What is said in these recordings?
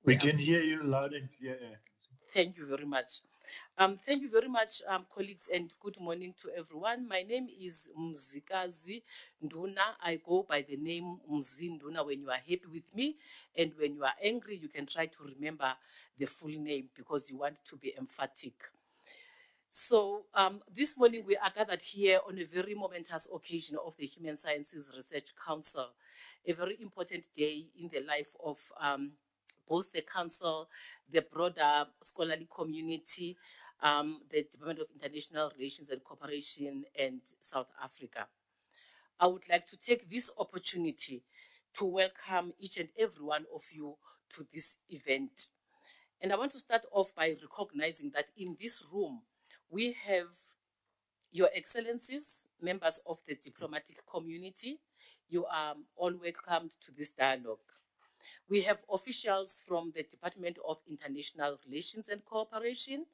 We can hear you loud and clear. Thank you very much. Thank you very much, colleagues, and good morning to everyone. My name is Mzikazi Nduna. I go by the name Mzi Nduna when you are happy with me, and when you are angry, you can try to remember the full name because you want to be emphatic. So this morning we are gathered here on a very momentous occasion of the Human Sciences Research Council, a very important day in the life of both the Council, the broader scholarly community, the Department of International Relations and Cooperation, and South Africa. I would like to take this opportunity to welcome each and every one of you to this event. And I want to start off by recognizing that in this room, we have Your Excellencies, members of the diplomatic community. You are all welcomed to this dialogue. We have officials from the Department of International Relations and Cooperation,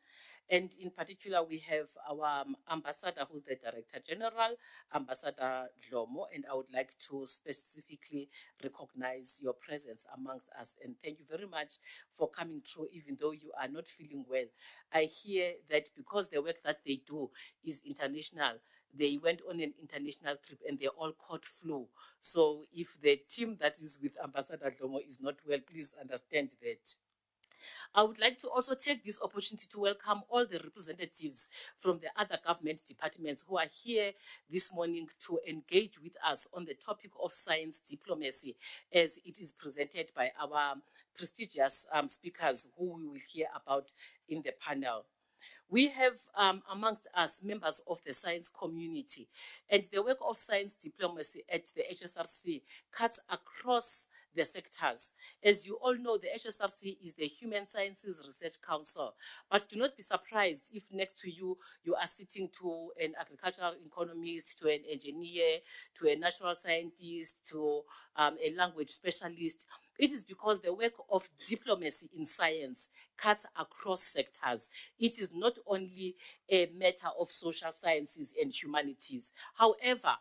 and in particular, we have our ambassador, who's the Director General, Ambassador Dlomo, and I would like to specifically recognize your presence amongst us. And thank you very much for coming through, even though you are not feeling well. I hear that because the work that they do is international, they went on an international trip and they all caught flu. So if the team that is with Ambassador Dlomo is not well, please understand that. I would like to also take this opportunity to welcome all the representatives from the other government departments who are here this morning to engage with us on the topic of science diplomacy as it is presented by our prestigious speakers who we will hear about in the panel. We have amongst us members of the science community, and the work of science diplomacy at the HSRC cuts across the sectors. As you all know, the HSRC is the Human Sciences Research Council, but do not be surprised if next to you, you are sitting to an agricultural economist, to an engineer, to a natural scientist, to a language specialist. It is because the work of diplomacy in science cuts across sectors. It is not only a matter of social sciences and humanities. However,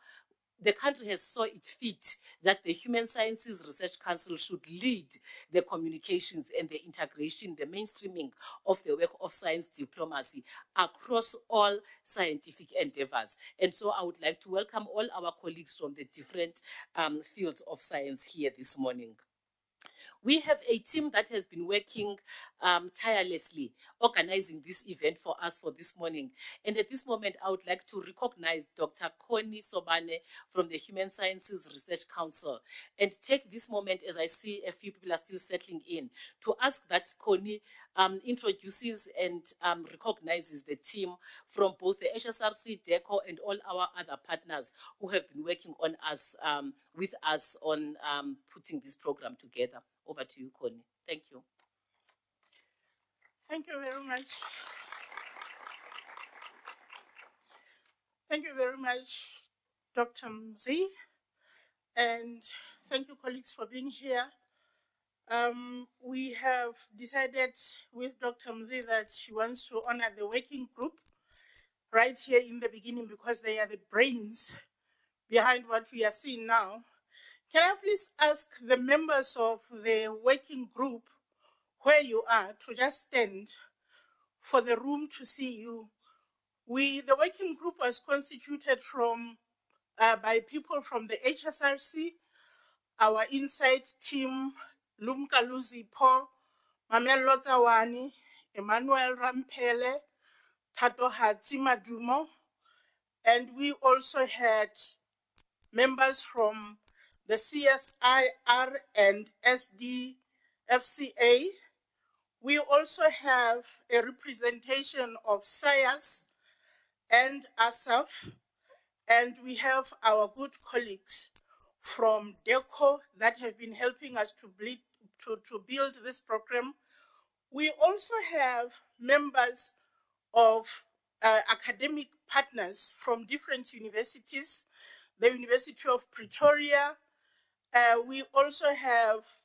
the country has saw it fit that the Human Sciences Research Council should lead the communications and the integration, the mainstreaming of the work of science diplomacy across all scientific endeavors. And so I would like to welcome all our colleagues from the different fields of science here this morning. We have a team that has been working tirelessly, organizing this event for us for this morning. And at this moment, I would like to recognize Dr. Connie Sobane from the Human Sciences Research Council and take this moment, as I see a few people are still settling in, to ask that Connie introduces and recognizes the team from both the HSRC, DIRCO, and all our other partners who have been working on us, with us on putting this program together. Over to you, Connie. Thank you. Thank you very much. Thank you very much, Dr. Mzi, and thank you, colleagues, for being here. We have decided with Dr. Mzi that she wants to honor the working group right here in the beginning because they are the brains behind what we are seeing now. Can I please ask the members of the working group where you are to just stand for the room to see you? The working group was constituted from by people from the HSRC, our insight team, Lumka Luzipo, Mamel Lotawani, Emmanuel Rampele, Tato Hatima Dumo, and we also had members from the CSIR and SDCfA. We also have a representation of SIRS and ASSAf, and we have our good colleagues from DIRCO that have been helping us to build this program. We also have members of academic partners from different universities, the University of Pretoria. We also have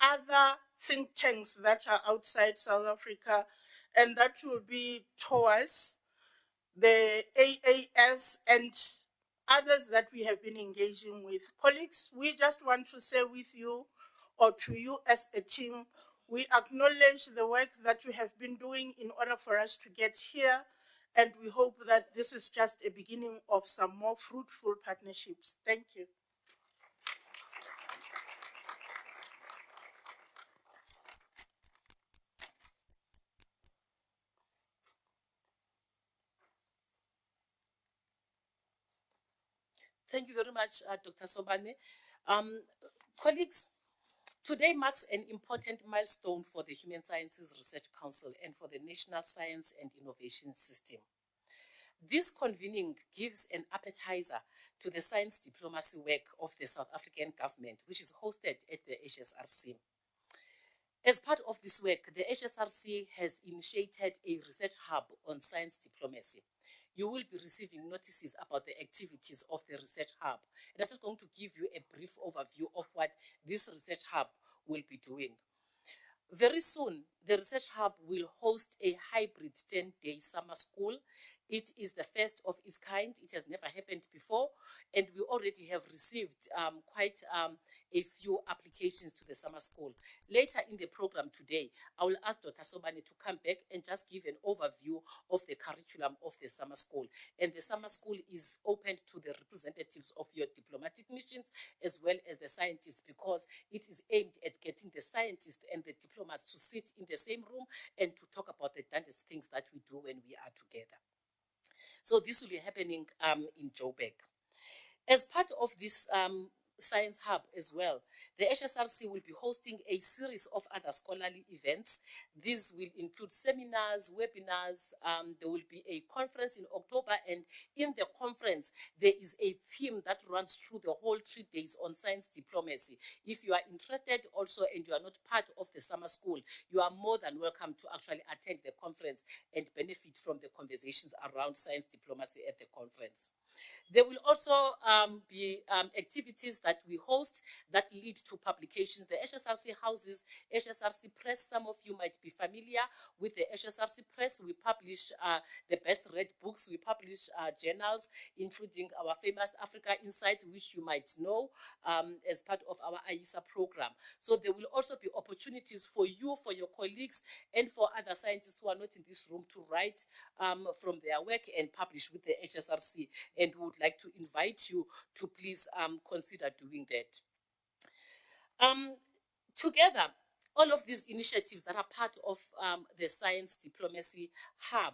other think tanks that are outside South Africa, and that will be TOAS, the AAS, and others that we have been engaging with. Colleagues, we just want to say with you, or to you as a team, We acknowledge the work that you have been doing in order for us to get here, and we hope that this is just a beginning of some more fruitful partnerships. Thank you. Thank you very much, Dr. Sobane. Colleagues, today marks an important milestone for the Human Sciences Research Council and for the National Science and Innovation System. This convening gives an appetizer to the science diplomacy work of the South African government, which is hosted at the HSRC. As part of this work, the HSRC has initiated a research hub on science diplomacy. You will be receiving notices about the activities of the research hub. And I'm just going to give you a brief overview of what this research hub will be doing. Very soon, the Research Hub will host a hybrid 10-day summer school. It is the first of its kind. It has never happened before, and we already have received quite a few applications to the summer school. Later in the program today, I will ask Dr. Sobane to come back and just give an overview of the curriculum of the summer school. And the summer school is open to the representatives of your diplomatic missions as well as the scientists, because it is aimed at getting the scientists and the diplomats to sit in the same room and to talk about the darndest things that we do when we are together. So this will be happening in Joburg. As part of this Science Hub as well, the HSRC will be hosting a series of other scholarly events. These will include seminars, webinars. There will be a conference in October, and in the conference, there is a theme that runs through the whole 3 days on science diplomacy. If you are interested also and you are not part of the summer school, you are more than welcome to actually attend the conference and benefit from the conversations around science diplomacy at the conference. There will also be activities that we host that lead to publications. The HSRC houses HSRC Press. Some of you might be familiar with the HSRC Press. We publish the best read books. We publish journals, including our famous Africa Insight, which you might know as part of our ASSAf program. So there will also be opportunities for you, for your colleagues, and for other scientists who are not in this room to write from their work and publish with the HSRC. And we would like to invite you to please consider doing that. Together, all of these initiatives that are part of the Science Diplomacy Hub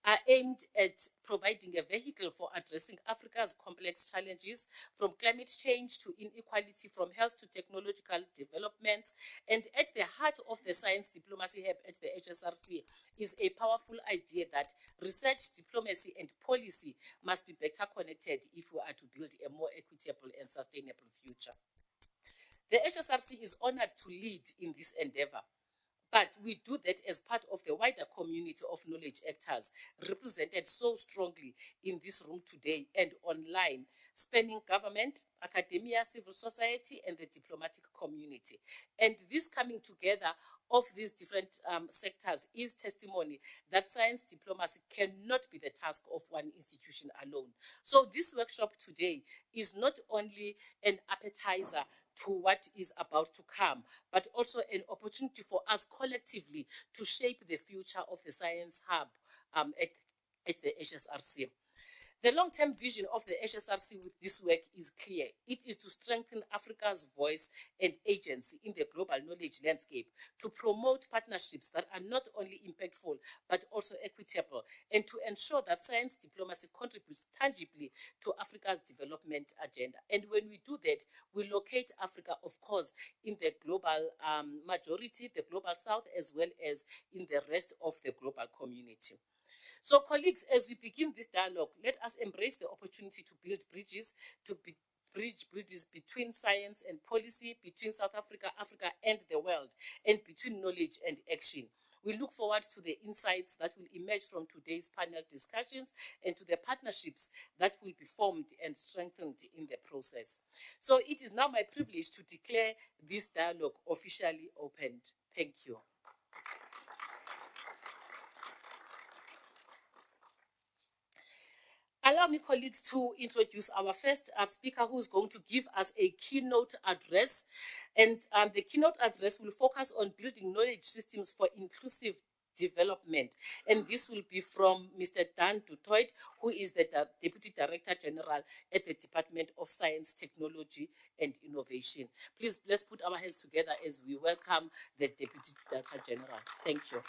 are aimed at providing a vehicle for addressing Africa's complex challenges, from climate change to inequality, from health to technological development. And at the heart of the Science Diplomacy Hub at the HSRC is a powerful idea that research, diplomacy, and policy must be better connected if we are to build a more equitable and sustainable future. The HSRC is honored to lead in this endeavor, but we do that as part of the wider community of knowledge actors represented so strongly in this room today and online, spanning government, academia, civil society, and the diplomatic community. And this coming together of these different sectors is testimony that science diplomacy cannot be the task of one institution alone. So this workshop today is not only an appetizer to what is about to come, but also an opportunity for us collectively to shape the future of the Science Hub at the HSRC. The long-term vision of the HSRC with this work is clear. It is to strengthen Africa's voice and agency in the global knowledge landscape, to promote partnerships that are not only impactful, but also equitable, and to ensure that science diplomacy contributes tangibly to Africa's development agenda. And when we do that, we locate Africa, of course, in the global majority, the global south, as well as in the rest of the global community. So, colleagues, as we begin this dialogue, let us embrace the opportunity to build bridges, bridge bridges between science and policy, between South Africa, Africa, and the world, and between knowledge and action. We look forward to the insights that will emerge from today's panel discussions and to the partnerships that will be formed and strengthened in the process. So it is now my privilege to declare this dialogue officially opened. Thank you. Allow me, colleagues, to introduce our first speaker who is going to give us a keynote address. And the keynote address will focus on building knowledge systems for inclusive development. And this will be from Mr. Dan Dutoit, who is the Deputy Director General at the Department of Science, Technology and Innovation. Please, let's put our hands together as we welcome the Deputy Director General. Thank you.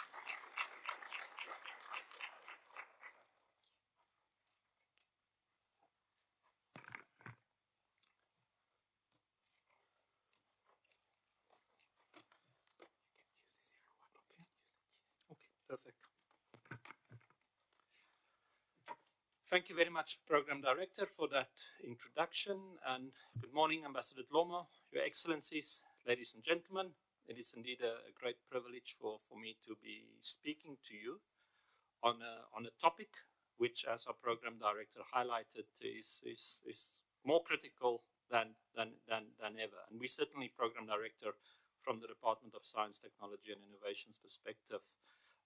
Perfect. Thank you very much, Program Director, for that introduction. And good morning, Ambassador Dlomo, Your Excellencies, ladies and gentlemen. It is indeed a great privilege for me to be speaking to you on a topic which, as our Program Director highlighted, is more critical than ever. And we certainly, Program Director, from the Department of Science, Technology and Innovation's perspective,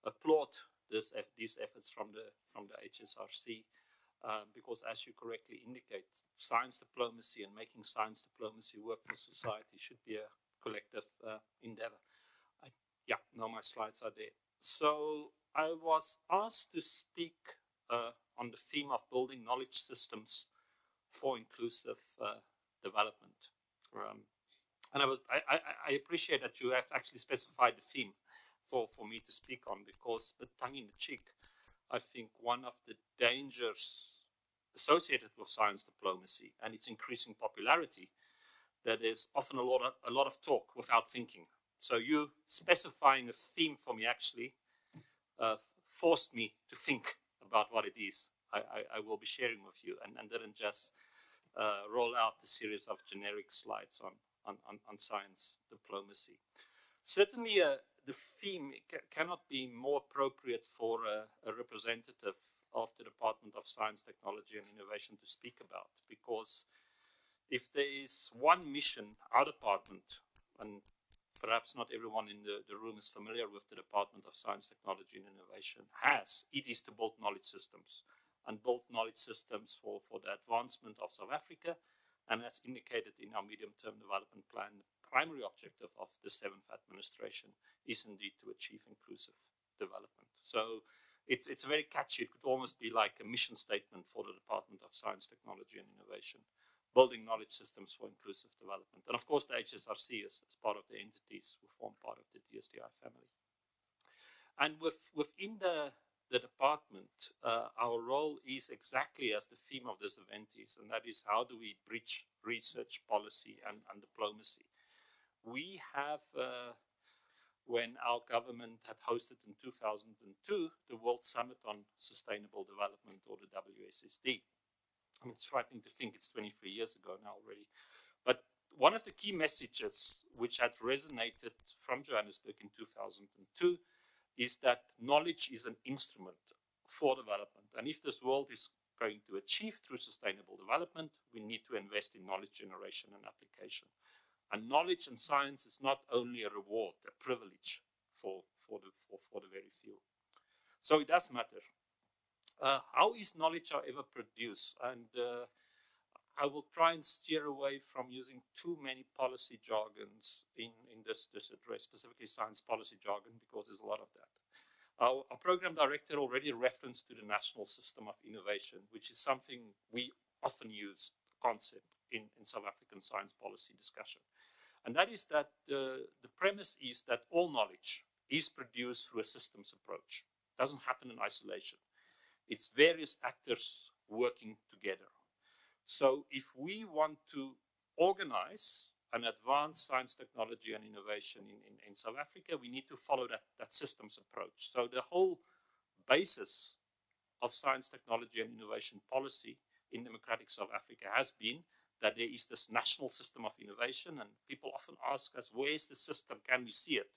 applaud these efforts from the HSRC because, as you correctly indicate, science diplomacy and making science diplomacy work for society should be a collective endeavor. My slides are there. So I was asked to speak on the theme of building knowledge systems for inclusive development. And I appreciate that you have actually specified the theme for me to speak on, because, the tongue in the cheek, I think one of the dangers associated with science diplomacy and its increasing popularity, that there's often a lot of talk without thinking. So you specifying a theme for me actually forced me to think about what it is I will be sharing with you, and didn't just roll out the series of generic slides on science diplomacy. Certainly, the theme cannot be more appropriate for a representative of the Department of Science, Technology and Innovation to speak about, because if there is one mission our department, and perhaps not everyone in the room is familiar with the Department of Science, Technology and Innovation, it is to build knowledge systems, and build knowledge systems for the advancement of South Africa. And as indicated in our medium-term development plan, the primary objective of the 7th administration is indeed to achieve inclusive development. So it's very catchy. It could almost be like a mission statement for the Department of Science, Technology and Innovation, building knowledge systems for inclusive development. And of course, the HSRC is part of the entities who form part of the DSTI family. And within the department, our role is exactly as the theme of this event is, and that is, how do we bridge research, policy, and diplomacy? We have, when our government had hosted in 2002, the World Summit on Sustainable Development, or the WSSD. I mean, it's frightening to think it's 23 years ago now already. But one of the key messages which had resonated from Johannesburg in 2002 is that knowledge is an instrument for development. And if this world is going to achieve through sustainable development, we need to invest in knowledge generation and application. And knowledge and science is not only a reward, a privilege for the very few. So it does matter. How is knowledge, however, produced? And I will try and steer away from using too many policy jargons in this address, specifically science policy jargon, because there's a lot of that. Our program director already referenced to the national system of innovation, which is something we often use, the concept in South African science policy discussion. And that is that the premise is that all knowledge is produced through a systems approach. It doesn't happen in isolation. It's various actors working together. So if we want to organize and advance science, technology, and innovation in South Africa, we need to follow that systems approach. So the whole basis of science, technology, and innovation policy in democratic South Africa has been that there is this national system of innovation, and people often ask us, where is the system? Can we see it?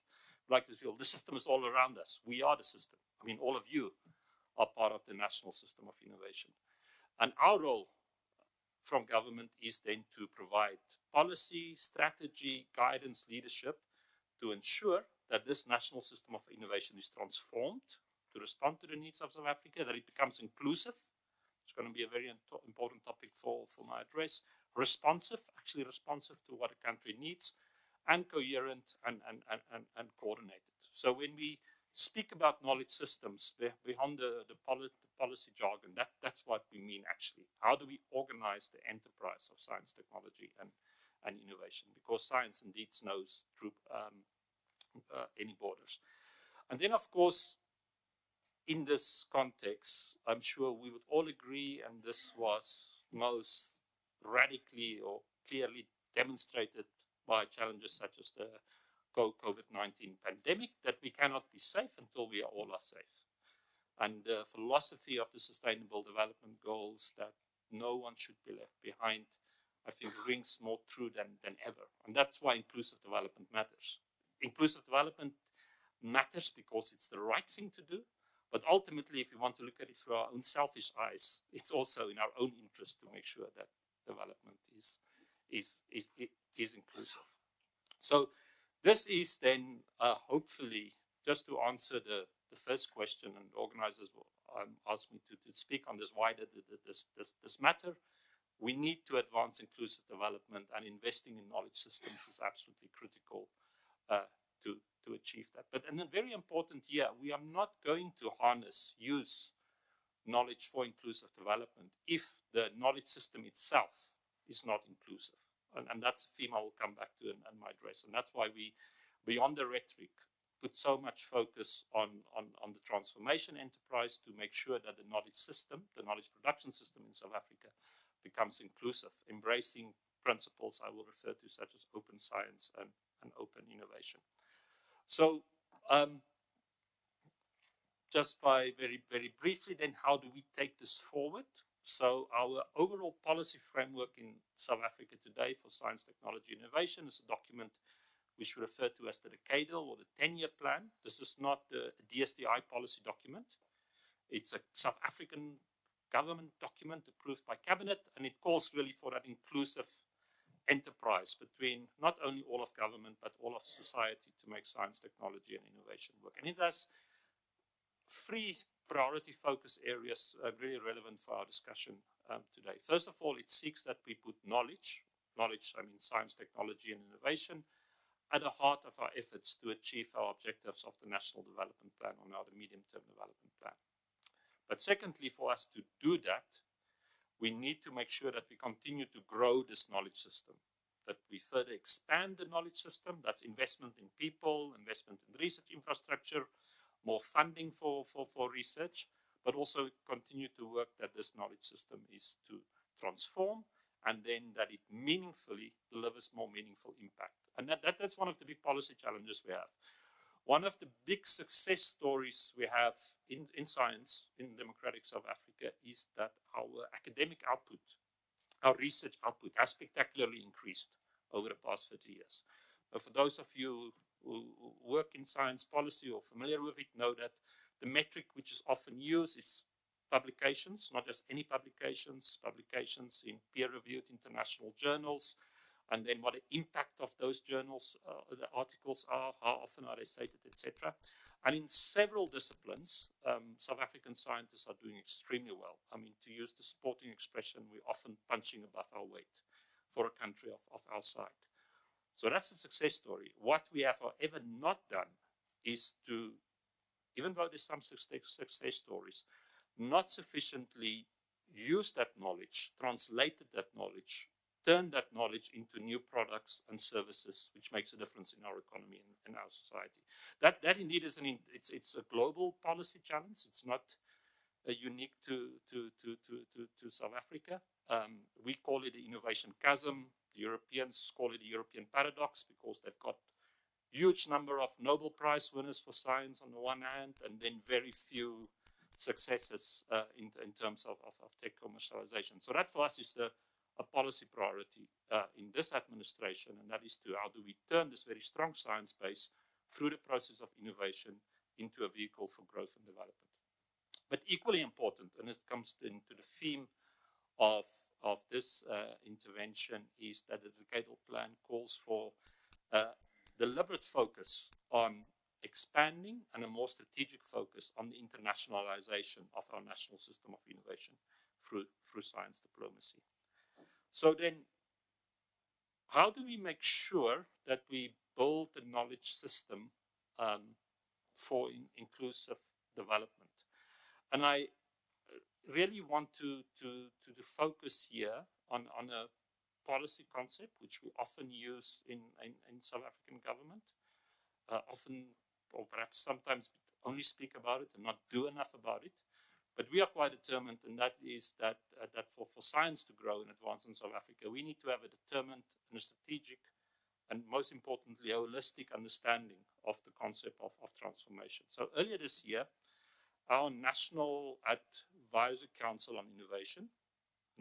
Like to feel the system is all around us. We are the system. I mean, all of you are part of the national system of innovation. And our role from government is then to provide policy, strategy, guidance, leadership to ensure that this national system of innovation is transformed to respond to the needs of South Africa, that it becomes inclusive. It's going to be a very important topic for my address. Responsive, actually responsive to what a country needs, and coherent and coordinated. So when we speak about knowledge systems beyond the policy jargon, that's what we mean actually. How do we organize the enterprise of science, technology, and innovation? Because science indeed knows through any borders. And then, of course, in this context, I'm sure we would all agree, and this was most radically or clearly demonstrated by challenges such as the COVID-19 pandemic, that we cannot be safe until we all are safe. And the philosophy of the Sustainable Development Goals, that no one should be left behind, I think rings more true than ever. And that's why inclusive development matters. Inclusive development matters because it's the right thing to do. But ultimately, if we want to look at it through our own selfish eyes, it's also in our own interest to make sure that development is inclusive. So this is then hopefully, just to answer the first question, and organizers will ask me to speak on this, why this matter. We need to advance inclusive development, and investing in knowledge systems is absolutely critical to achieve that. But and then very important here, we are not going to use knowledge for inclusive development if the knowledge system itself is not inclusive. And that's a theme I will come back to in my address. And that's why we, beyond the rhetoric, put so much focus on the transformation enterprise to make sure that the knowledge system, the knowledge production system in South Africa, becomes inclusive, embracing principles I will refer to, such as open science and open innovation. So just by very briefly, then how do we take this forward? So our overall policy framework in South Africa today for science, technology, innovation is a document which we refer to as the decadal or the 10-year plan. This is not a DSTI policy document. It's a South African government document approved by cabinet, and it calls really for that inclusive enterprise between not only all of government but all of society to make science, technology, and innovation work. And it has 3 priority focus areas really relevant for our discussion today. First of all, it seeks that we put knowledge, I mean science, technology, and innovation, at the heart of our efforts to achieve our objectives of the National Development Plan, or now the Medium-Term Development Plan. But secondly, for us to do that, we need to make sure that we continue to grow this knowledge system, that we further expand the knowledge system. That's investment in people, investment in research infrastructure, more funding for research, but also continue to work that this knowledge system is to transform, and then that it meaningfully delivers more meaningful impact. And that's one of the big policy challenges we have. One of the big success stories we have in science in democratic South Africa is that our academic output, our research output, has spectacularly increased over the past 30 years. For those of you who work in science policy or familiar with it know that the metric which is often used is publications, not just any publications, publications in peer-reviewed international journals, and then what the impact of those journals, the articles are, how often are they cited, etc. And in several disciplines, South African scientists are doing extremely well. I mean, to use the sporting expression, we're often punching above our weight for a country of our size. So that's a success story. What we have, however, not done is to, even though there's some success stories, not sufficiently use that knowledge, translated that knowledge, turn that knowledge into new products and services, which makes a difference in our economy and our society. That indeed is it's a global policy challenge. It's not unique to South Africa. We call it the innovation chasm. The Europeans call it the European paradox because they've got huge number of Nobel Prize winners for science on the one hand, and then very few successes in terms of tech commercialization. So that for us is a policy priority in this administration, and that is to how do we turn this very strong science base through the process of innovation into a vehicle for growth and development. But equally important, and it comes into the theme of this intervention, is that the decadal plan calls for deliberate focus on expanding and a more strategic focus on the internationalization of our national system of innovation. through science diplomacy. So then, how do we make sure that we build a knowledge system for inclusive development? And I really want to focus here on a policy concept which we often use in South African government, often or perhaps sometimes only speak about it and not do enough about it. But we are quite determined, and that is that for science to grow and advance in South Africa, we need to have a determined and a strategic and most importantly, a holistic understanding of the concept of transformation. So earlier this year, our National Advisory Council on Innovation,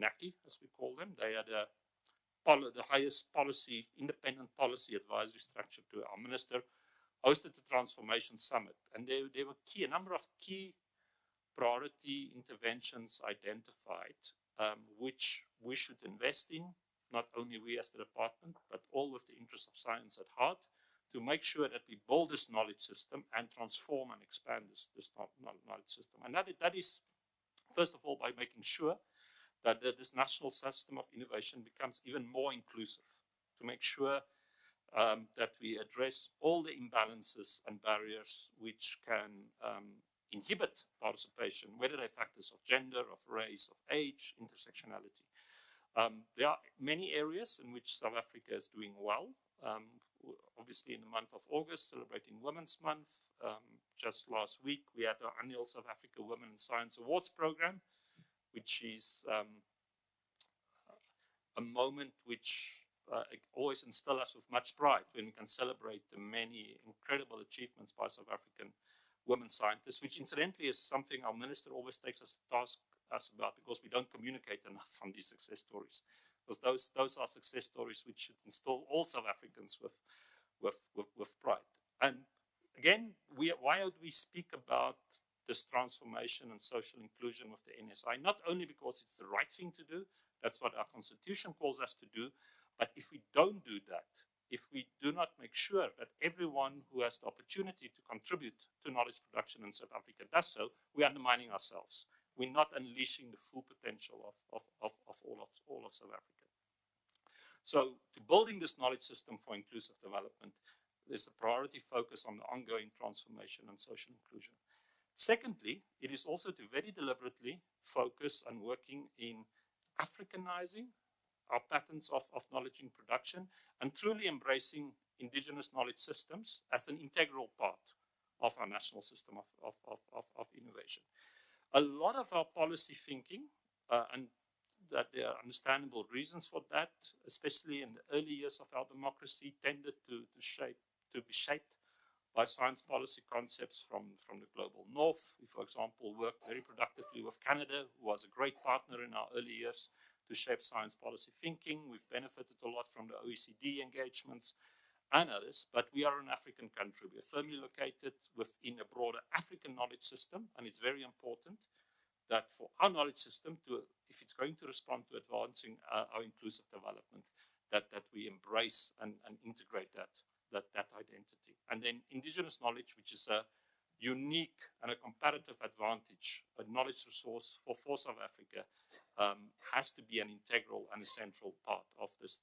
NACI, as we call them, they are the highest policy, independent policy advisory structure to our minister, hosted the Transformation Summit. And there were a number of key priority interventions identified, which we should invest in, not only we as the department, but all with the interest of science at heart, to make sure that we build this knowledge system and transform and expand this knowledge system. And that is, first of all, by making sure that this national system of innovation becomes even more inclusive, to make sure that we address all the imbalances and barriers which can inhibit participation, whether they're factors of gender, of race, of age, intersectionality. There are many areas in which South Africa is doing well. Obviously, in the month of August, celebrating Women's Month. Just last week, we had our annual South Africa Women in Science Awards program, which is a moment which always instills us with much pride when we can celebrate the many incredible achievements by South African women scientists, which incidentally is something our minister always takes us to task us about, because we don't communicate enough on these success stories. Because those are success stories which should instill all South Africans with pride. And again, why do we speak about this transformation and social inclusion with the NSI? Not only because it's the right thing to do, that's what our constitution calls us to do, but if we don't do that, if we do not make sure that everyone who has the opportunity to contribute to knowledge production in South Africa does so, we're undermining ourselves. We're not unleashing the full potential of all of South Africa. So to building this knowledge system for inclusive development, there's a priority focus on the ongoing transformation and social inclusion. Secondly, it is also to very deliberately focus on working in Africanizing our patterns of knowledge in production and truly embracing indigenous knowledge systems as an integral part of our national system of innovation. A lot of our policy thinking, and that there are understandable reasons for that, especially in the early years of our democracy, tended to be shaped by science policy concepts from the global north. We, for example, worked very productively with Canada, who was a great partner in our early years, to shape science policy thinking. We've benefited a lot from the OECD engagements and others, but we are an African country. We are firmly located within a broader African knowledge system, and it's very important that for our knowledge system, if it's going to respond to advancing our inclusive development, that we embrace and integrate that identity. And then indigenous knowledge, which is a unique and a comparative advantage, a knowledge resource for South Africa, has to be an integral and a central part of this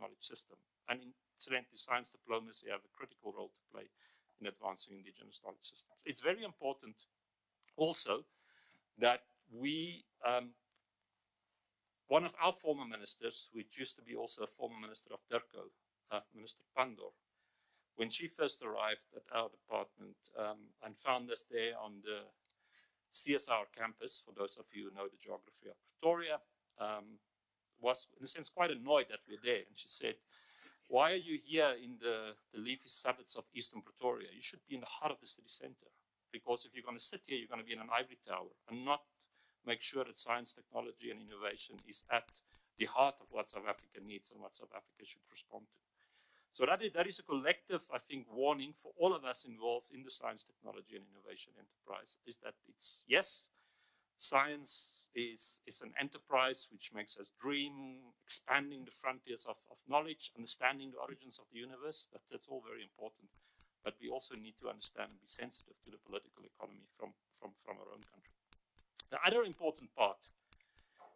knowledge system. And incidentally, science diplomacy have a critical role to play in advancing indigenous knowledge systems. It's very important also that we, one of our former ministers, which used to be also a former minister of DIRCO, Minister Pandor, when she first arrived at our department and found us there on the CSIR campus, for those of you who know the geography of Pretoria, was in a sense quite annoyed that we're there. And she said, "Why are you here in the leafy suburbs of Eastern Pretoria? You should be in the heart of the city center. Because if you're going to sit here, you're going to be in an ivory tower and not make sure that science, technology, and innovation is at the heart of what South Africa needs and what South Africa should respond to." So that is a collective, I think, warning for all of us involved in the science, technology, and innovation enterprise, is that it's, yes, science is an enterprise which makes us dream, expanding the frontiers of knowledge, understanding the origins of the universe. That's all very important. But we also need to understand and be sensitive to the political economy from our own country. The other important part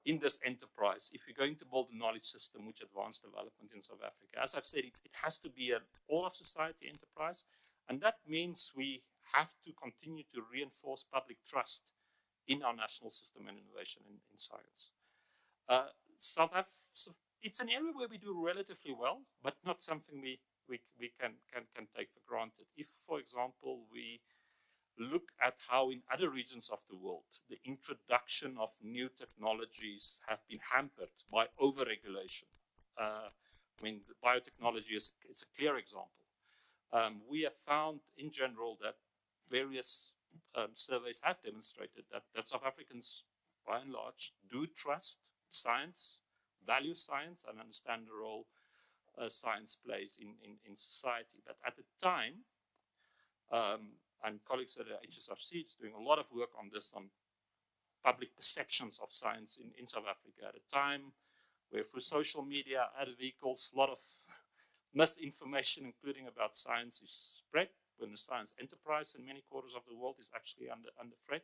in this enterprise, if you're going to build a knowledge system which advanced development in South Africa, as I've said, it has to be an all-of-society enterprise, and that means we have to continue to reinforce public trust in our national system and innovation in science. South Africa, it's an area where we do relatively well, but not something we can take for granted. If, for example, we look at how in other regions of the world, the introduction of new technologies have been hampered by overregulation. I mean, the biotechnology is a clear example. We have found in general that various surveys have demonstrated that South Africans, by and large, do trust science, value science, and understand the role science plays in society. But at the time, and colleagues at the HSRC is doing a lot of work on this, on public perceptions of science in South Africa at a time where through social media, other vehicles, a lot of misinformation, including about science, is spread, when the science enterprise in many quarters of the world is actually under threat.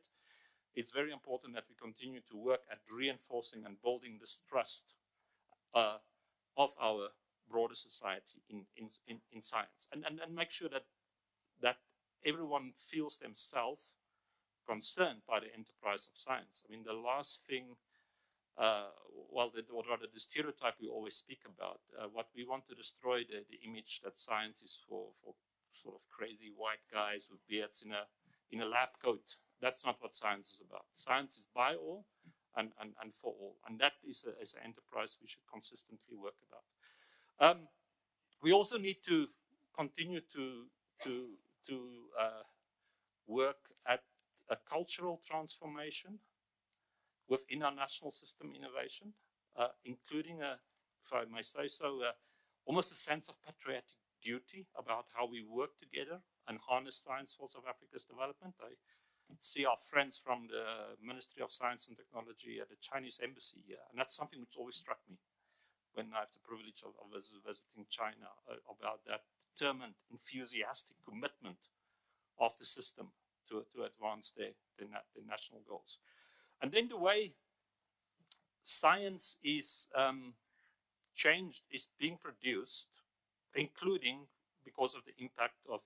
It's very important that we continue to work at reinforcing and building this trust of our broader society in science, and make sure that everyone feels themselves concerned by the enterprise of science. I mean, the last thing, or rather the stereotype we always speak about, what we want to destroy the image that science is for sort of crazy white guys with beards in a lab coat. That's not what science is about. Science is by all and for all, and that is an enterprise we should consistently work about. We also need to continue to work at a cultural transformation within our national system innovation, including, if I may say so, almost a sense of patriotic duty about how we work together and harness science for South Africa's development. I see our friends from the Ministry of Science and Technology at the Chinese embassy here, and that's something which always struck me when I have the privilege of visiting China, about that determined, enthusiastic commitment of the system to advance their national goals. And then the way science is being produced, including because of the impact of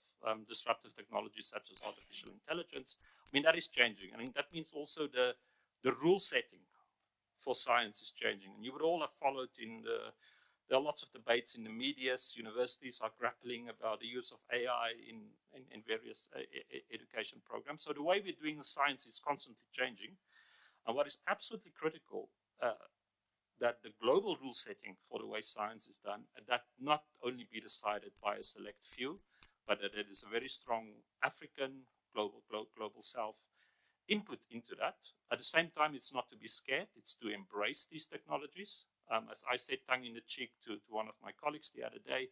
disruptive technologies such as artificial intelligence. I mean, that is changing. I mean, that means also the rule setting for science is changing. And you would all have followed there are lots of debates in the media. Universities are grappling about the use of AI in various education programs. So the way we're doing science is constantly changing. And what is absolutely critical, that the global rule setting for the way science is done, that not only be decided by a select few, but that there is a very strong African, global South input into that. At the same time, it's not to be scared, it's to embrace these technologies. As I said tongue in the cheek to one of my colleagues the other day,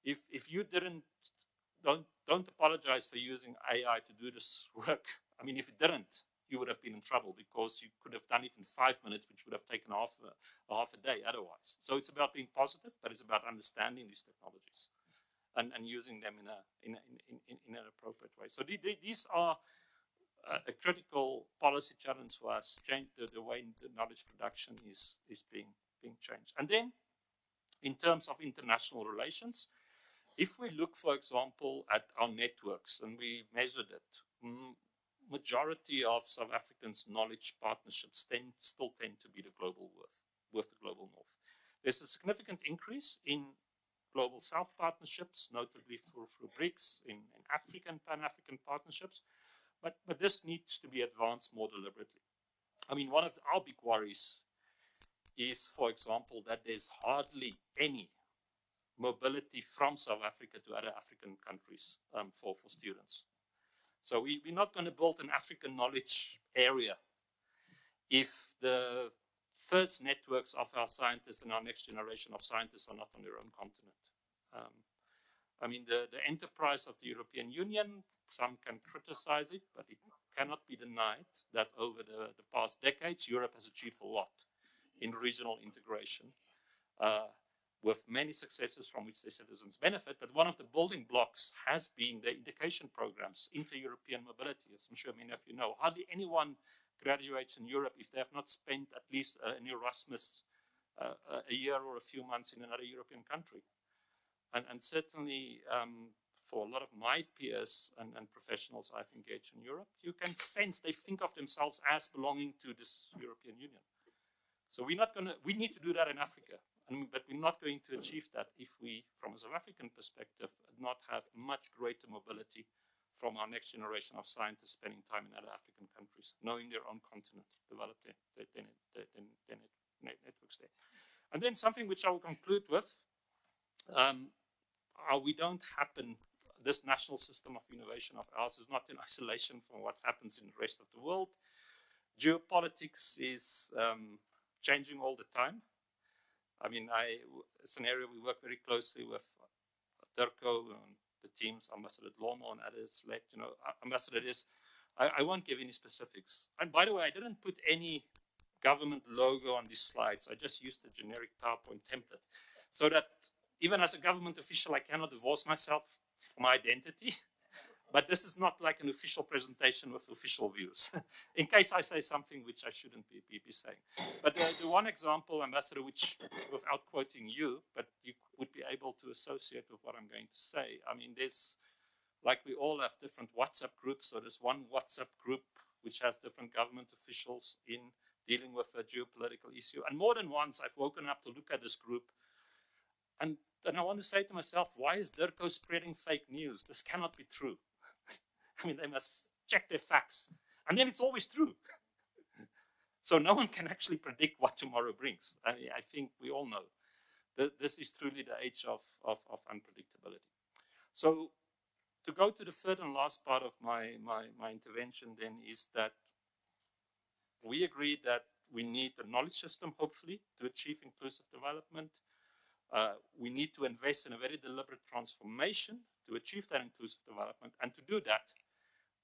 if you don't apologize for using AI to do this work. I mean, if you didn't, you would have been in trouble, because you could have done it in 5 minutes, which would have taken half a day otherwise. So it's about being positive, but it's about understanding these technologies and using them in an appropriate way. So these are a critical policy challenge for us, change the way the knowledge production is being changed. And then, in terms of international relations, if we look, for example, at our networks, and we measured it, majority of South Africans' knowledge partnerships still tend to be the global with the global north. There's a significant increase in global South partnerships, notably through BRICS, in African, Pan-African partnerships, but this needs to be advanced more deliberately. I mean, one of our big worries is, for example, that there's hardly any mobility from South Africa to other African countries for students. So we're not going to build an African knowledge area if the first networks of our scientists and our next generation of scientists are not on their own continent. I mean, the enterprise of the European Union, some can criticize it, but it cannot be denied that over the past decades, Europe has achieved a lot in regional integration, with many successes from which their citizens benefit. But one of the building blocks has been the education programs, inter-European mobility. As I'm sure many of you know, hardly anyone graduates in Europe if they have not spent at least an Erasmus a year or a few months in another European country. And certainly for a lot of my peers and professionals I've engaged in Europe, you can sense they think of themselves as belonging to this European Union. So we need to do that in Africa, but we're not going to achieve that if we, from a South African perspective, not have much greater mobility from our next generation of scientists spending time in other African countries, knowing their own continent, develop their networks there. And then something which I will conclude with, we don't happen, this national system of innovation of ours is not in isolation from what happens in the rest of the world. Geopolitics is changing all the time. I mean, it's an area we work very closely with DIRCO and the teams, Ambassador Lomo and others. Ambassador is, I won't give any specifics. And by the way, I didn't put any government logo on these slides. I just used a generic PowerPoint template so that even as a government official, I cannot divorce myself from my identity. But this is not like an official presentation with official views, in case I say something which I shouldn't be saying. But the one example, Ambassador, which, without quoting you, but you would be able to associate with what I'm going to say. I mean, there's, like we all have different WhatsApp groups, so there's one WhatsApp group which has different government officials in dealing with a geopolitical issue. And more than once, I've woken up to look at this group, and then I want to say to myself, why is DIRCO spreading fake news? This cannot be true. I mean, they must check their facts. And then it's always true. So no one can actually predict what tomorrow brings. I think we all know that this is truly the age of unpredictability. So to go to the third and last part of my intervention then is that we agree that we need a knowledge system, hopefully, to achieve inclusive development. We need to invest in a very deliberate transformation to achieve that inclusive development. And to do that,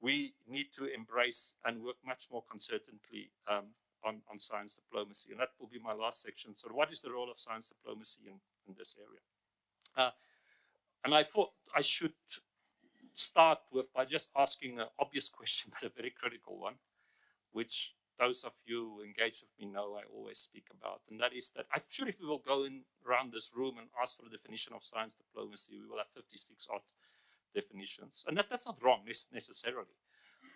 we need to embrace and work much more concertedly on science diplomacy. And that will be my last section. So what is the role of science diplomacy in this area? And I thought I should start by just asking an obvious question, but a very critical one, which those of you who engage with me know I always speak about. And that is that I'm sure if we will go around this room and ask for the definition of science diplomacy, we will have 56 odd definitions. And that's not wrong necessarily.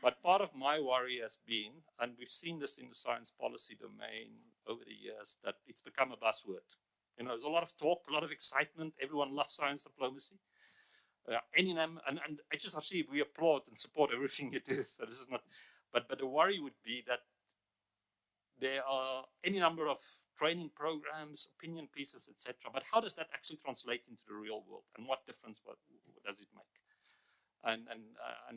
But part of my worry has been, and we've seen this in the science policy domain over the years, that it's become a buzzword. You know, there's a lot of talk, a lot of excitement. Everyone loves science diplomacy. And HSRC, we applaud and support everything you do. So this is not, but the worry would be that there are any number of training programs, opinion pieces, etc. But how does that actually translate into the real world, and what difference does it make? And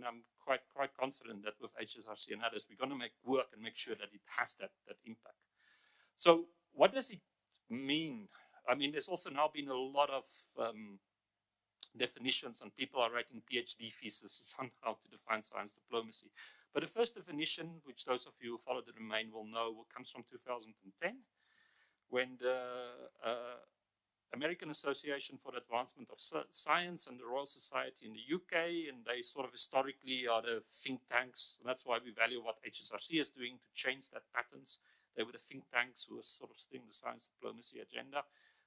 I'm quite confident that with HSRC and others, we're going to work and make sure that it has that impact. So what does it mean? I mean, there's also now been a lot of definitions, and people are writing PhD theses on how to define science diplomacy. But the first definition, which those of you who follow the domain will know, comes from 2010, when the American Association for the Advancement of Science and the Royal Society in the UK, and they sort of historically are the think tanks. And that's why we value what HSRC is doing to change that patterns. They were the think tanks who were sort of steering the science diplomacy agenda.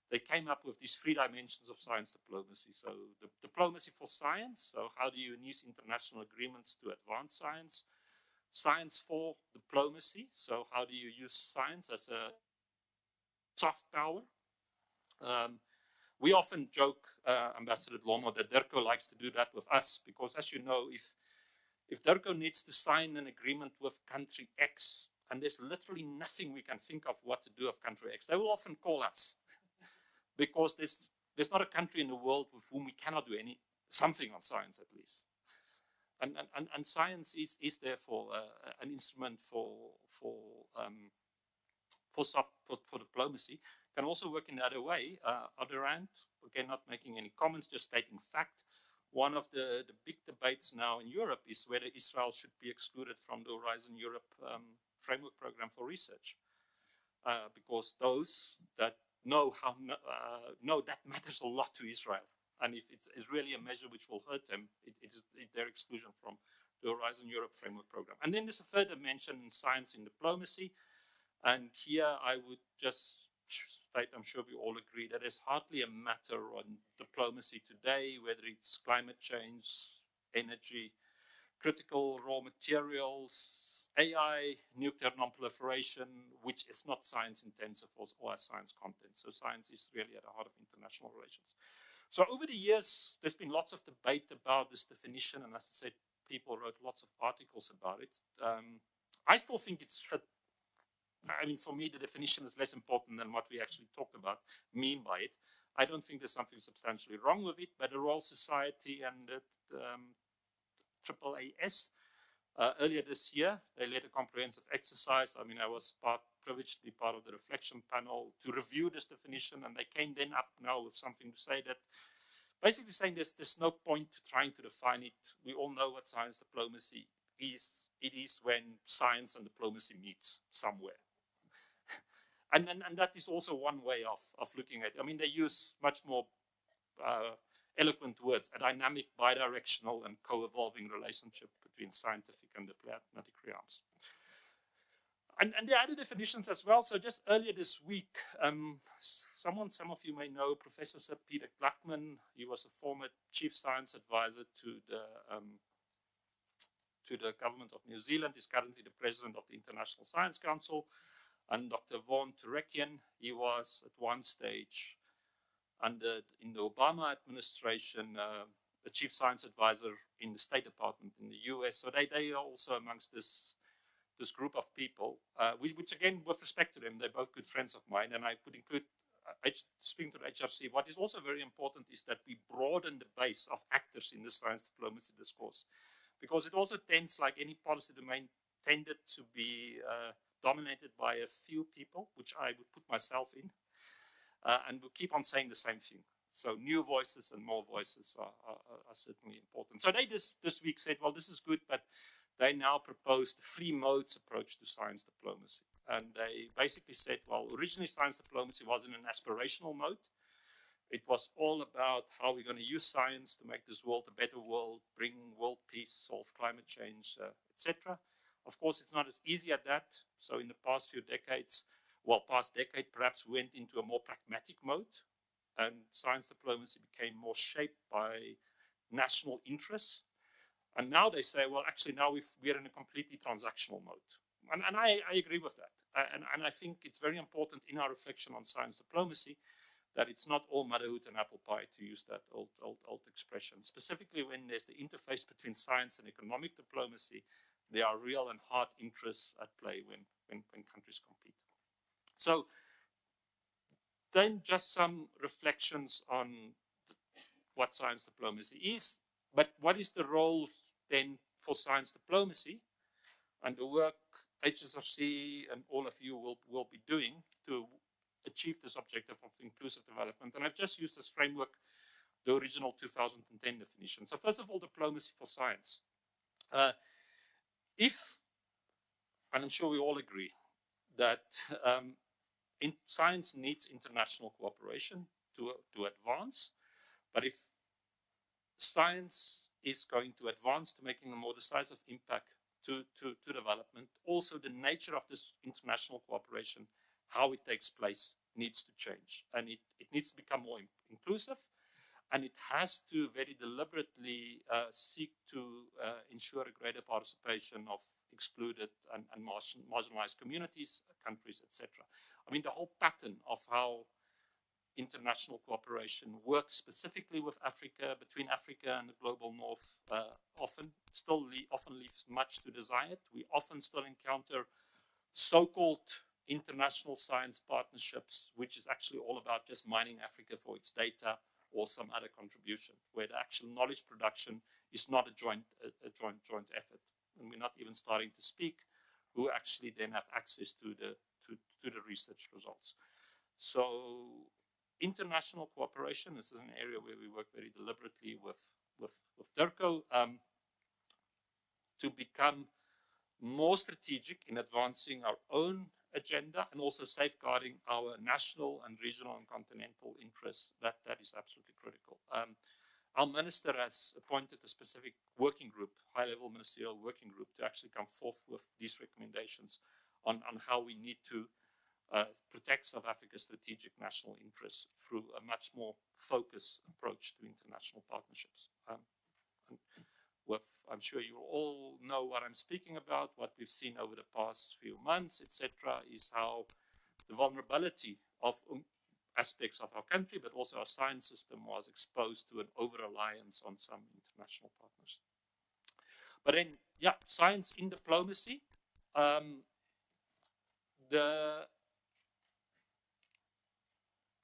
They came up with these 3 dimensions of science diplomacy. So the diplomacy for science, so how do you use international agreements to advance science? Science for diplomacy, so how do you use science as a soft power? We often joke, Ambassador Lomo, that DIRCO likes to do that with us, because as you know, if DIRCO needs to sign an agreement with country X, and there's literally nothing we can think of what to do with country X, they will often call us. Because there's not a country in the world with whom we cannot do something on science, at least. And science is therefore an instrument for diplomacy. Can also work in the other way. Other hand, okay, not making any comments, just stating fact. One of the big debates now in Europe is whether Israel should be excluded from the Horizon Europe framework program for research, because those that know that matters a lot to Israel, and if it's really a measure which will hurt them, it's their exclusion from the Horizon Europe Framework Program. And then there's a further mention in science and diplomacy. And here I would just state, I'm sure we all agree, that there's hardly a matter on diplomacy today, whether it's climate change, energy, critical raw materials, AI, nuclear non-proliferation, which is not science intensive or has science content. So science is really at the heart of international relations. So over the years, there's been lots of debate about this definition, and as I said, people wrote lots of articles about it. I still think it's fit. I mean, for me, the definition is less important than what we actually talk about, mean by it. I don't think there's something substantially wrong with it, but the Royal Society and the AAAS, earlier this year, they led a comprehensive exercise. I mean, I was privileged to be part of the reflection panel to review this definition, and they came then up now with something to say that, basically saying there's no point to trying to define it. We all know what science diplomacy is. It is when science and diplomacy meets somewhere. And that is also one way of looking at it. I mean, they use much more eloquent words, a dynamic, bidirectional, and co-evolving relationship between scientific and diplomatic realms. And there are other definitions as well. So just earlier this week, some of you may know Professor Sir Peter Gluckman. He was a former chief science advisor to the government of New Zealand. He's currently the president of the International Science Council. And Dr. Vaughan Turekian, he was at one stage in the Obama administration, the chief science advisor in the State Department in the US. So they are also amongst this group of people, which again, with respect to them, they're both good friends of mine. And I would include, speaking to the HRC, what is also very important is that we broaden the base of actors in the science diplomacy discourse. Because it also tends, like any policy domain, tended to be dominated by a few people, which I would put myself in, and we'll keep on saying the same thing. So new voices and more voices are certainly important. So they this week said, well, this is good, but they now proposed the three modes approach to science diplomacy. And they basically said, well, originally science diplomacy was in an aspirational mode. It was all about how we're going to use science to make this world a better world, bring world peace, solve climate change, etc. Of course, it's not as easy as that. So in the past few decades, past decade, perhaps we went into a more pragmatic mode, and science diplomacy became more shaped by national interests. And now they say, well, actually now we're in a completely transactional mode. And I agree with that. And I think it's very important in our reflection on science diplomacy that it's not all motherhood and apple pie, to use that old expression. Specifically when there's the interface between science and economic diplomacy, there are real and hard interests at play when countries compete. So then just some reflections on what science diplomacy is, but what is the role then for science diplomacy and the work HSRC and all of you will be doing to achieve this objective of inclusive development. And I've just used this framework, the original 2010 definition. So first of all, diplomacy for science. And I'm sure we all agree, that science needs international cooperation to advance, but if science is going to advance to making a more decisive impact to development, also the nature of this international cooperation, how it takes place, needs to change. And it needs to become more inclusive, and it has to very deliberately seek to ensure a greater participation of excluded and marginalized communities, countries, etc. I mean, the whole pattern of how international cooperation works specifically with Africa, between Africa and the global north, often leaves much to desired. We often still encounter so-called international science partnerships, which is actually all about just mining Africa for its data or some other contribution, where the actual knowledge production is not a joint effort. And we're not even starting to speak who actually then have access to the research results. So international cooperation is an area where we work very deliberately with DIRCO to become more strategic in advancing our own agenda and also safeguarding our national and regional and continental interests. That is absolutely critical. Our minister has appointed a specific working group, high-level ministerial working group to actually come forth with these recommendations on how we need to protect South Africa's strategic national interests through a much more focused approach to international partnerships. I'm sure you all know what I'm speaking about. What we've seen over the past few months, etc., is how the vulnerability of aspects of our country, but also our science system, was exposed to an over-reliance on some international partners. But then, yeah, science in diplomacy. The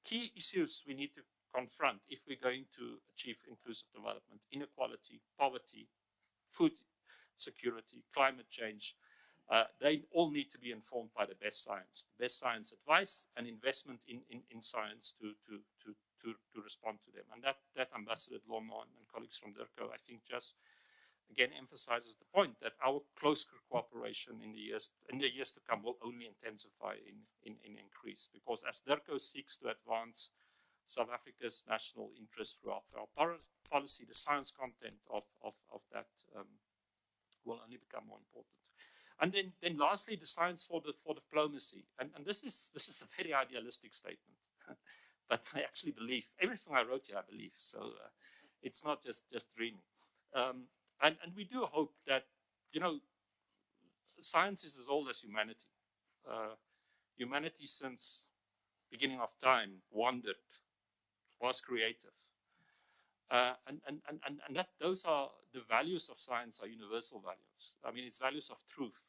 key issues we need to confront if we're going to achieve inclusive development: inequality, poverty, food security, climate change. They all need to be informed by the best science advice and investment in science to respond to them. And that Ambassador Lomo and colleagues from DIRCO, I think, just again emphasizes the point that our close cooperation in the years to come will only intensify in increase, because as DIRCO seeks to advance South Africa's national interest throughout our policy, the science content of that will only become more important. And then lastly, the science for diplomacy. And this is a very idealistic statement, but I actually believe everything I wrote here. I believe so. It's not just dreaming. And we do hope that, you know, science is as old as humanity. Humanity since beginning of time wandered, was creative. And those are the values of science are universal values. I mean, it's values of truth.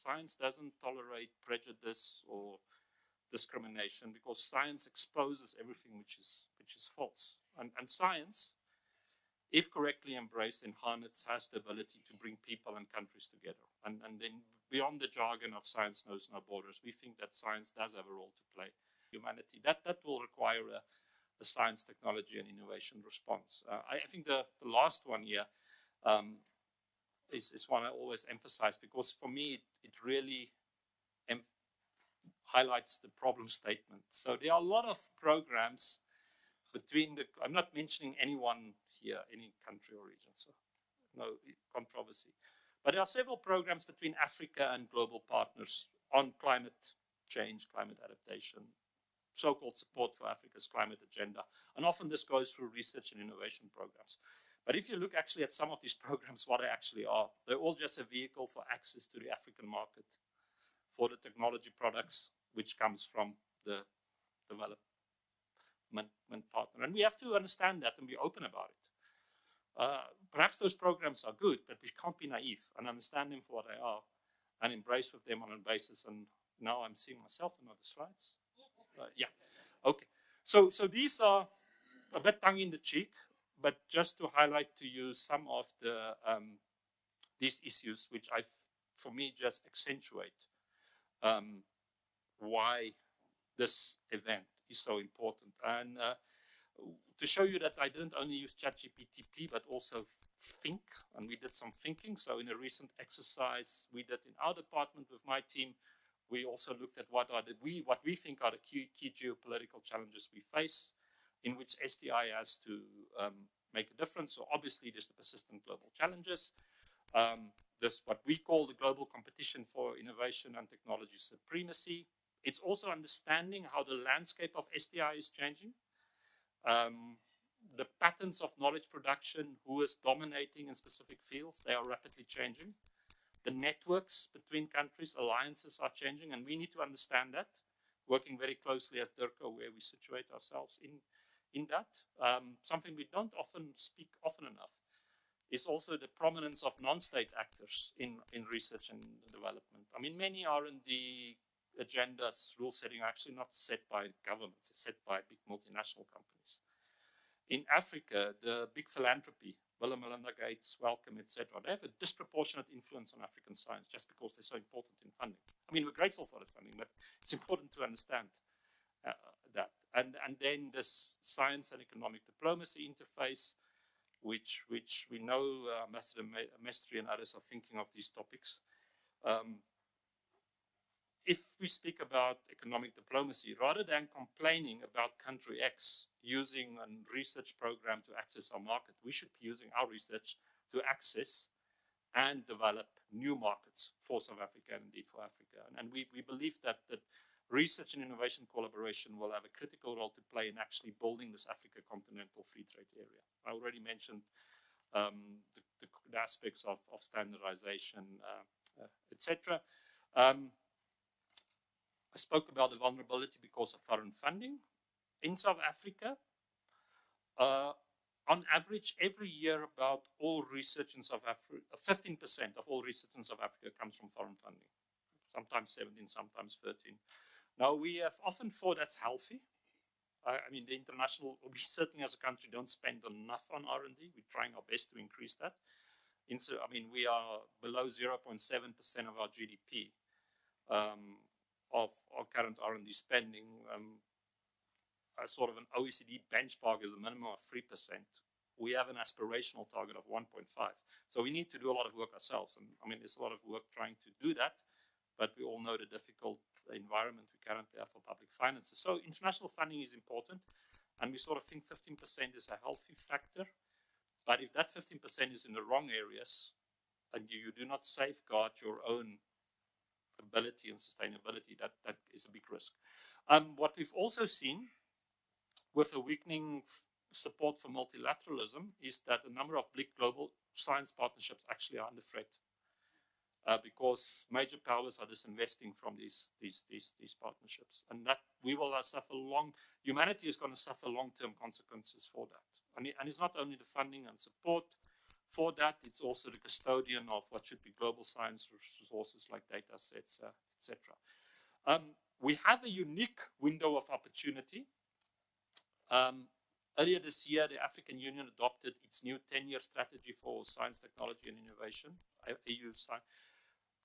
Science doesn't tolerate prejudice or discrimination, because science exposes everything which is false. And science, if correctly embraced and harnessed, has the ability to bring people and countries together. And then beyond the jargon of science knows no borders, we think that science does have a role to play. Humanity, that will require a science, technology, and innovation response. I think the last one here is one I always emphasize, because for me it really highlights the problem statement. So there are a lot of programs between I'm not mentioning anyone here, any country or region, so no controversy. But there are several programs between Africa and global partners on climate change, climate adaptation, so-called support for Africa's climate agenda. And often this goes through research and innovation programs. But if you look actually at some of these programs, what they actually are, they're all just a vehicle for access to the African market for the technology products which comes from the development partner. And we have to understand that and be open about it. Perhaps those programs are good, but we can't be naive and understand them for what they are and embrace with them on a basis. And now I'm seeing myself in other slides. Yeah, okay. So these are a bit tongue in the cheek, but just to highlight to you some of the these issues, which for me, just accentuate why this event is so important. And to show you that I didn't only use ChatGPT, but also think, and we did some thinking. So in a recent exercise we did in our department with my team, we also looked at what we think are the key geopolitical challenges we face, in which SDI has to make a difference. So obviously there's the persistent global challenges. There's what we call the global competition for innovation and technology supremacy. It's also understanding how the landscape of SDI is changing. The patterns of knowledge production, who is dominating in specific fields, they are rapidly changing. The networks between countries, alliances are changing, and we need to understand that, working very closely as DIRCO, where we situate ourselves in that. Something we don't often speak often enough is also the prominence of non-state actors in research and development. I mean, many are in the agendas, rule setting, are actually not set by governments, it's set by big multinational companies. In Africa, the big philanthropy, Bill and Melinda Gates, Wellcome, etc., they have a disproportionate influence on African science just because they're so important in funding. I mean, we're grateful for the funding, but it's important to understand that. And then this science and economic diplomacy interface, which we know Ambassador Mestre and others are thinking of these topics. If we speak about economic diplomacy, rather than complaining about country X using a research program to access our market, we should be using our research to access and develop new markets for South Africa and indeed for Africa. And we believe that research and innovation collaboration will have a critical role to play in actually building this Africa continental free trade area. I already mentioned the aspects of standardization, etc. I spoke about the vulnerability because of foreign funding. In South Africa, on average, every year, about all research in South Africa, 15% of all research in South Africa comes from foreign funding. Sometimes 17, sometimes 13. Now, we have often thought that's healthy. I mean, the international, we certainly as a country don't spend enough on R&D. We're trying our best to increase that. I mean, we are below 0.7% of our GDP of our current R&D spending. A sort of an OECD benchmark is a minimum of 3%. We have an aspirational target of 1.5. So we need to do a lot of work ourselves. And I mean, there's a lot of work trying to do that, but we all know the difficult environment we currently have for public finances. So international funding is important, and we sort of think 15% is a healthy factor. But if that 15% is in the wrong areas, and you do not safeguard your own ability and sustainability, that is a big risk. What we've also seen with a weakening support for multilateralism is that a number of big global science partnerships actually are under threat because major powers are disinvesting from these partnerships, and that we will suffer humanity is going to suffer long-term consequences for that. And it's not only the funding and support for that, it's also the custodian of what should be global science resources like data sets, etc. We have a unique window of opportunity. Earlier this year, the African Union adopted its new 10-year strategy for science, technology, and innovation, EU science.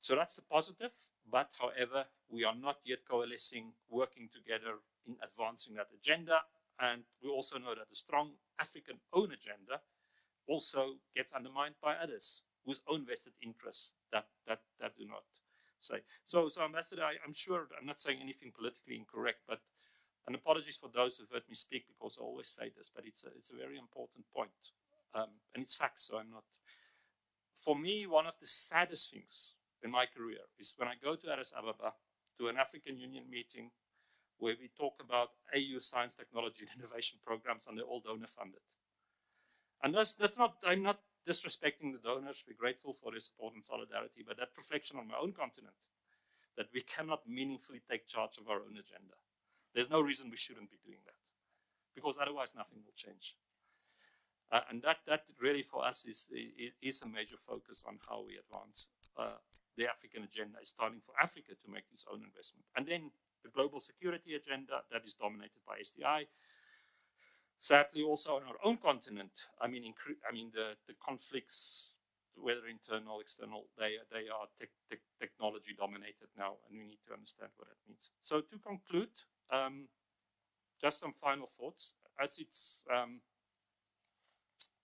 So that's the positive, but however, we are not yet coalescing, working together in advancing that agenda. And we also know that a strong African own agenda also gets undermined by others whose own vested interests that do not say. So Ambassador, I'm sure I'm not saying anything politically incorrect, but and apologies for those who've heard me speak because I always say this, but it's a very important point. And it's facts, so I'm not. For me, one of the saddest things in my career is when I go to Addis Ababa to an African Union meeting where we talk about AU science, technology, and innovation programs, and they're all donor funded. And that's not, I'm not disrespecting the donors. We're grateful for their support and solidarity, but that reflection on my own continent, that we cannot meaningfully take charge of our own agenda. There's no reason we shouldn't be doing that, because otherwise nothing will change. And that really for us is a major focus on how we advance the African agenda, is starting for Africa to make its own investment. And then the global security agenda that is dominated by SDI. Sadly, also on our own continent, I mean the conflicts, whether internal, external, they are technology dominated now, and we need to understand what that means. So to conclude, just some final thoughts. As it's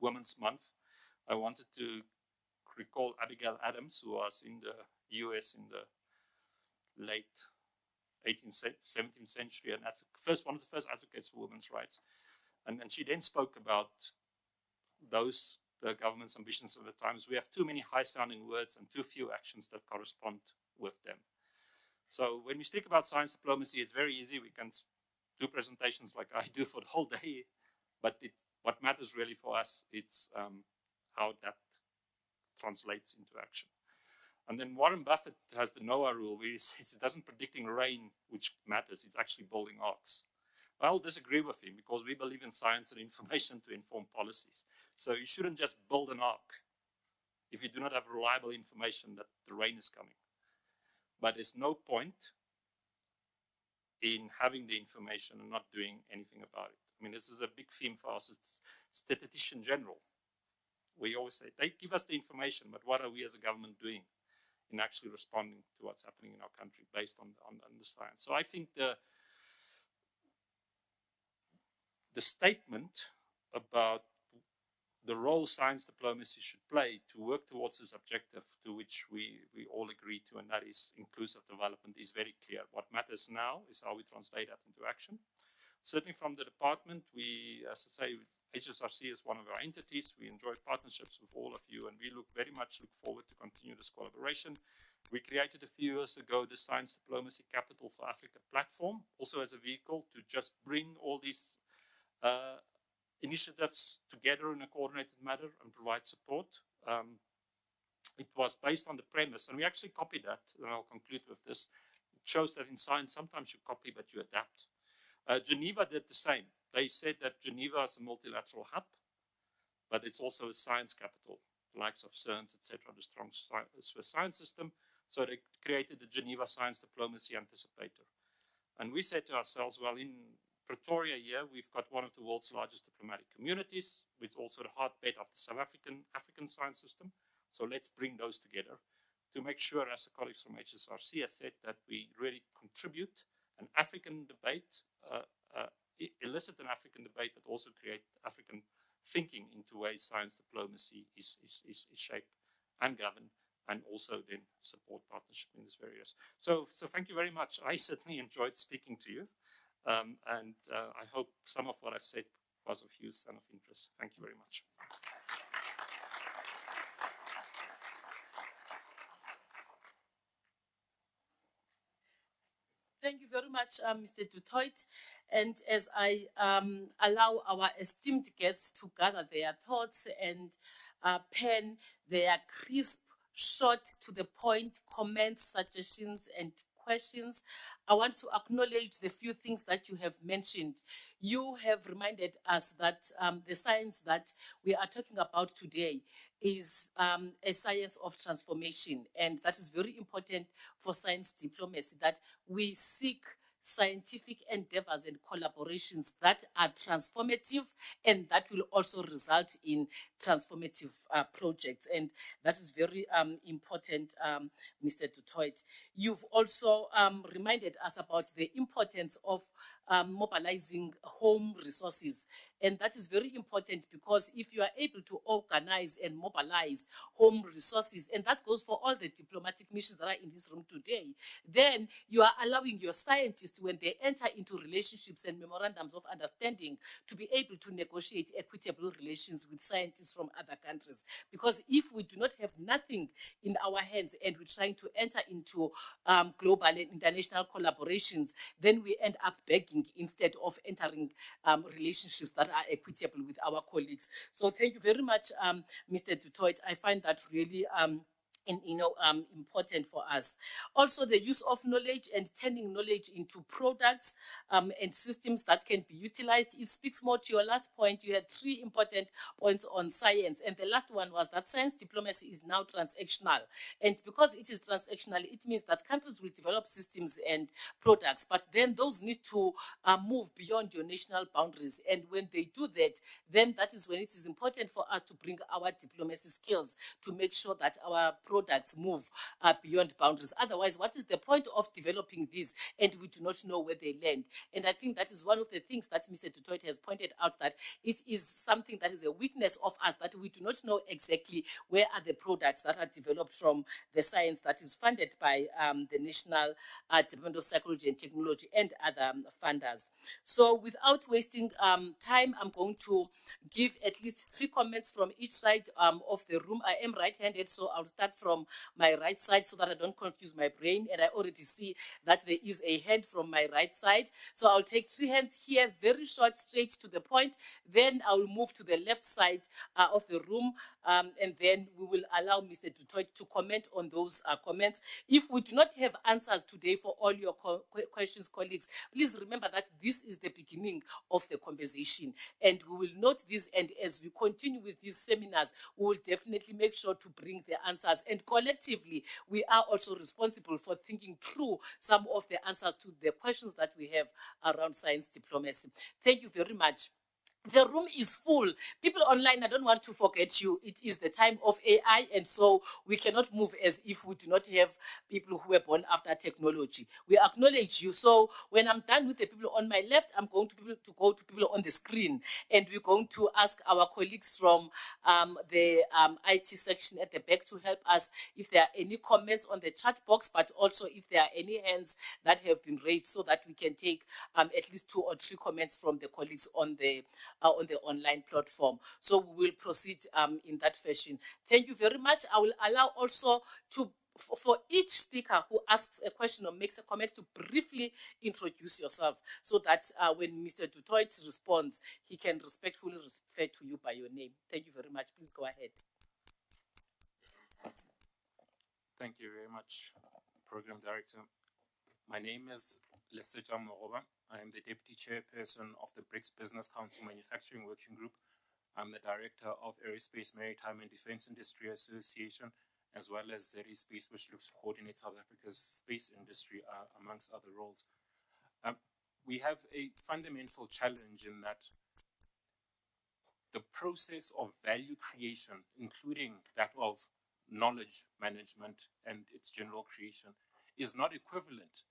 Women's Month, I wanted to recall Abigail Adams, who was in the US in the late 18th, 17th century, and one of the first advocates for women's rights. And she then spoke about the government's ambitions of the times. We have too many high-sounding words and too few actions that correspond with them. So when we speak about science diplomacy, it's very easy. We can do presentations like I do for the whole day, but what matters really for us, it's how that translates into action. And then Warren Buffett has the NOAA rule, where he says it doesn't predicting rain which matters, it's actually building arcs. I'll disagree with him because we believe in science and information to inform policies. So you shouldn't just build an arc if you do not have reliable information that the rain is coming. But there's no point in having the information and not doing anything about it. I mean, this is a big theme for us as statistician general. We always say, they give us the information, but what are we as a government doing in actually responding to what's happening in our country based on the science? So I think the statement about the role science diplomacy should play to work towards this objective to which we all agree to, and that is inclusive development, is very clear. What matters now is how we translate that into action. Certainly from the department, we, as I say, HSRC is one of our entities. We enjoy partnerships with all of you, and we very much look forward to continue this collaboration. We created a few years ago the Science Diplomacy Capital for Africa platform, also as a vehicle to just bring all these initiatives together in a coordinated manner and provide support. It was based on the premise, and we actually copied that, and I'll conclude with this. It shows that in science, sometimes you copy, but you adapt. Geneva did the same. They said that Geneva is a multilateral hub, but it's also a science capital, the likes of CERN, etc., the strong Swiss science system. So they created the Geneva Science Diplomacy Anticipator. And we said to ourselves, well, in Pretoria here, we've got one of the world's largest diplomatic communities, which is also the heartbeat of the South African science system. So let's bring those together to make sure, as the colleagues from HSRC have said, that we really contribute an African debate, elicit an African debate, but also create African thinking into ways science diplomacy is shaped and governed, and also then support partnership in these areas. So thank you very much. I certainly enjoyed speaking to you, and I hope some of what I've said was of use and of interest. Thank you very much. Thank you very much, Mr. du Toit. And as I allow our esteemed guests to gather their thoughts and pen their crisp, short, to the point comments, suggestions, and questions, I want to acknowledge the few things that you have mentioned. You have reminded us that the science that we are talking about today is a science of transformation, and that is very important for science diplomacy, that we seek scientific endeavors and collaborations that are transformative and that will also result in transformative projects. And that is very important, Mr. du Toit. You've also reminded us about the importance of mobilizing home resources. And that is very important because if you are able to organize and mobilize home resources, and that goes for all the diplomatic missions that are in this room today, then you are allowing your scientists, when they enter into relationships and memorandums of understanding, to be able to negotiate equitable relations with scientists from other countries. Because if we do not have nothing in our hands and we're trying to enter into global and international collaborations, then we end up begging instead of entering relationships that are equitable with our colleagues. So thank you very much, Mr. du Toit. I find that really important for us. Also, the use of knowledge and turning knowledge into products and systems that can be utilized. It speaks more to your last point. You had 3 important points on science, and the last one was that science diplomacy is now transactional. And because it is transactional, it means that countries will develop systems and products, but then those need to move beyond your national boundaries. And when they do that, then that is when it is important for us to bring our diplomacy skills to make sure that our products move beyond boundaries. Otherwise, what is the point of developing these and we do not know where they land? And I think that is one of the things that Mr. du Toit has pointed out, that it is something that is a weakness of us, that we do not know exactly where are the products that are developed from the science that is funded by the National Department of Psychology and Technology and other funders. So without wasting time, I'm going to give at least 3 comments from each side of the room. I am right-handed, so I'll start from my right side so that I don't confuse my brain. And I already see that there is a hand from my right side. So I'll take 3 hands here, very short, straight to the point. Then I will move to the left side of the room. And then we will allow Mr. du Toit to comment on those comments. If we do not have answers today for all your questions, colleagues, please remember that this is the beginning of the conversation. And we will note this, and as we continue with these seminars, we will definitely make sure to bring the answers. And collectively, we are also responsible for thinking through some of the answers to the questions that we have around science diplomacy. Thank you very much. The room is full. People online, I don't want to forget you. It is the time of AI, and so we cannot move as if we do not have people who were born after technology. We acknowledge you. So when I'm done with the people on my left, I'm going to go to people on the screen, and we're going to ask our colleagues from the IT section at the back to help us if there are any comments on the chat box, but also if there are any hands that have been raised so that we can take at least 2 or 3 comments from the colleagues on the on the online platform. So we will proceed in that fashion. Thank you very much. I will allow also for each speaker who asks a question or makes a comment to briefly introduce yourself so that when Mr. Dutoit responds, he can respectfully refer to you by your name. Thank you very much. Please go ahead. Thank you very much, Program Director. My name is Lesetja Moroba. I am the Deputy Chairperson of the BRICS Business Council Manufacturing Working Group. I'm the Director of Aerospace, Maritime and Defense Industry Association, as well as ZARI-Space, which looks to coordinate South Africa's space industry, amongst other roles. We have a fundamental challenge in that the process of value creation, including that of knowledge management and its general creation, is not equivalent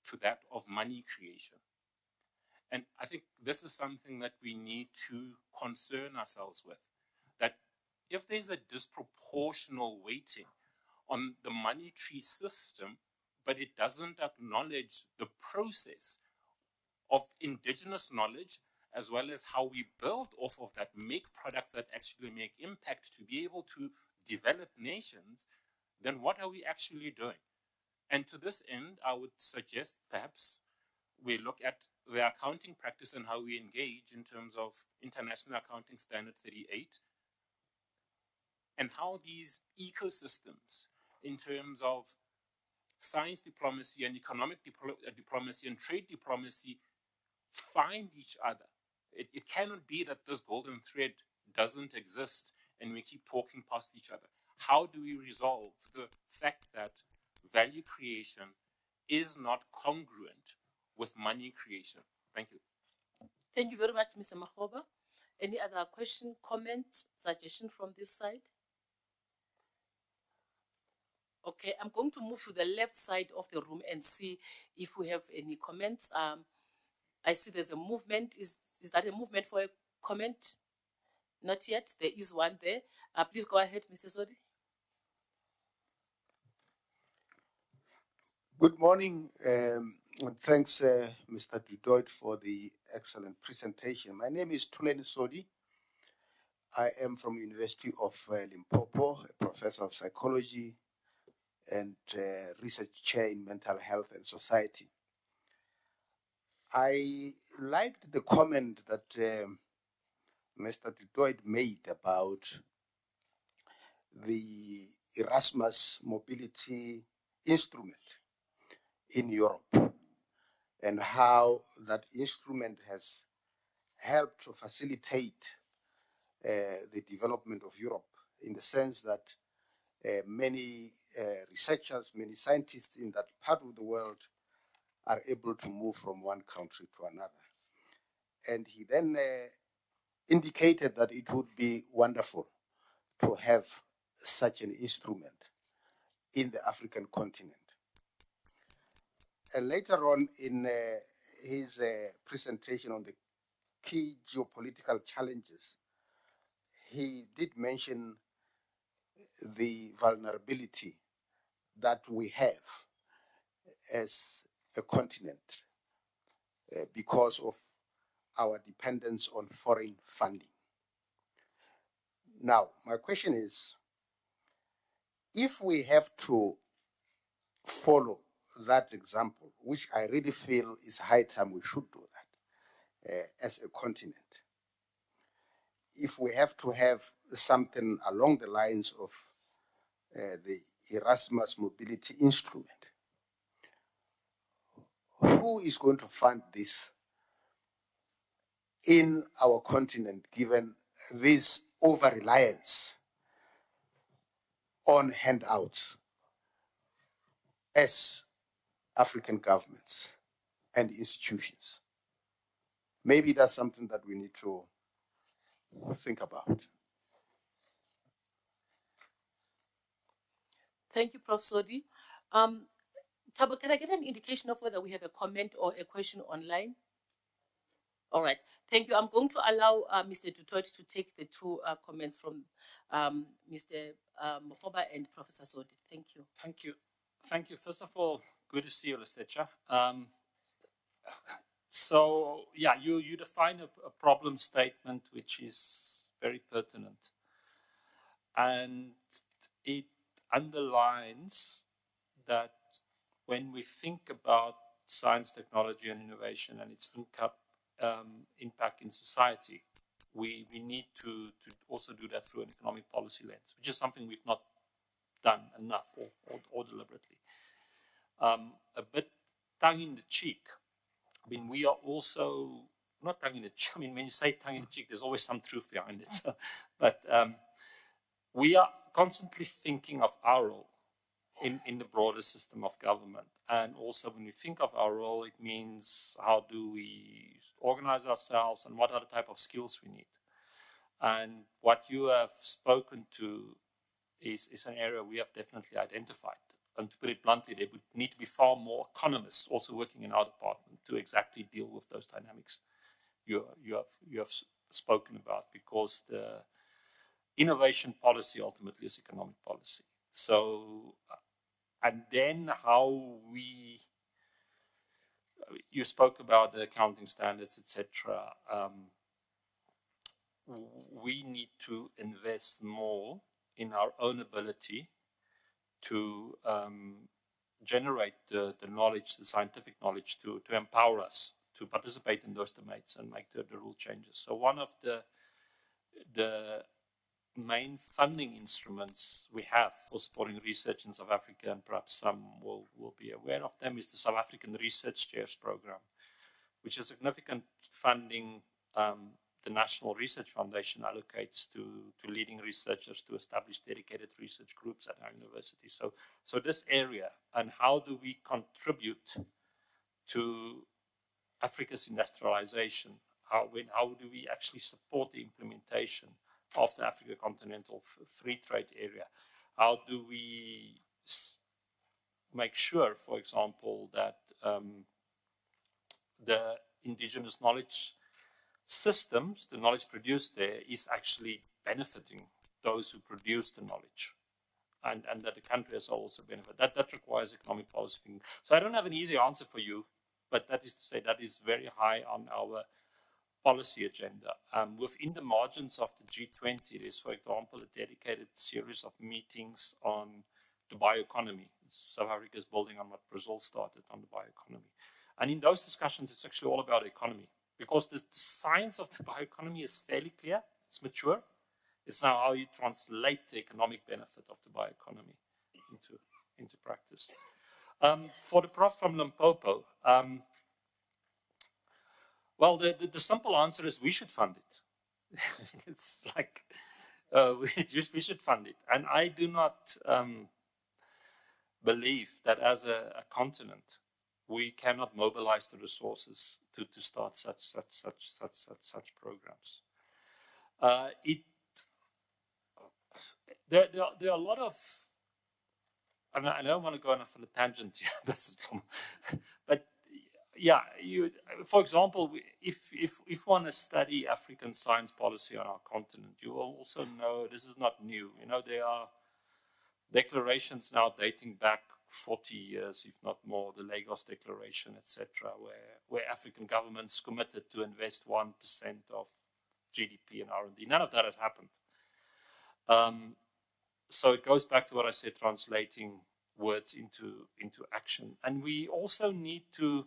to that of money creation. And I think this is something that we need to concern ourselves with, that if there's a disproportional weighting on the monetary system, but it doesn't acknowledge the process of indigenous knowledge, as well as how we build off of that, make products that actually make impact to be able to develop nations, then what are we actually doing? And to this end, I would suggest perhaps we look at the accounting practice and how we engage in terms of International Accounting Standard 38, and how these ecosystems in terms of science diplomacy and economic diplomacy and trade diplomacy find each other. It cannot be that this golden thread doesn't exist and we keep talking past each other. How do we resolve the fact that value creation is not congruent with money creation? Thank you. Thank you very much, Mr. Makgoba. Any other question, comment, suggestion from this side? Okay, I'm going to move to the left side of the room and see if we have any comments. I see there's a movement. Is that a movement for a comment? Not yet. There is one there. Please go ahead, Mr. Sodi. Good morning. Thanks, Mr. Dutoit, for the excellent presentation. My name is Tuleni Sodi. I am from University of Limpopo, a professor of psychology and research chair in mental health and society. I liked the comment that Mr. Dutoit made about the Erasmus mobility instrument in Europe and how that instrument has helped to facilitate the development of Europe, in the sense that many researchers, many scientists in that part of the world are able to move from one country to another. And he then indicated that it would be wonderful to have such an instrument in the African continent. And later on in his presentation on the key geopolitical challenges, he did mention the vulnerability that we have as a continent because of our dependence on foreign funding. Now, my question is, if we have to follow that example, which I really feel is high time we should do that as a continent, if we have to have something along the lines of the Erasmus Mobility Instrument, who is going to fund this in our continent, given this over-reliance on handouts as African governments and institutions? Maybe that's something that we need to think about. Thank you, Prof. Sodi. Thabo, can I get an indication of whether we have a comment or a question online? All right, thank you. I'm going to allow Mr. Dutoit to take the two comments from Mr. Makgoba and Professor Sodi. Thank you. Thank you. Thank you. First of all, good to see you, Lesetja. So yeah, you define a problem statement which is very pertinent, and it underlines that when we think about science, technology, and innovation and its impact in society, we need to also do that through an economic policy lens, which is something we've not done enough or deliberately. A bit tongue in the cheek. I mean, we are also not tongue in the cheek. I mean, when you say tongue in the cheek, there's always some truth behind it. So, but we are constantly thinking of our role in the broader system of government. And also when we think of our role, it means how do we organize ourselves and what are the type of skills we need. And what you have spoken to is an area we have definitely identified. And to put it bluntly, there would need to be far more economists also working in our department to exactly deal with those dynamics you have spoken about, because the innovation policy ultimately is economic policy. So, and then how you spoke about the accounting standards, etc. We need to invest more in our own ability to generate the knowledge, the scientific knowledge, to empower us to participate in those debates and make the rule changes. So one of the main funding instruments we have for supporting research in South Africa, and perhaps some will be aware of them, is the South African Research Chairs Program, which is significant funding the National Research Foundation allocates to leading researchers to establish dedicated research groups at our university. So this area, and how do we contribute to Africa's industrialization? How do we actually support the implementation of the Africa Continental Free Trade Area? How do we make sure, for example, that the indigenous knowledge systems, the knowledge produced there, is actually benefiting those who produce the knowledge, and that the country has also benefit. That requires economic policy thinking. So I don't have an easy answer for you, but that is to say that is very high on our policy agenda. Within the margins of the G20, there's, for example, a dedicated series of meetings on the bioeconomy. South Africa is building on what Brazil started on the bioeconomy. And in those discussions, it's actually all about economy, because the science of the bioeconomy is fairly clear, it's mature. It's now how you translate the economic benefit of the bioeconomy into practice. For the prof from Limpopo, well, the simple answer is we should fund it. It's like, we should fund it. And I do not believe that as a continent, we cannot mobilize the resources to start such programs. There are a lot of, and I don't want to go on a tangent here, but yeah, for example, if one has studied African science policy on our continent, you will also know this is not new. You know, there are declarations now dating back 40 years, if not more, the Lagos Declaration, etc., where African governments committed to invest 1% of GDP in R&D. None of that has happened. So it goes back to what I said, translating words into action. And we also need to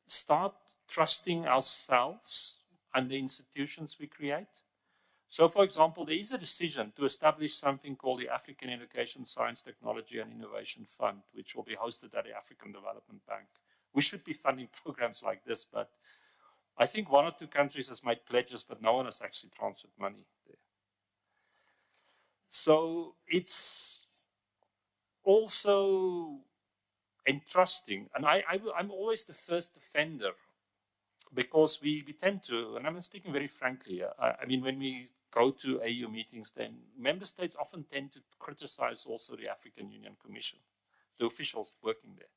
start trusting ourselves and the institutions we create. So, for example, there is a decision to establish something called the African Education, Science, Technology and Innovation Fund, which will be hosted at the African Development Bank. We should be funding programs like this, but I think 1 or 2 countries has made pledges, but no one has actually transferred money there. So it's also entrusting, and I'm always the first defender, because we tend to, and I'm speaking very frankly, I mean, when we go to AU meetings, then member states often tend to criticize also the African Union Commission, the officials working there.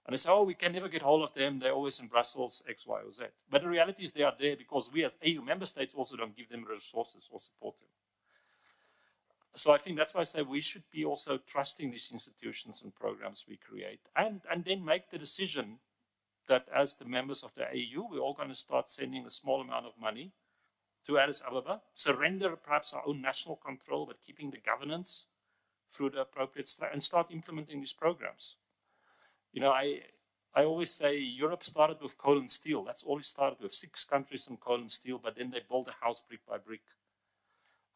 And they say, oh, we can never get hold of them, they're always in Brussels, X, Y, or Z. But the reality is they are there because we as AU member states also don't give them resources or support them. So I think that's why I say we should be also trusting these institutions and programs we create, and then make the decision that as the members of the AU, we're all going to start sending a small amount of money to Addis Ababa, surrender perhaps our own national control, but keeping the governance through the appropriate and start implementing these programs. You know, I always say Europe started with coal and steel. That's all it started with, 6 countries and coal and steel, but then they built a house brick by brick.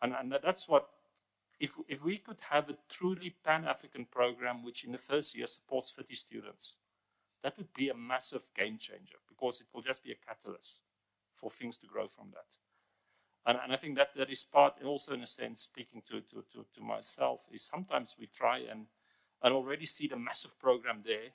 And that's what, if we could have a truly Pan-African program, which in the first year supports 30 students, that would be a massive game changer, because it will just be a catalyst for things to grow from that. And I think that is part, also in a sense, speaking to myself, is sometimes we try and already see the massive program there,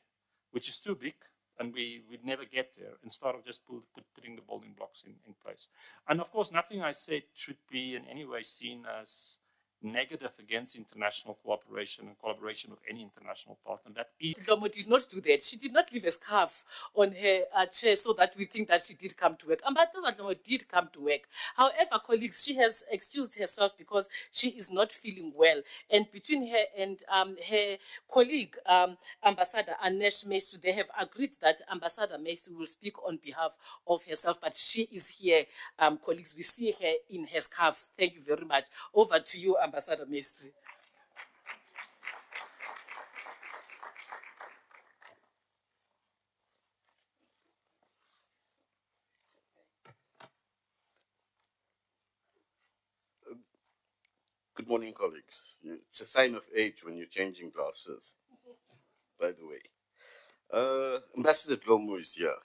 which is too big, and we'd never get there, instead of just putting the building blocks in place. And of course, nothing I said should be in any way seen as negative against international cooperation and collaboration with any international partner. That is. Lomo did not do that. She did not leave a scarf on her chair so that we think that she did come to work. But Lomo did come to work. However, colleagues, she has excused herself because she is not feeling well. And between her and her colleague, Ambassador Anesh Maestri, they have agreed that Ambassador Maestri will speak on behalf of herself. But she is here, colleagues. We see her in her scarf. Thank you very much. Over to you, Ambassador Maestri. Good morning, colleagues. It's a sign of age when you're changing glasses, by the way. Ambassador Dlomo is here,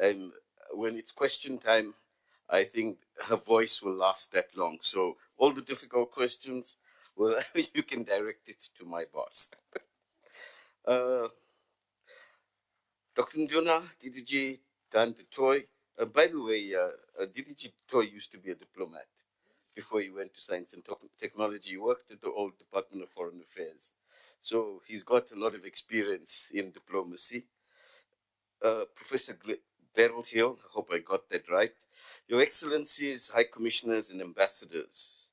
and when it's question time, I think her voice will last that long. So all the difficult questions, well, you can direct it to my boss. Dr. Nduna, DDG Dan Toy. By the way, DDG Toy used to be a diplomat before he went to Science and Technology. He worked at the old Department of Foreign Affairs. So he's got a lot of experience in diplomacy. Professor Daryl Hill, I hope I got that right. Your Excellencies, High Commissioners and Ambassadors,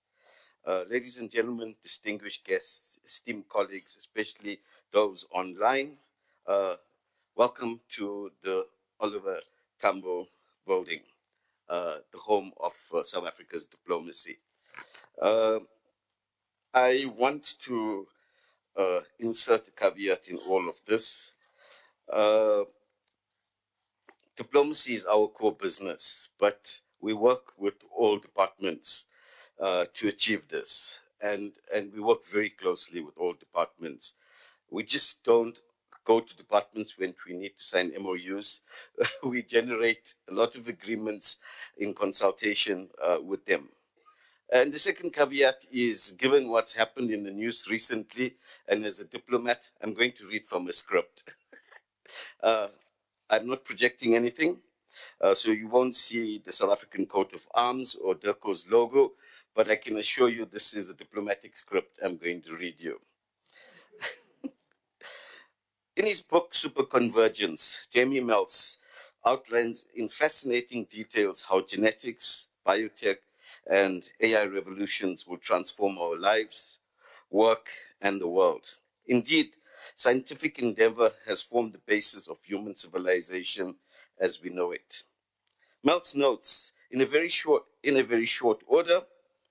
ladies and gentlemen, distinguished guests, esteemed colleagues, especially those online, welcome to the Oliver Tambo building, the home of South Africa's diplomacy. I want to insert a caveat in all of this. Diplomacy is our core business, but we work with all departments to achieve this. And we work very closely with all departments. We just don't go to departments when we need to sign MOUs. We generate a lot of agreements in consultation with them. And the second caveat is, given what's happened in the news recently, and as a diplomat, I'm going to read from a script. I'm not projecting anything, so you won't see the South African coat of arms or DIRCO's logo, but I can assure you this is a diplomatic script I'm going to read you. In his book, Superconvergence, Jamie Meltz outlines in fascinating details how genetics, biotech, and AI revolutions will transform our lives, work, and the world. Indeed, scientific endeavor has formed the basis of human civilization as we know it. Meltz notes, in a very short order,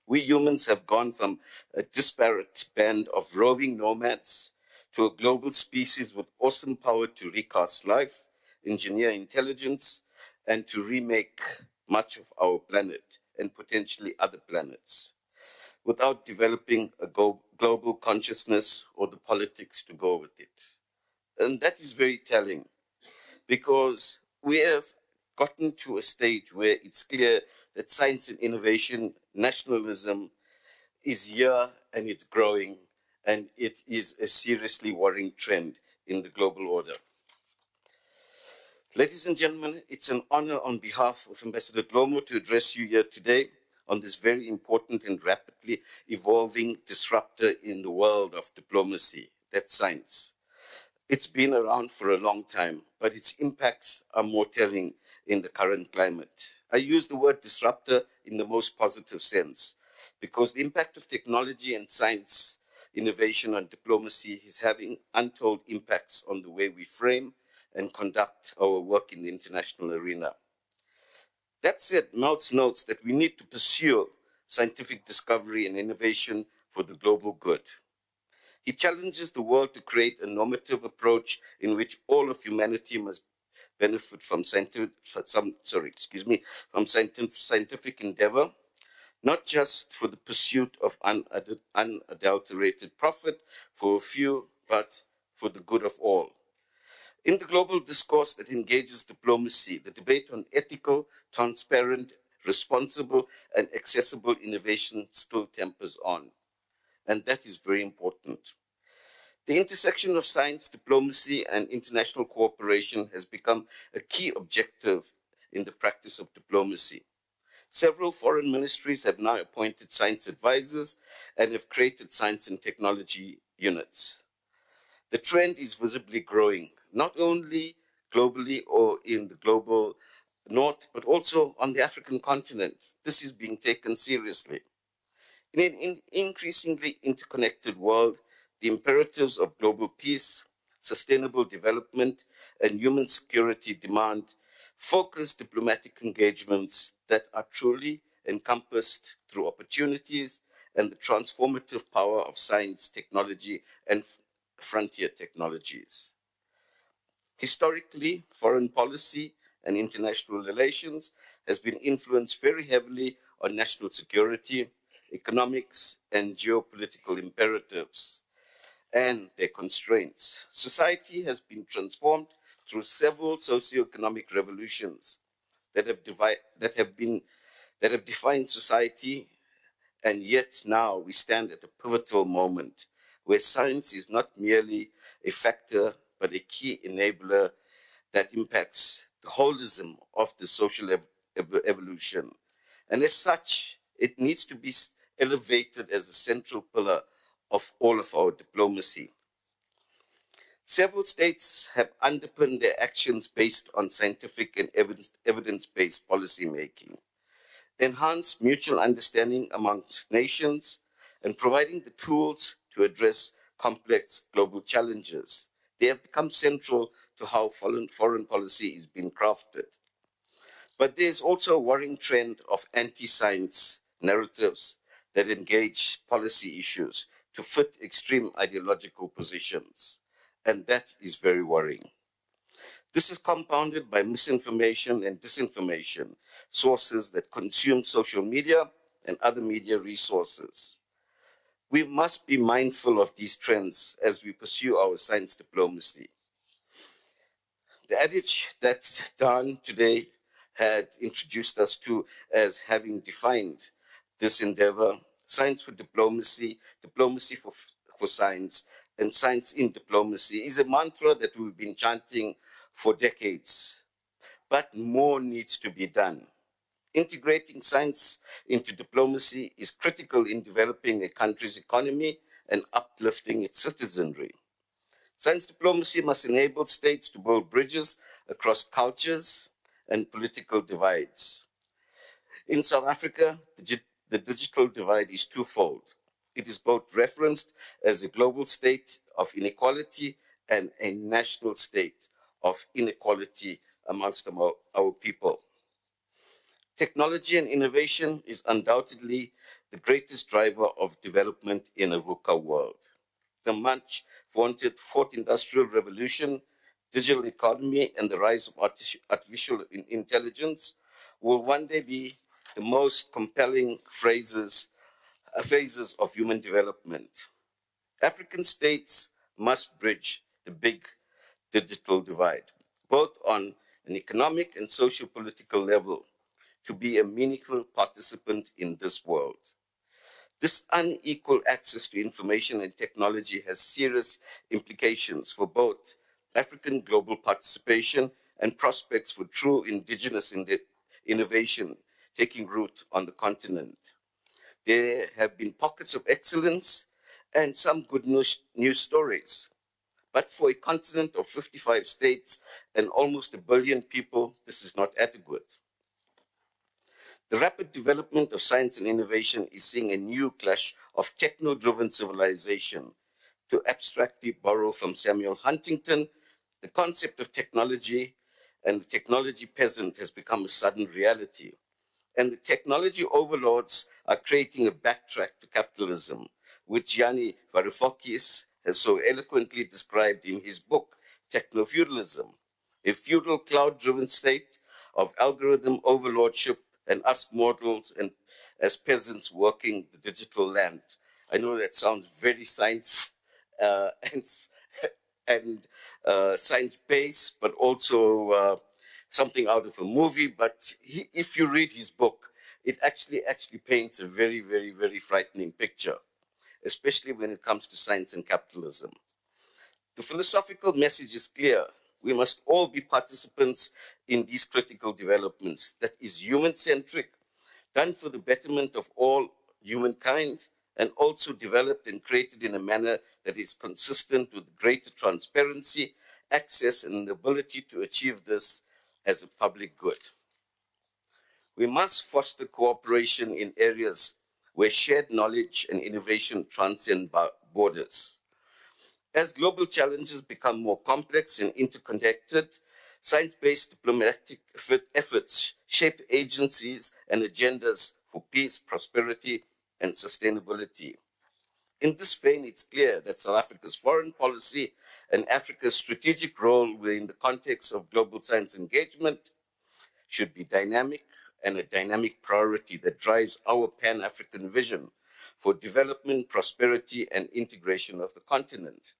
we humans have gone from a disparate band of roving nomads to a global species with awesome power to recast life, engineer intelligence, and to remake much of our planet and potentially other planets, without developing a global consciousness or the politics to go with it. And that is very telling, because we have gotten to a stage where it's clear that science and innovation, nationalism is here and it's growing, and it is a seriously worrying trend in the global order. Ladies and gentlemen, it's an honor on behalf of Ambassador Dlomo to address you here today on this very important and rapidly evolving disruptor in the world of diplomacy, that's science. It's been around for a long time, but its impacts are more telling in the current climate. I use the word disruptor in the most positive sense, because the impact of technology and science innovation on diplomacy is having untold impacts on the way we frame and conduct our work in the international arena. That said, Meltz notes that we need to pursue scientific discovery and innovation for the global good. He challenges the world to create a normative approach in which all of humanity must benefit from scientific endeavor, not just for the pursuit of unadulterated profit for a few, but for the good of all. In the global discourse that engages diplomacy, the debate on ethical, transparent, responsible, and accessible innovation still tempers on. And that is very important. The intersection of science, diplomacy, and international cooperation has become a key objective in the practice of diplomacy. Several foreign ministries have now appointed science advisors and have created science and technology units. The trend is visibly growing, not only globally or in the global north, but also on the African continent. This is being taken seriously. In an increasingly interconnected world, the imperatives of global peace, sustainable development, and human security demand focused diplomatic engagements that are truly encompassed through opportunities and the transformative power of science, technology, and frontier technologies. Historically, foreign policy and international relations has been influenced very heavily on national security, economics, and geopolitical imperatives and their constraints. Society has been transformed through several socioeconomic revolutions that have defined society, and yet now we stand at a pivotal moment where science is not merely a factor, but a key enabler that impacts the holism of the social evolution. And as such, it needs to be elevated as a central pillar of all of our diplomacy. Several states have underpinned their actions based on scientific and evidence-based policy making, enhance mutual understanding amongst nations, and providing the tools to address complex global challenges. They have become central to how foreign policy is being crafted. But there's also a worrying trend of anti-science narratives that engage policy issues to fit extreme ideological positions. And that is very worrying. This is compounded by misinformation and disinformation, sources that consume social media and other media resources. We must be mindful of these trends as we pursue our science diplomacy. The adage that Dan today had introduced us to as having defined this endeavor, science for diplomacy, diplomacy for science, and science in diplomacy, is a mantra that we've been chanting for decades. But more needs to be done. Integrating science into diplomacy is critical in developing a country's economy and uplifting its citizenry. Science diplomacy must enable states to build bridges across cultures and political divides. In South Africa, the digital divide is twofold. It is both referenced as a global state of inequality and a national state of inequality amongst our people. Technology and innovation is undoubtedly the greatest driver of development in a VUCA world. The much vaunted fourth industrial revolution, digital economy, and the rise of artificial intelligence will one day be the most compelling phases of human development. African states must bridge the big digital divide, both on an economic and socio-political level, to be a meaningful participant in this world. This unequal access to information and technology has serious implications for both African global participation and prospects for true indigenous innovation taking root on the continent. There have been pockets of excellence and some good news stories. But for a continent of 55 states and almost 1 billion people, this is not adequate. The rapid development of science and innovation is seeing a new clash of techno-driven civilization. To abstractly borrow from Samuel Huntington, the concept of technology and the technology peasant has become a sudden reality. And the technology overlords are creating a backtrack to capitalism, which Gianni Varoufakis has so eloquently described in his book, Techno-Feudalism, a feudal cloud-driven state of algorithm overlordship and us mortals and as peasants working the digital land. I know that sounds very science and science-based, but also something out of a movie. But if you read his book, it actually paints a very, very, very frightening picture, especially when it comes to science and capitalism. The philosophical message is clear. We must all be participants in these critical developments that is human-centric, done for the betterment of all humankind, and also developed and created in a manner that is consistent with greater transparency, access, and the ability to achieve this as a public good. We must foster cooperation in areas where shared knowledge and innovation transcend borders. As global challenges become more complex and interconnected, science-based diplomatic efforts shape agencies and agendas for peace, prosperity, and sustainability. In this vein, it's clear that South Africa's foreign policy and Africa's strategic role within the context of global science engagement should be dynamic and a dynamic priority that drives our Pan-African vision for development, prosperity, and integration of the continent.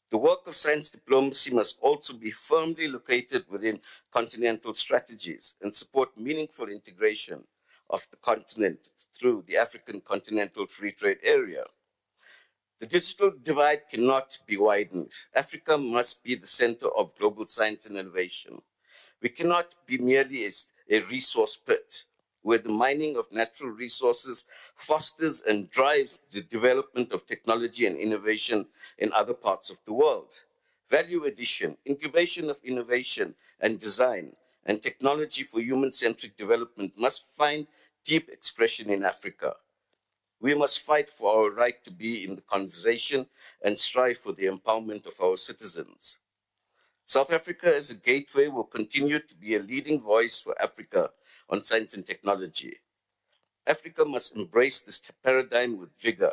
The work of science diplomacy must also be firmly located within continental strategies and support meaningful integration of the continent through the African Continental Free Trade Area. The digital divide cannot be widened. Africa must be the center of global science and innovation. We cannot be merely a resource pit, where the mining of natural resources fosters and drives the development of technology and innovation in other parts of the world. Value addition, incubation of innovation and design, and technology for human-centric development must find deep expression in Africa. We must fight for our right to be in the conversation and strive for the empowerment of our citizens. South Africa as a gateway will continue to be a leading voice for Africa on science and technology. Africa must embrace this paradigm with vigor.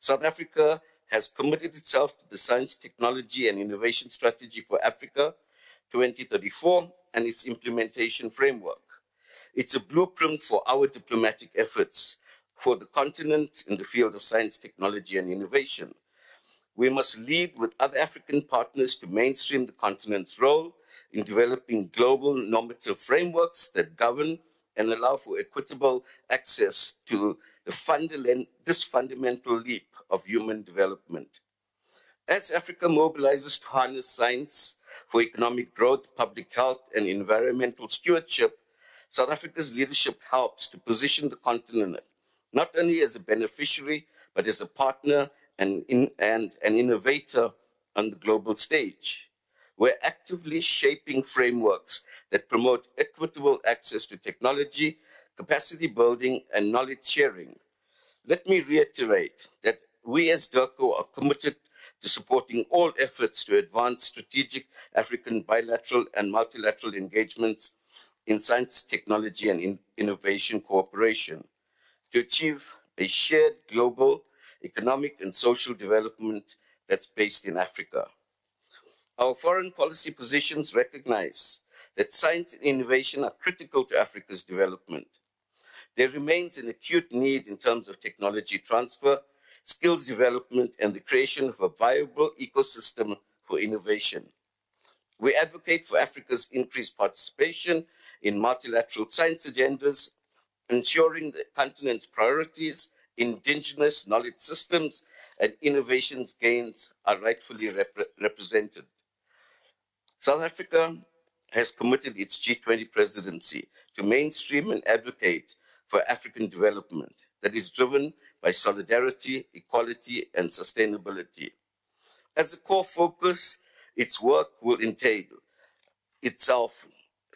South Africa has committed itself to the Science, Technology and Innovation Strategy for Africa 2034 and its implementation framework. It's a blueprint for our diplomatic efforts for the continent in the field of science, technology and innovation. We must lead with other African partners to mainstream the continent's role in developing global normative frameworks that govern and allow for equitable access to this fundamental leap of human development. As Africa mobilizes to harness science for economic growth, public health, and environmental stewardship, South Africa's leadership helps to position the continent not only as a beneficiary, but as a partner and an innovator on the global stage. We're actively shaping frameworks that promote equitable access to technology, capacity building, and knowledge sharing. Let me reiterate that we as DIRCO are committed to supporting all efforts to advance strategic African bilateral and multilateral engagements in science, technology, and innovation cooperation to achieve a shared global economic and social development that's based in Africa. Our foreign policy positions recognize that science and innovation are critical to Africa's development. There remains an acute need in terms of technology transfer, skills development, and the creation of a viable ecosystem for innovation. We advocate for Africa's increased participation in multilateral science agendas, ensuring the continent's priorities, indigenous knowledge systems, and innovations gains are rightfully represented. South Africa has committed its G20 presidency to mainstream and advocate for African development that is driven by solidarity, equality, and sustainability. As a core focus, its work will entail itself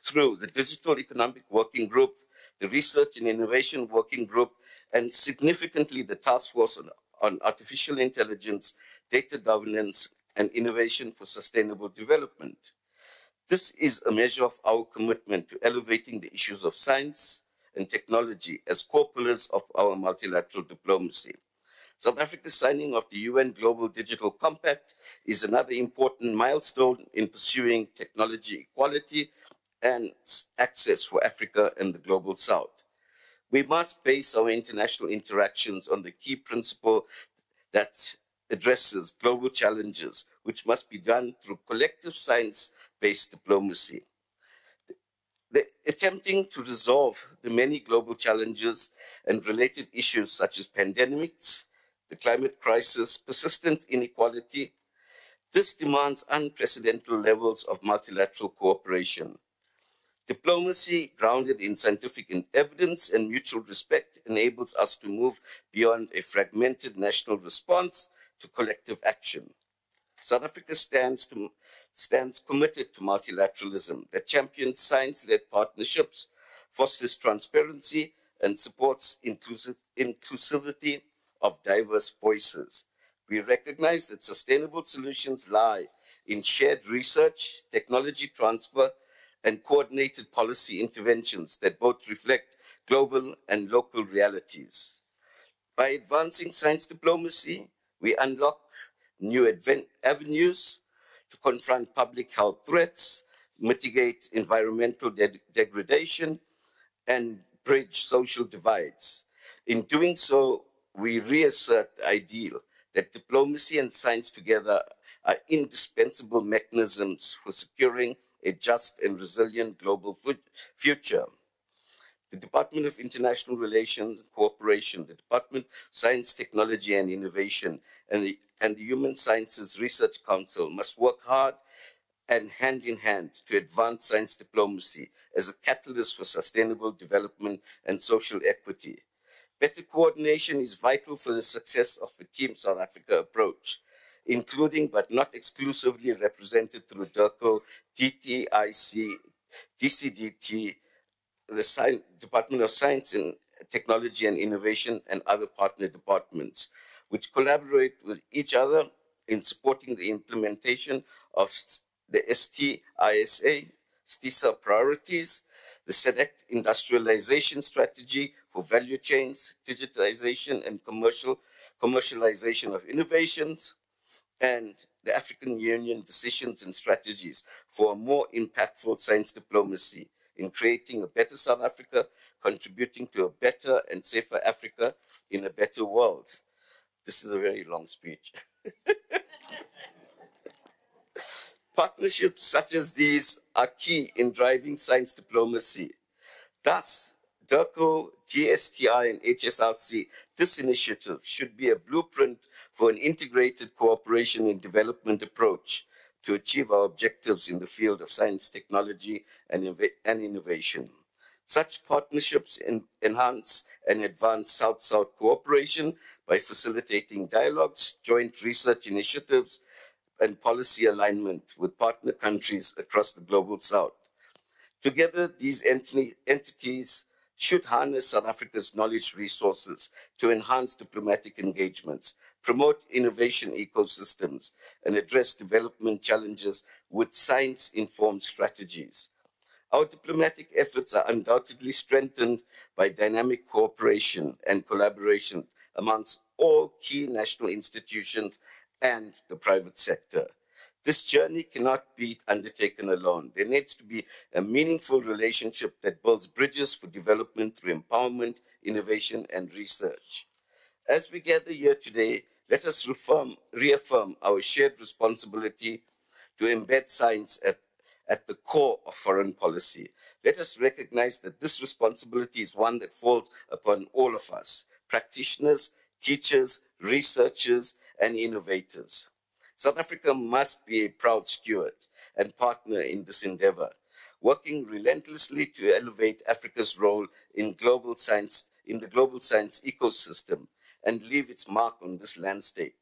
through the Digital Economic Working Group the Research and Innovation Working Group, and significantly the Task Force on Artificial Intelligence, Data Governance, and Innovation for Sustainable Development. This is a measure of our commitment to elevating the issues of science and technology as core pillars of our multilateral diplomacy. South Africa's signing of the UN Global Digital Compact is another important milestone in pursuing technology equality and access for Africa and the Global South. We must base our international interactions on the key principle that addresses global challenges, which must be done through collective science-based diplomacy. Attempting to resolve the many global challenges and related issues such as pandemics, the climate crisis, persistent inequality, this demands unprecedented levels of multilateral cooperation. Diplomacy grounded in scientific evidence and mutual respect enables us to move beyond a fragmented national response to collective action. South Africa stands committed to multilateralism that champions science-led partnerships, fosters transparency, and supports inclusivity of diverse voices. We recognize that sustainable solutions lie in shared research, technology transfer, and coordinated policy interventions that both reflect global and local realities. By advancing science diplomacy, we unlock new avenues to confront public health threats, mitigate environmental degradation, and bridge social divides. In doing so, we reassert the ideal that diplomacy and science together are indispensable mechanisms for securing a just and resilient global future. The Department of International Relations and Cooperation, the Department of Science, Technology and Innovation, and the Human Sciences Research Council must work hard and hand in hand to advance science diplomacy as a catalyst for sustainable development and social equity. Better coordination is vital for the success of the Team South Africa approach, including but not exclusively represented through DIRCO, DTIC, DCDT, the Department of Science and Technology and Innovation, and other partner departments, which collaborate with each other in supporting the implementation of the SDCfA priorities, the SEDEC industrialization strategy for value chains, digitization and commercialization of innovations, and the African Union decisions and strategies for a more impactful science diplomacy in creating a better South Africa, contributing to a better and safer Africa in a better world. This is a very long speech. Partnerships such as these are key in driving science diplomacy. Thus, DIRCO, DSTI, and HSRC, this initiative should be a blueprint for an integrated cooperation and development approach to achieve our objectives in the field of science, technology, and innovation. Such partnerships enhance and advance South-South cooperation by facilitating dialogues, joint research initiatives, and policy alignment with partner countries across the Global South. Together, these entities should harness South Africa's knowledge resources to enhance diplomatic engagements, promote innovation ecosystems, and address development challenges with science-informed strategies. Our diplomatic efforts are undoubtedly strengthened by dynamic cooperation and collaboration amongst all key national institutions and the private sector. This journey cannot be undertaken alone. There needs to be a meaningful relationship that builds bridges for development through empowerment, innovation, and research. As we gather here today, let us reaffirm our shared responsibility to embed science at the core of foreign policy. Let us recognize that this responsibility is one that falls upon all of us, practitioners, teachers, researchers, and innovators. South Africa must be a proud steward and partner in this endeavor, working relentlessly to elevate Africa's role in global science, in the global science ecosystem, and leave its mark on this landscape.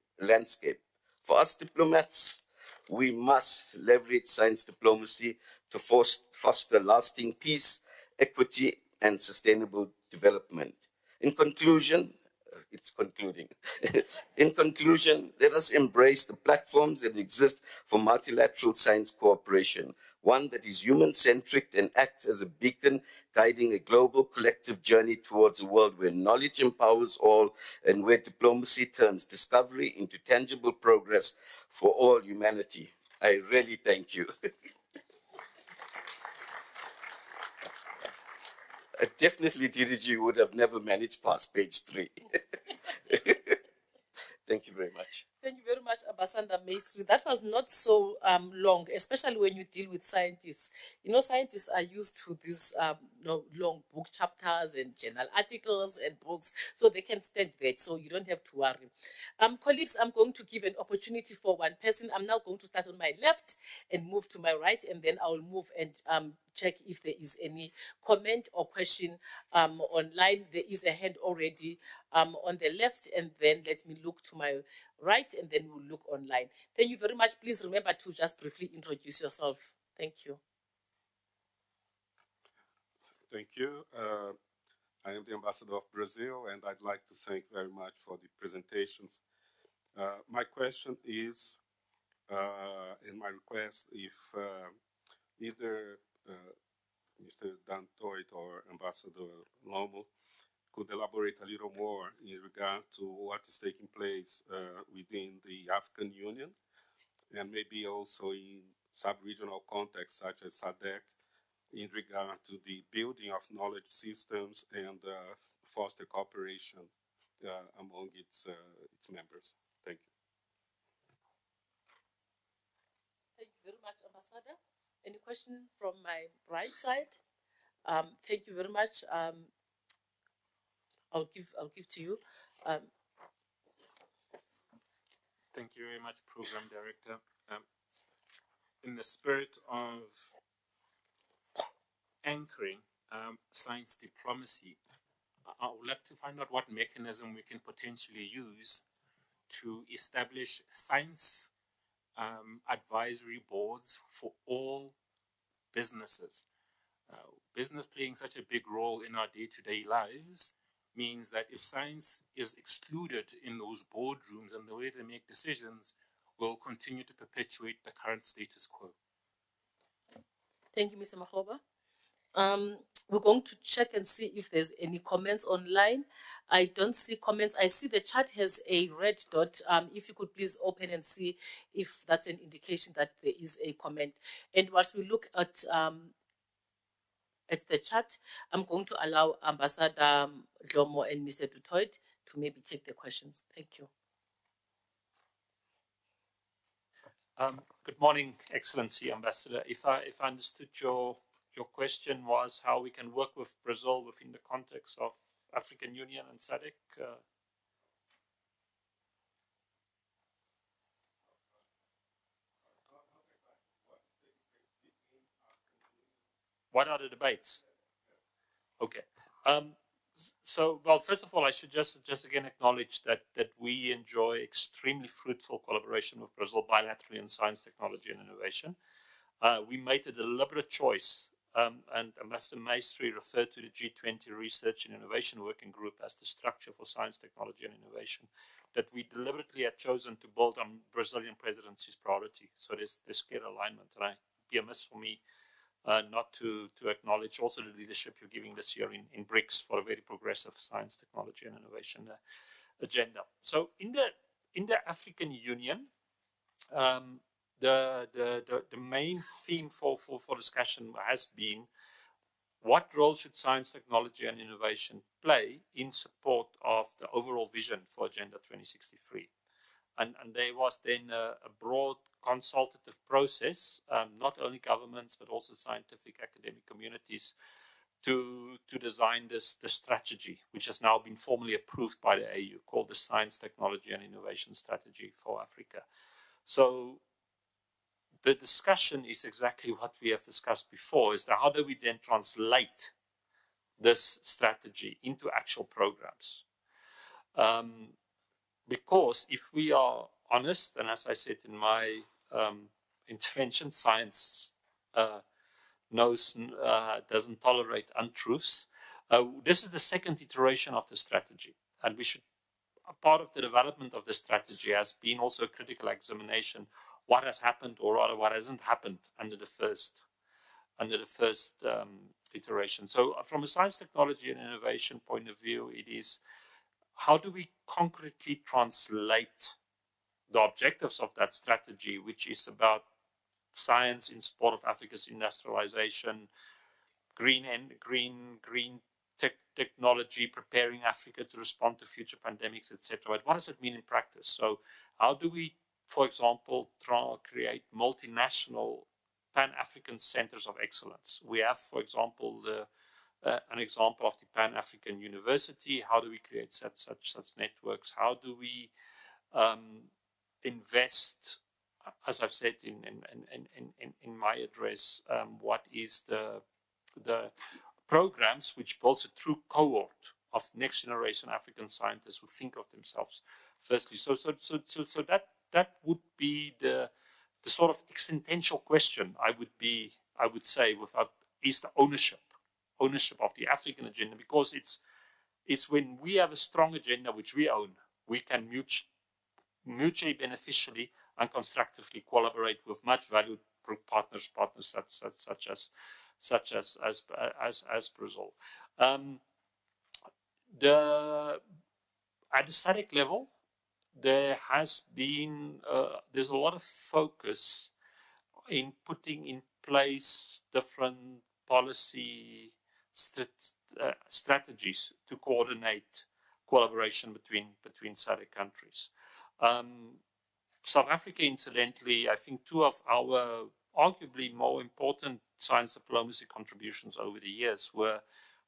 For us diplomats, we must leverage science diplomacy to foster lasting peace, equity, and sustainable development. In conclusion, it's concluding. In conclusion, let us embrace the platforms that exist for multilateral science cooperation, one that is human-centric and acts as a beacon guiding a global collective journey towards a world where knowledge empowers all and where diplomacy turns discovery into tangible progress for all humanity. I really thank you. Definitely DDG would have never managed past page 3. Thank you very much. Thank you very much, Ambassador Maestri. That was not so long, especially when you deal with scientists. You know, scientists are used to these long book chapters and journal articles and books, so they can stand that, so you don't have to worry. Colleagues, I'm going to give an opportunity for one person. I'm now going to start on my left and move to my right, and then I'll move and check if there is any comment or question online. There is a hand already on the left, and then let me look to my right, and then we'll look online. Thank you very much. Please remember to just briefly introduce yourself. Thank you. Thank you. I am the Ambassador of Brazil, and I'd like to thank very much for the presentations. My question is, and my request, if either Mr. Dan Toit or Ambassador Lomo could elaborate a little more in regard to what is taking place within the African Union, and maybe also in sub-regional contexts such as SADC, in regard to the building of knowledge systems and foster cooperation among its members. Thank you. Thank you very much, Ambassador. Any question from my right side? Thank you very much. I'll give to you. Thank you very much, Program Director. In the spirit of anchoring science diplomacy, I would like to find out what mechanism we can potentially use to establish science advisory boards for all businesses. Business playing such a big role in our day-to-day lives means that if science is excluded in those boardrooms and the way they make decisions, will continue to perpetuate the current status quo. Thank you, Mr. Mahoba. We're going to check and see if there's any comments online. I don't see comments. I see the chat has a red dot. If you could please open and see if that's an indication that there is a comment. And whilst we look at the chat, I'm going to allow Ambassador Lomo and Mr. Du Toit to maybe take the questions. Thank you. Good morning, Excellency Ambassador. If I understood your question was how we can work with Brazil within the context of African Union and SADC. What are the debates? Okay. So, well, first of all, I should just again acknowledge that we enjoy extremely fruitful collaboration with Brazil bilaterally in science, technology, and innovation. We made a deliberate choice, and Ambassador Maestri referred to the G20 Research and Innovation Working Group as the structure for science, technology, and innovation, that we deliberately had chosen to build on Brazilian presidency's priority. So there's clear alignment, and it'd be amiss for me not to acknowledge also the leadership you're giving this year in BRICS for a very progressive science, technology, and innovation agenda. So in the African Union, the main theme for discussion has been what role should science, technology, and innovation play in support of the overall vision for Agenda 2063. And there was then a broad consultative process, not only governments, but also scientific academic communities to design the strategy, which has now been formally approved by the AU, called the Science, Technology, and Innovation Strategy for Africa. So the discussion is exactly what we have discussed before, is that how do we then translate this strategy into actual programs? Because if we are honest, and as I said in my intervention, science doesn't tolerate untruths. This is the second iteration of the strategy, and we should, a part of the development of the strategy has been also a critical examination what has happened, or rather what hasn't happened under the first iteration. So from a science, technology and innovation point of view, it is how do we concretely translate the objectives of that strategy, which is about science in support of Africa's industrialization, green technology, preparing Africa to respond to future pandemics, etc. But what does it mean in practice? So how do we, for example, create multinational Pan-African centers of excellence? We have, for example, an example of the Pan-African University. How do we create such networks? How do we invest, as I've said in my address, what is the programs which builds a true cohort of next generation African scientists who think of themselves firstly. So that would be the sort of existential question I would say without is the ownership of the African agenda, because it's when we have a strong agenda which we own, we can mutually beneficially and constructively collaborate with much valued partners such as Brazil. At the SADC level, there has been there's a lot of focus in putting in place different policy strategies to coordinate collaboration between SADC countries. South Africa, incidentally, I think two of our arguably more important science diplomacy contributions over the years were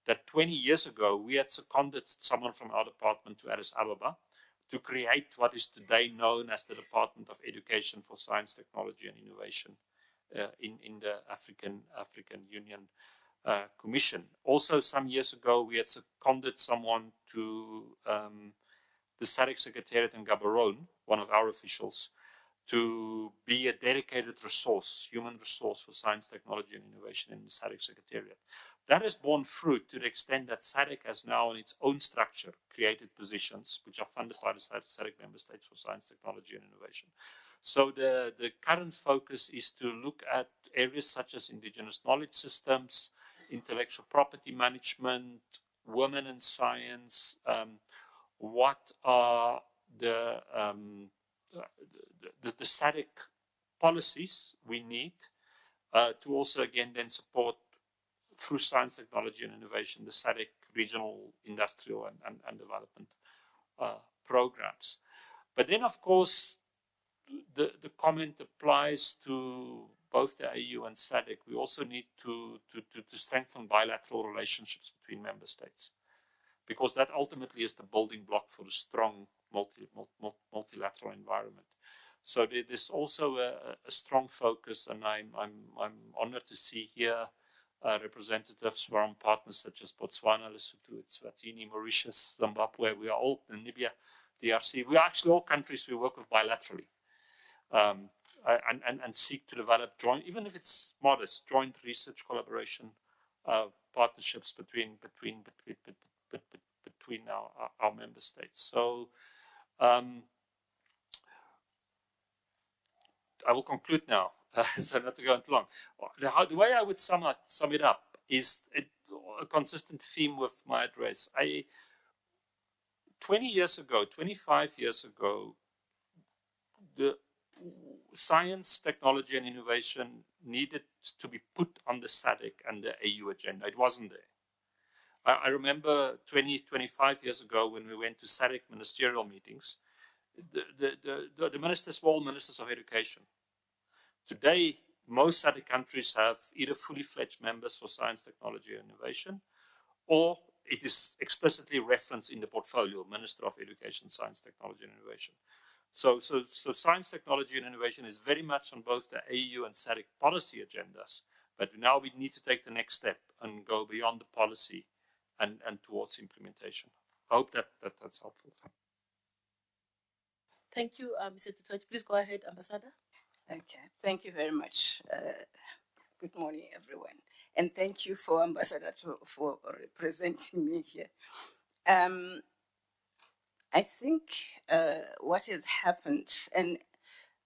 that 20 years ago we had seconded someone from our department to Addis Ababa to create what is today known as the Department of Education for Science, Technology and Innovation in the African Union Commission. Also, some years ago, we had seconded someone to the SADC Secretariat in Gaborone, one of our officials, to be a dedicated resource, human resource for science, technology and innovation in the SADC Secretariat. That has borne fruit to the extent that SADC has now in its own structure created positions which are funded by the SADC member states for science, technology and innovation. So the current focus is to look at areas such as indigenous knowledge systems, intellectual property management, women in science, what are the SADC policies we need to also again then support through science, technology and innovation, the SADC regional industrial and development programs. But then of course the comment applies to both the AU and SADC. We also need to strengthen bilateral relationships between member states, because that ultimately is the building block for a strong multilateral environment. So there's also a strong focus, and I'm honored to see here representatives from partners such as Botswana, Lesotho, Eswatini, Mauritius, Zimbabwe. We are all Namibia, DRC. We are actually all countries we work with bilaterally, and seek to develop joint, even if it's modest, joint research collaboration partnerships between our member states. So I will conclude now, so not to go too long. The way I would sum it up is a consistent theme with my address. 20 years ago, 25 years ago, the science, technology and innovation needed to be put on the SADC and the AU agenda. It wasn't there. I remember 25 years ago when we went to SADC ministerial meetings, the ministers were all ministers of education. Today, most SADC countries have either fully fledged members for science, technology, and innovation, or it is explicitly referenced in the portfolio, Minister of Education, Science, Technology, and Innovation. So science, technology, and innovation is very much on both the AU and SADC policy agendas, but now we need to take the next step and go beyond the policy and towards implementation. I hope that's helpful. Thank you, Mr. Tutoit. Please go ahead, Ambassador. Okay, thank you very much. Good morning, everyone. and thank you for Ambassador for representing me here. I think what has happened, and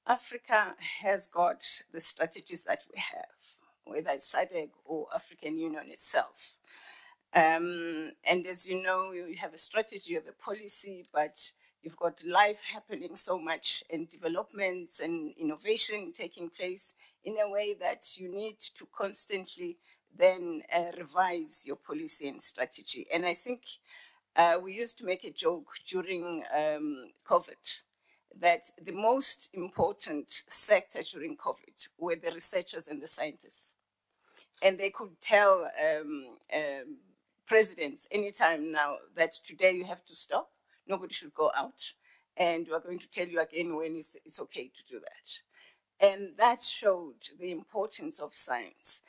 Africa has got the strategies that we have, whether it's SADC or African Union itself. And as you know, you have a strategy, you have a policy, but you've got life happening so much and developments and innovation taking place in a way that you need to constantly then revise your policy and strategy. And I think we used to make a joke during COVID that the most important sector during COVID were the researchers and the scientists. And they could tell presidents anytime now that today you have to stop, nobody should go out, and we're going to tell you again when it's okay to do that. And that showed the importance of science.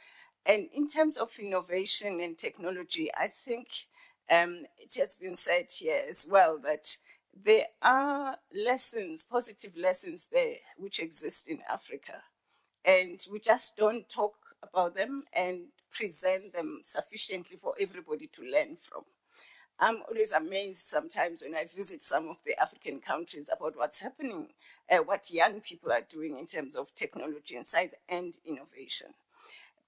And in terms of innovation and technology, I think it has been said here as well that there are lessons, positive lessons there which exist in Africa. And we just don't talk about them and present them sufficiently for everybody to learn from. I'm always amazed sometimes when I visit some of the African countries about what's happening, what young people are doing in terms of technology and science and innovation.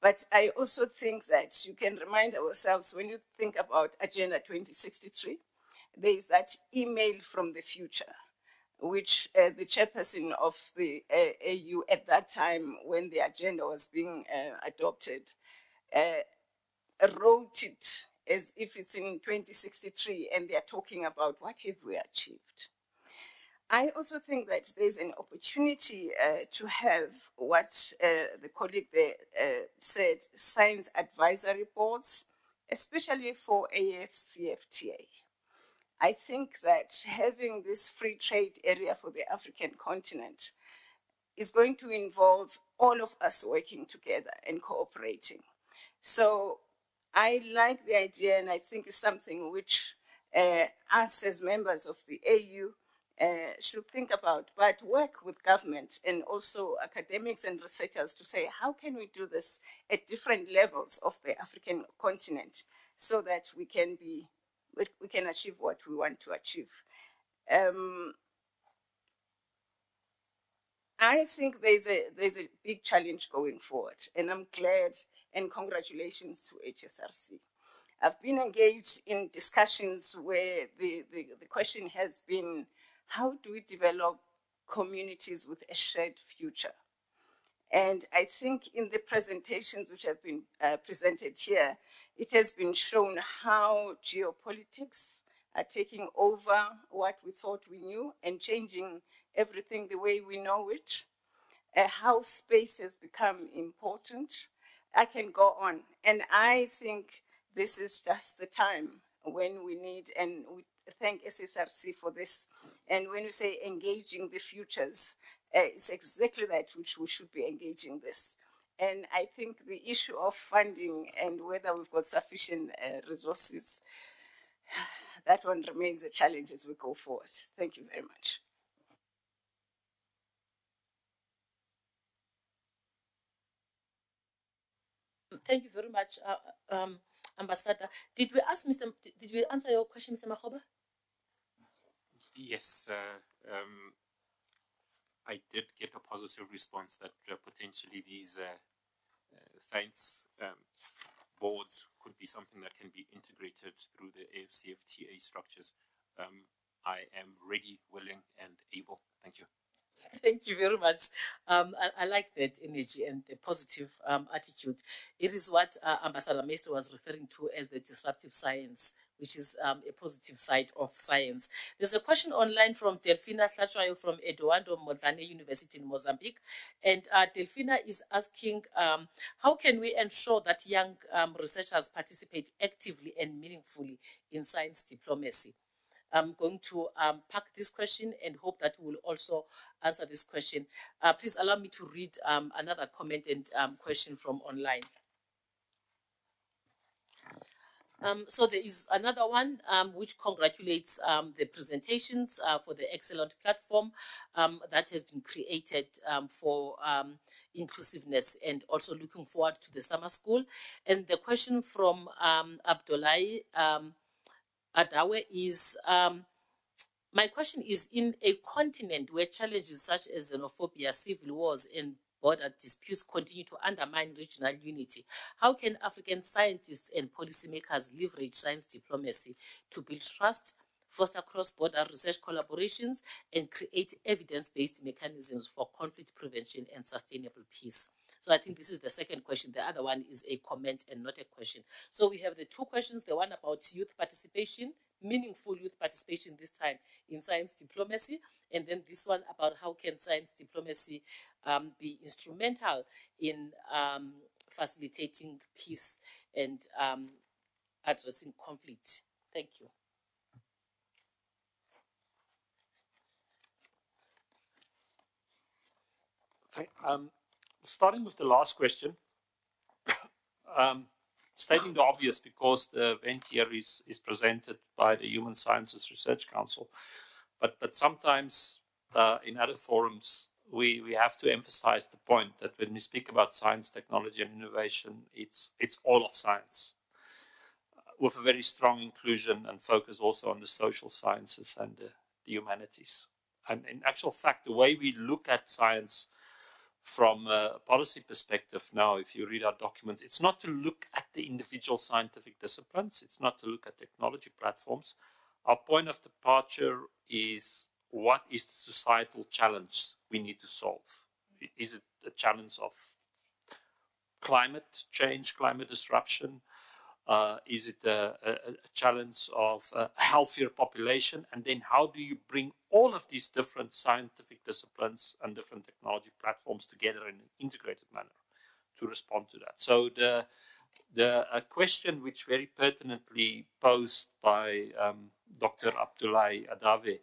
But I also think that you can remind ourselves when you think about Agenda 2063, there is that email from the future, which the chairperson of the AU at that time, when the agenda was being adopted, wrote it as if it's in 2063, and they're talking about what have we achieved. I also think that there's an opportunity to have what the colleague there said, science advisory boards, especially for ASSAf. I think that having this free trade area for the African continent is going to involve all of us working together and cooperating. So I like the idea, and I think it's something which us as members of the AU should think about, but work with government and also academics and researchers to say, how can we do this at different levels of the African continent so that we can achieve what we want to achieve. I think there's a big challenge going forward, and I'm glad, and congratulations to HSRC. I've been engaged in discussions where the question has been, how do we develop communities with a shared future? And I think in the presentations which have been presented here, it has been shown how geopolitics are taking over what we thought we knew and changing everything the way we know it, how space has become important. I can go on. And I think this is just the time when we need, and we thank SSRC for this. And when you say engaging the futures, it's exactly that which we should be engaging this. And I think the issue of funding and whether we've got sufficient resources, that one remains a challenge as we go forward. Thank you very much. Thank you very much, Ambassador. Did we answer your question, Mr. Makgoba? Yes, I did get a positive response that potentially these science boards could be something that can be integrated through the ASSAf structures. I am ready, willing, and able. Thank you. Thank you very much. I like that energy and the positive attitude. It is what Ambassador Meester was referring to as the disruptive science, which is a positive side of science. There's a question online from Delphina Hlachwayo from Eduardo Mondlane University in Mozambique. And Delphina is asking, how can we ensure that young researchers participate actively and meaningfully in science diplomacy? I'm going to pack this question and hope that we will also answer this question. Please allow me to read another comment and question from online. So there is another one which congratulates the presentations for the excellent platform that has been created for inclusiveness, and also looking forward to the summer school. And the question from Abdullahi Adawe is, my question is, in a continent where challenges such as xenophobia, civil wars, and border disputes continue to undermine regional unity, how can African scientists and policymakers leverage science diplomacy to build trust, foster cross-border research collaborations, and create evidence-based mechanisms for conflict prevention and sustainable peace? So I think this is the second question. The other one is a comment and not a question. So we have the two questions, the one about youth participation, meaningful youth participation this time in science diplomacy, and then this one about how can science diplomacy be instrumental in facilitating peace and addressing conflict. Thank you. Starting with the last question, stating the obvious, because the event here is presented by the Human Sciences Research Council, but sometimes in other forums we have to emphasize the point that when we speak about science, technology, and innovation, it's all of science, with a very strong inclusion and focus also on the social sciences and the humanities. And in actual fact, the way we look at science from a policy perspective now, if you read our documents, it's not to look at the individual scientific disciplines, it's not to look at technology platforms. Our point of departure is, what is the societal challenge we need to solve? Is it a challenge of climate change, climate disruption? Is it a challenge of a healthier population? And then how do you bring all of these different scientific disciplines and different technology platforms together in an integrated manner to respond to that? So the question which very pertinently posed by Dr. Abdullahi Adawe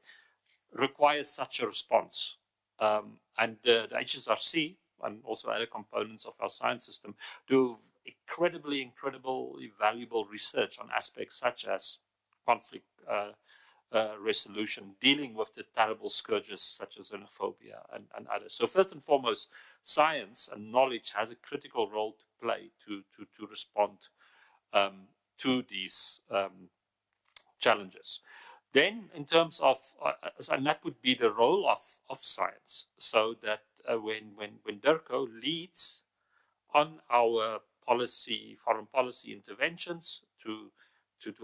requires such a response. And the HSRC and also other components of our science system do incredibly valuable research on aspects such as conflict resolution, dealing with the terrible scourges such as xenophobia and others. So first and foremost, science and knowledge has a critical role to play to respond to these challenges. Then in terms of, and that would be the role of science, so that when DIRCO leads on our policy, foreign policy interventions to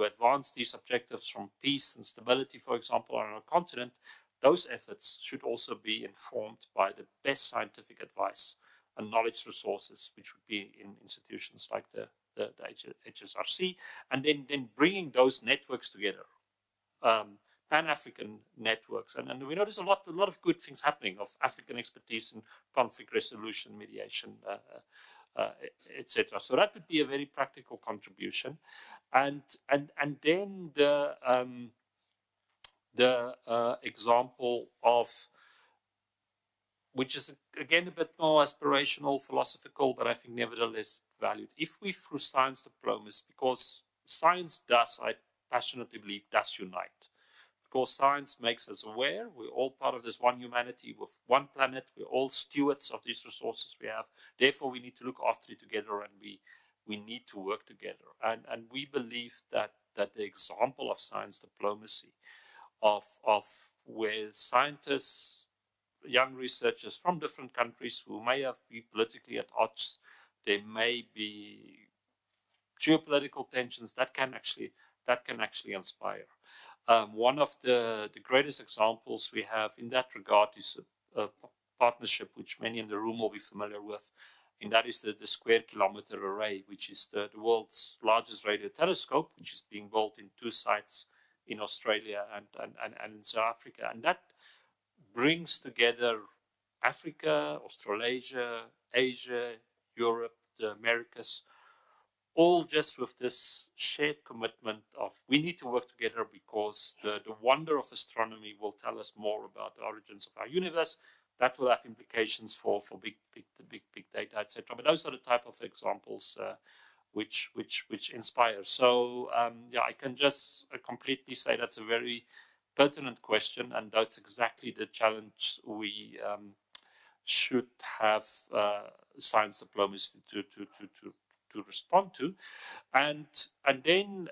advance these objectives from peace and stability, for example, on our continent, those efforts should also be informed by the best scientific advice and knowledge resources, which would be in institutions like the HSRC, and then bringing those networks together, Pan-African networks, and we know there's a lot of good things happening of African expertise in conflict resolution, mediation, etc. So that would be a very practical contribution, and then the example of, which is again a bit more aspirational, philosophical, but I think nevertheless valued. If we, through science diplomacy, because science does, I passionately believe, does unite. Because science makes us aware we're all part of this one humanity with one planet. We're all stewards of these resources we have. Therefore, we need to look after it together, and we need to work together. And we believe that the example of science diplomacy, of where scientists, young researchers from different countries who may be politically at odds, there may be geopolitical tensions that can actually inspire. One of the greatest examples we have in that regard is a partnership which many in the room will be familiar with, and that is the Square Kilometre Array, which is the world's largest radio telescope, which is being built in 2 sites in Australia and in South Africa. And that brings together Africa, Australasia, Asia, Europe, the Americas, all just with this shared commitment of we need to work together, because the wonder of astronomy will tell us more about the origins of our universe. That will have implications for big data, etc. But those are the type of examples which inspires. So yeah, I can just completely say that's a very pertinent question, and that's exactly the challenge we should have science diplomacy to respond to. And then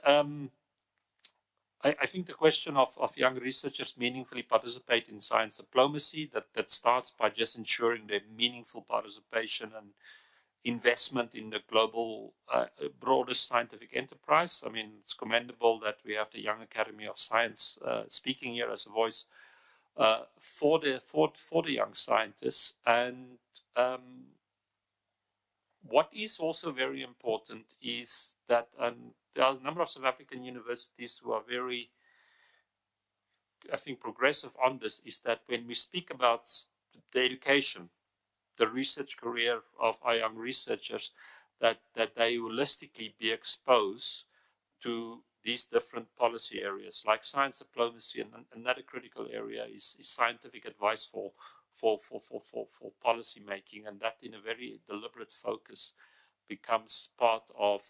I think the question of young researchers meaningfully participate in science diplomacy, that starts by just ensuring their meaningful participation and investment in the global broader scientific enterprise. I mean, it's commendable that we have the Young Academy of Science speaking here as a voice for the young scientists. And what is also very important is that there are a number of South African universities who are very, I think, progressive on this, is that when we speak about the education, the research career of our young researchers, that they holistically be exposed to these different policy areas, like science diplomacy, and another critical area is scientific advice for policy making, and that in a very deliberate focus becomes part of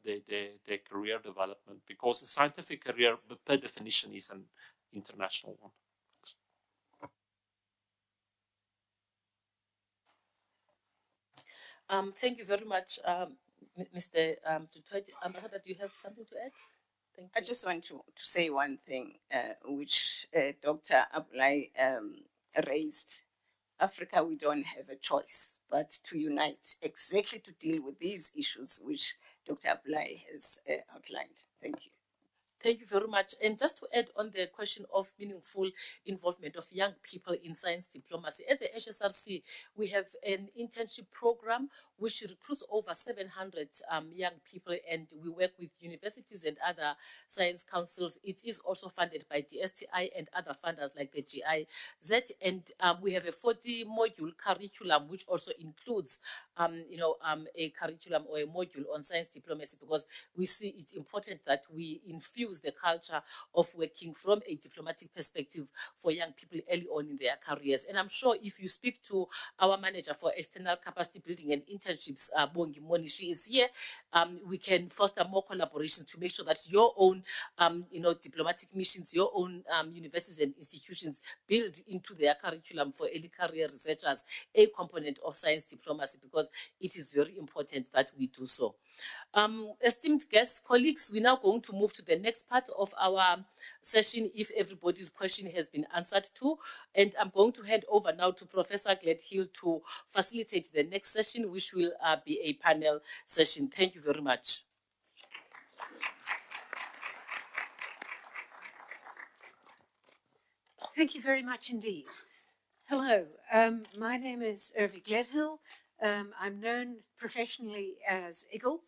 their career development, because the scientific career, per definition, is an international one. Thank you very much, Mr. Tutwedi. Ambassador, do you have something to add? Thank you. I just want to say one thing, which Dr. Ablai raised. Africa, we don't have a choice but to unite exactly to deal with these issues which Dr. Ablai has outlined. Thank you. Thank you very much. And just to add on the question of meaningful involvement of young people in science diplomacy, at the HSRC, we have an internship program which recruits over 700 young people, and we work with universities and other science councils. It is also funded by DSTI and other funders like the GIZ, and we have a 40-module curriculum which also includes a curriculum or a module on science diplomacy, because we see it's important that we infuse the culture of working from a diplomatic perspective for young people early on in their careers. And I'm sure if you speak to our manager for external capacity building and internships, Bongi Moni, she is here, we can foster more collaboration to make sure that your own diplomatic missions, your own universities and institutions build into their curriculum for early career researchers a component of science diplomacy, because it is very important that we do so. Esteemed guests, colleagues, we're now going to move to the next part of our session, if everybody's question has been answered too. And I'm going to hand over now to Professor Gladhill to facilitate the next session, which will be a panel session. Thank you very much. Thank you very much indeed. Hello, my name is Irvi Gladhill. I'm known professionally as Iggle,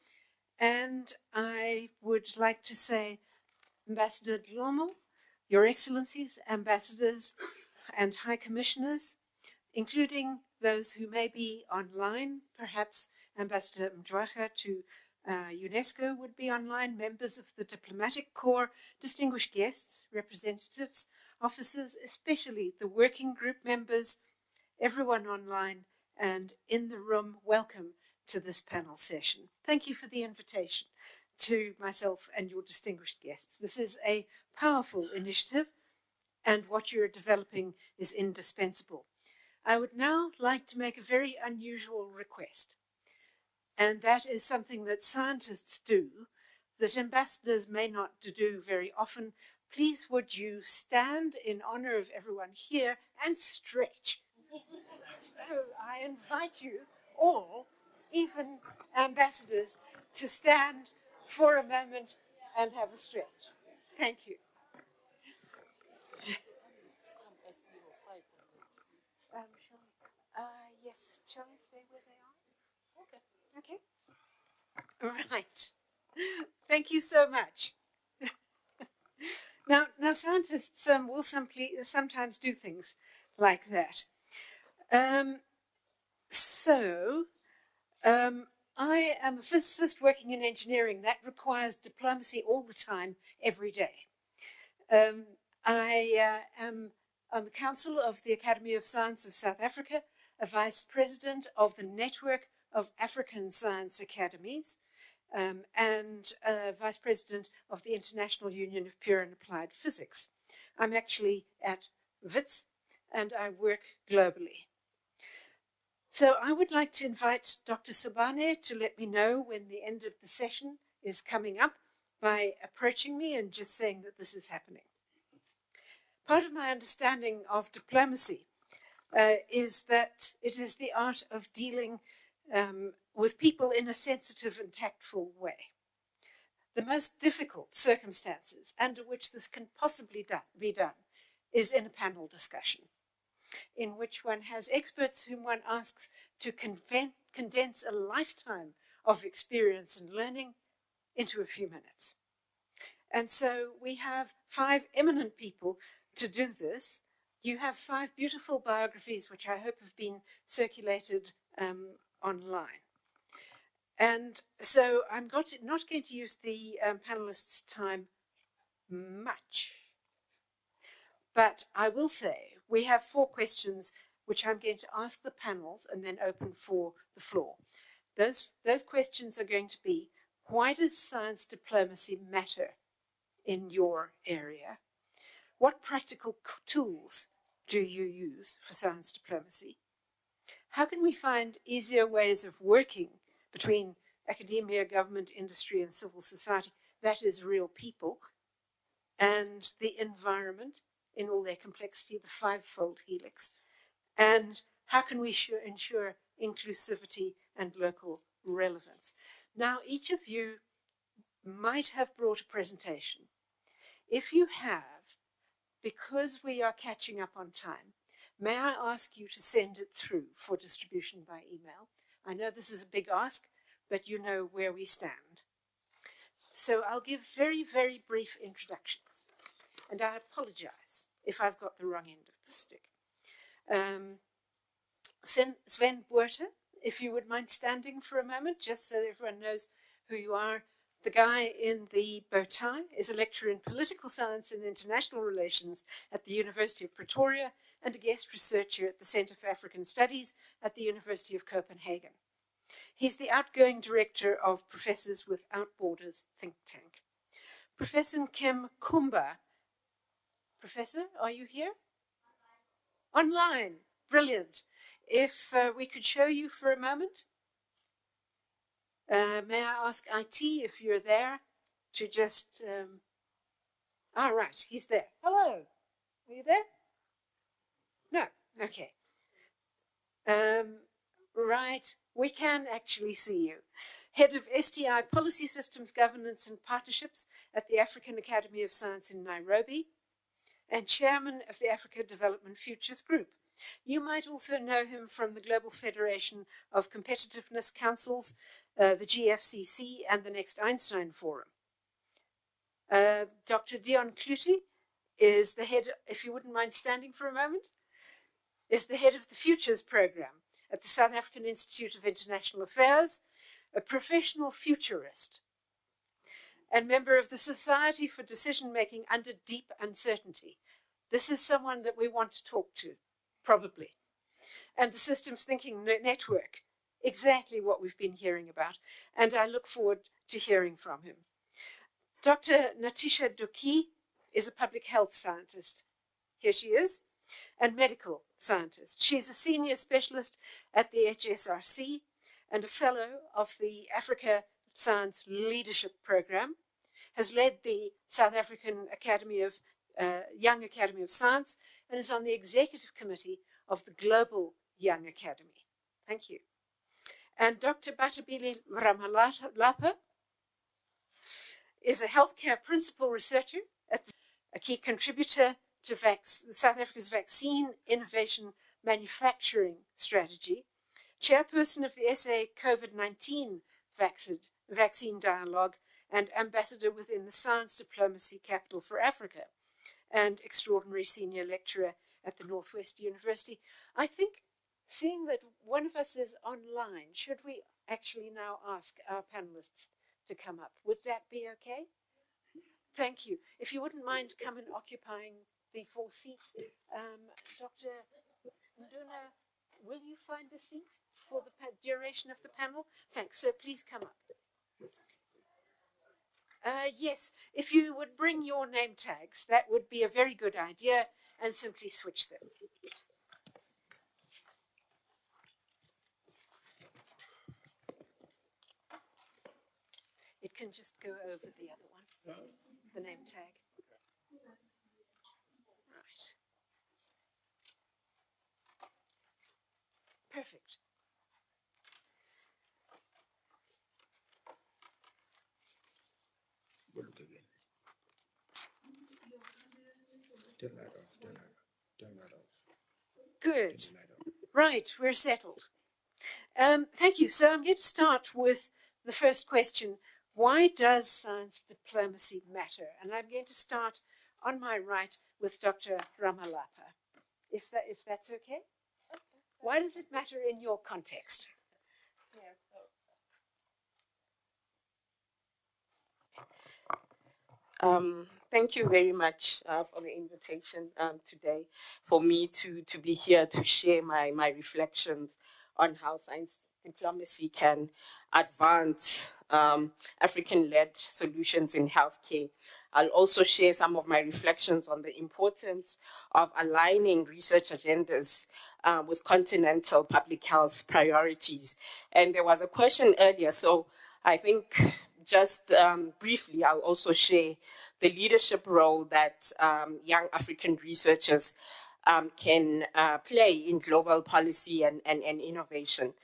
and I would like to say, Ambassador Dlomo, Your Excellencies, ambassadors and high commissioners, including those who may be online, perhaps Ambassador Mdwaga to UNESCO would be online, members of the diplomatic corps, distinguished guests, representatives, officers, especially the working group members, everyone online and in the room, welcome to this panel session. Thank you for the invitation to myself and your distinguished guests. This is a powerful initiative, and what you're developing is indispensable. I would now like to make a very unusual request, and that is something that scientists do, that ambassadors may not do very often. Please would you stand in honor of everyone here and stretch. So I invite you all, even ambassadors, to stand for a moment and have a stretch. Thank you. Yes, shall I stay where they are? Okay. Right. Thank you so much. Now scientists will sometimes do things like that. I am a physicist working in engineering. That requires diplomacy all the time, every day. I am on the Council of the Academy of Science of South Africa, a vice president of the Network of African Science Academies, and Vice President of the International Union of Pure and Applied Physics. I'm actually at WITS, and I work globally. So I would like to invite Dr. Sobane to let me know when the end of the session is coming up by approaching me and just saying that this is happening. Part of my understanding of diplomacy is that it is the art of dealing with people in a sensitive and tactful way. The most difficult circumstances under which this can possibly be done is in a panel discussion, in which one has experts whom one asks to condense a lifetime of experience and learning into a few minutes. And so we have 5 eminent people to do this. You have 5 beautiful biographies, which I hope have been circulated online. And so I'm not going to use the panelists' time much. But I will say we have 4 questions which I'm going to ask the panels and then open for the floor. Those questions are going to be, why does science diplomacy matter in your area? What practical tools do you use for science diplomacy? How can we find easier ways of working between academia, government, industry, and civil society, that is real people, and the environment in all their complexity, the 5-fold helix? And how can we ensure inclusivity and local relevance? Now, each of you might have brought a presentation. If you have, because we are catching up on time, may I ask you to send it through for distribution by email? I know this is a big ask, but you know where we stand. So I'll give very, very brief introductions. And I apologize if I've got the wrong end of the stick. Sven Buerter, if you would mind standing for a moment, just so everyone knows who you are. The guy in the bow tie is a lecturer in political science and international relations at the University of Pretoria and a guest researcher at the Centre for African Studies at the University of Copenhagen. He's the outgoing director of Professors Without Borders think tank. Professor Nkem Kumba. Professor, are you here? Online. Brilliant. If we could show you for a moment. May I ask IT if you're there to just... right, he's there. Hello. Are you there? No. Okay. Right, we can actually see you. Head of SDCi Policy Systems Governance and Partnerships at the African Academy of Science in Nairobi, and chairman of the Africa Development Futures Group. You might also know him from the Global Federation of Competitiveness Councils, the GFCC, and the Next Einstein Forum. Dr. Dion Clutie is the head, if you wouldn't mind standing for a moment, is the head of the Futures Program at the South African Institute of International Affairs, a professional futurist, and member of the Society for Decision-Making Under Deep Uncertainty. This is someone that we want to talk to, probably. And the Systems Thinking Network, exactly what we've been hearing about, and I look forward to hearing from him. Dr. Natisha Doki is a public health scientist. Here she is, and medical scientist. She's a senior specialist at the HSRC and a fellow of the Africa Science Leadership Program, has led the South African Academy of Young Academy of Science, and is on the executive committee of the Global Young Academy. Thank you. And Dr. Batabile Ramalapa is a healthcare principal researcher, a key contributor to South Africa's vaccine innovation manufacturing strategy, chairperson of the SA COVID-19 vaccine dialogue, and ambassador within the Science Diplomacy Capital for Africa, and extraordinary senior lecturer at the Northwest University. I think, seeing that one of us is online, should we actually now ask our panelists to come up? Would that be okay? Thank you. If you wouldn't mind coming occupying the 4 seats. Dr. Nduna, will you find a seat for the duration of the panel? Thanks. So please come up. Yes, if you would bring your name tags, that would be a very good idea, and simply switch them. It can just go over the other one, the name tag. Right. Perfect. We'll look again. Turn that off, turn that off, turn that off. Good. Turn that off. Right, we're settled. Thank you. So I'm going to start with the first question. Why does science diplomacy matter? And I'm going to start on my right with Dr. Ramalapa, if that's okay. Why does it matter in your context? Thank you very much for the invitation today, for me to be here to share my reflections on how science diplomacy can advance African-led solutions in healthcare. I'll also share some of my reflections on the importance of aligning research agendas with continental public health priorities. And there was a question earlier, so I think just briefly, I'll also share the leadership role that young African researchers can play in global policy and innovation.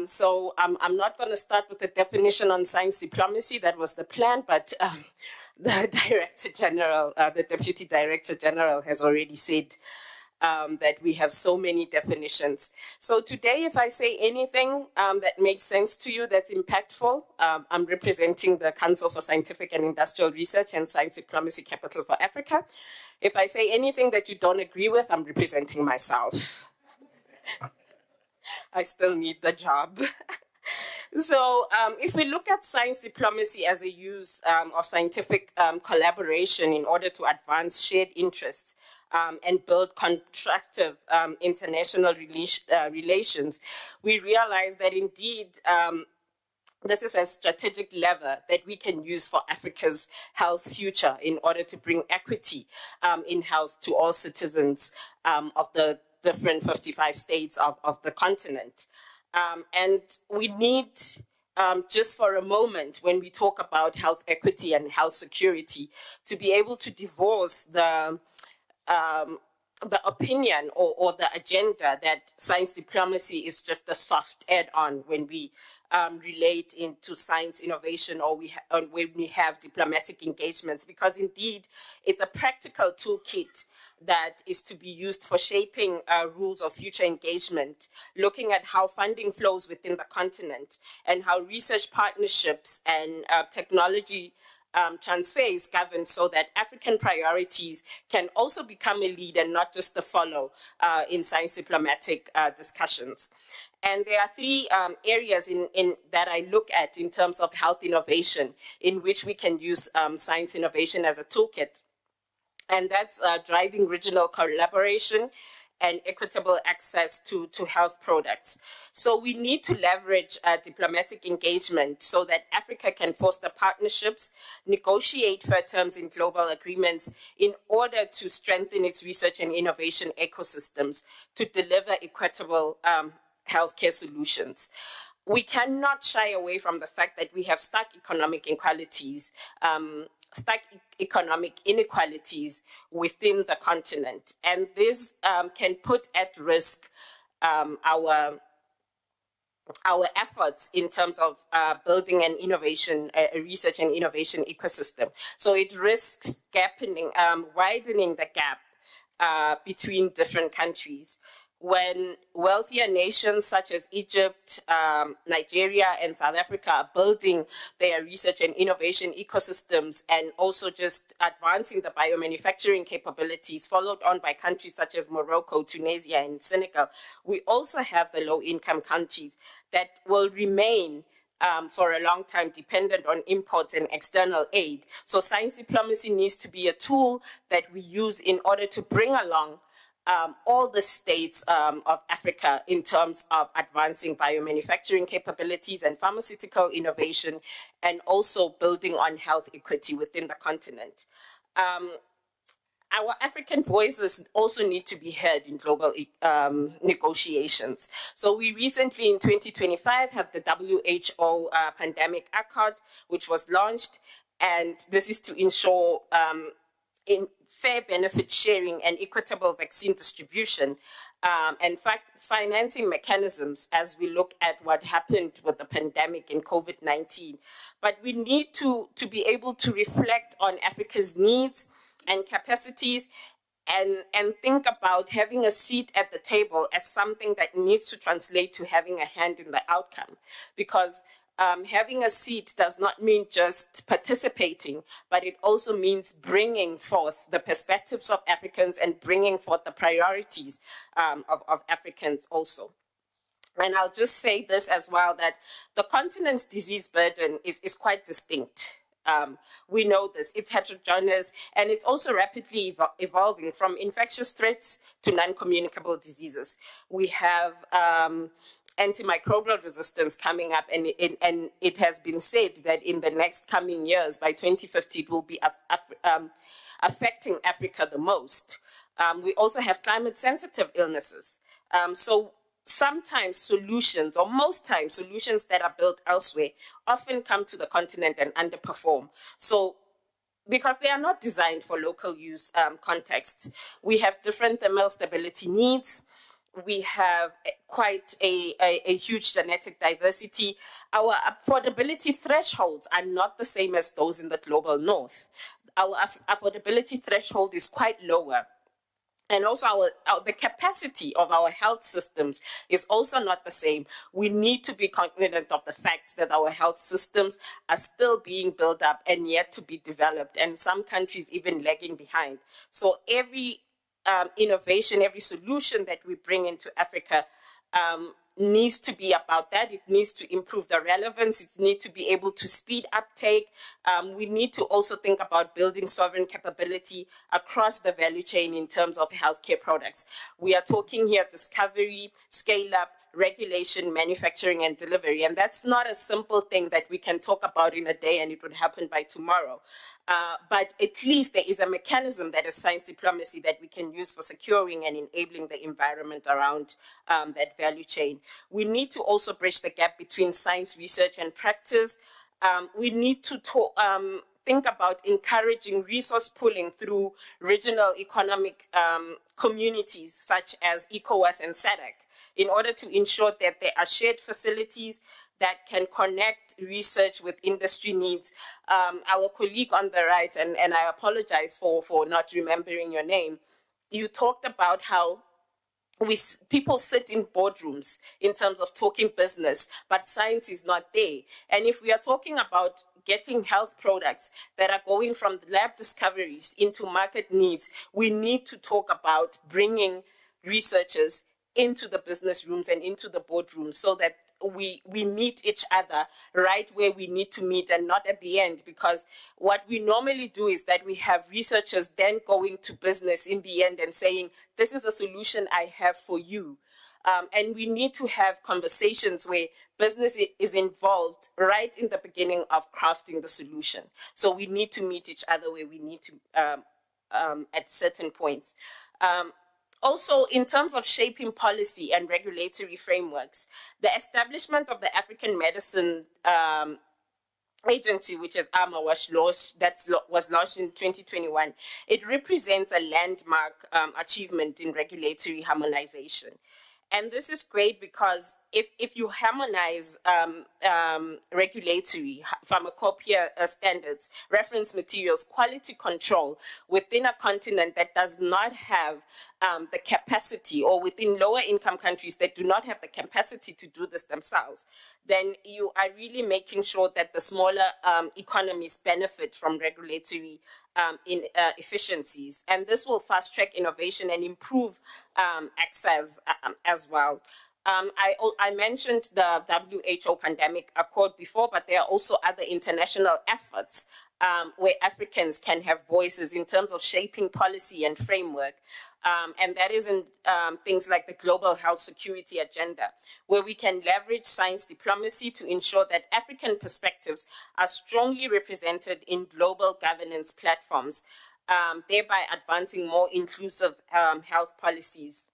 So I'm not going to start with the definition on science diplomacy. That was the plan, but the Director General, the Deputy Director General has already said that we have so many definitions. So today, if I say anything that makes sense to you, that's impactful, I'm representing the Council for Scientific and Industrial Research and Science Diplomacy Capital for Africa. If I say anything that you don't agree with, I'm representing myself. I still need the job. So if we look at science diplomacy as a use of scientific collaboration in order to advance shared interests and build constructive international relations, we realize that indeed this is a strategic lever that we can use for Africa's health future in order to bring equity in health to all citizens of the different 55 states of the continent. And we need, just for a moment, when we talk about health equity and health security, to be able to divorce the opinion or the agenda that science diplomacy is just a soft add-on when we relate into science innovation or when we have diplomatic engagements, because indeed it's a practical toolkit that is to be used for shaping rules of future engagement, looking at how funding flows within the continent and how research partnerships and technology transfer is governed so that African priorities can also become a lead and not just a follow in science diplomatic discussions. And there are three areas that I look at in terms of health innovation in which we can use science innovation as a toolkit. And that's driving regional collaboration and equitable access to health products. So we need to leverage diplomatic engagement so that Africa can foster partnerships, negotiate fair terms in global agreements in order to strengthen its research and innovation ecosystems to deliver equitable healthcare solutions. We cannot shy away from the fact that we have stark economic inequalities, economic inequalities within the continent. And this can put at risk our efforts in terms of building an innovation, a research and innovation ecosystem. So it risks widening the gap between different countries. When wealthier nations such as Egypt, Nigeria, and South Africa are building their research and innovation ecosystems and also just advancing the biomanufacturing capabilities, followed on by countries such as Morocco, Tunisia, and Senegal, we also have the low-income countries that will remain for a long time dependent on imports and external aid. So science diplomacy needs to be a tool that we use in order to bring along all the states of Africa in terms of advancing biomanufacturing capabilities and pharmaceutical innovation, and also building on health equity within the continent. Our African voices also need to be heard in global negotiations. So we recently, in 2025, had the WHO Pandemic Accord, which was launched, and this is to ensure in fair benefit sharing and equitable vaccine distribution, and financing mechanisms as we look at what happened with the pandemic in COVID-19. But we need to be able to reflect on Africa's needs and capacities, and think about having a seat at the table as something that needs to translate to having a hand in the outcome. Because having a seat does not mean just participating, but it also means bringing forth the perspectives of Africans and bringing forth the priorities of Africans also. And I'll just say this as well, that the continent's disease burden is quite distinct. We know this, it's heterogeneous, and it's also rapidly evolving from infectious threats to non-communicable diseases. We have antimicrobial resistance coming up, and it has been said that in the next coming years, by 2050, it will be affecting Africa the most. We also have climate-sensitive illnesses. So sometimes solutions, or most times solutions that are built elsewhere, often come to the continent and underperform. So, because they are not designed for local use context. We have different thermal stability needs. We have quite a huge genetic diversity. Our affordability thresholds are not the same as those in the global north. Our affordability threshold is quite lower. And also the capacity of our health systems is also not the same. We need to be cognizant of the fact that our health systems are still being built up and yet to be developed, and some countries even lagging behind. So every innovation, every solution that we bring into Africa needs to be about that. It needs to improve the relevance. It needs to be able to speed uptake. We need to also think about building sovereign capability across the value chain in terms of healthcare products. We are talking here discovery, scale up, regulation, manufacturing, and delivery. And that's not a simple thing that we can talk about in a day and it would happen by tomorrow. But at least there is a mechanism that is science diplomacy that we can use for securing and enabling the environment around that value chain. We need to also bridge the gap between science, research, and practice. We need to think about encouraging resource pooling through regional economic communities such as ECOWAS and SADC in order to ensure that there are shared facilities that can connect research with industry needs. Our colleague on the right, and I apologize for not remembering your name, you talked about how people sit in boardrooms in terms of talking business, but science is not there. And if we are talking about getting health products that are going from lab discoveries into market needs, we need to talk about bringing researchers into the business rooms and into the boardrooms so that we meet each other right where we need to meet and not at the end, because what we normally do is that we have researchers then going to business in the end and saying, this is a solution I have for you. And we need to have conversations where business is involved right in the beginning of crafting the solution. So we need to meet each other where we need to at certain points. Also, in terms of shaping policy and regulatory frameworks, the establishment of the African Medicine Agency, which is AMA, was launched in 2021. It represents a landmark achievement in regulatory harmonization. And this is great because if you harmonize regulatory pharmacopoeia standards, reference materials, quality control within a continent that does not have the capacity, or within lower income countries that do not have the capacity to do this themselves, then you are really making sure that the smaller economies benefit from regulatory efficiencies. And this will fast track innovation and improve access as well. I mentioned the WHO Pandemic Accord before, but there are also other international efforts where Africans can have voices in terms of shaping policy and framework. And that is in things like the Global Health Security Agenda, where we can leverage science diplomacy to ensure that African perspectives are strongly represented in global governance platforms, thereby advancing more inclusive health policies.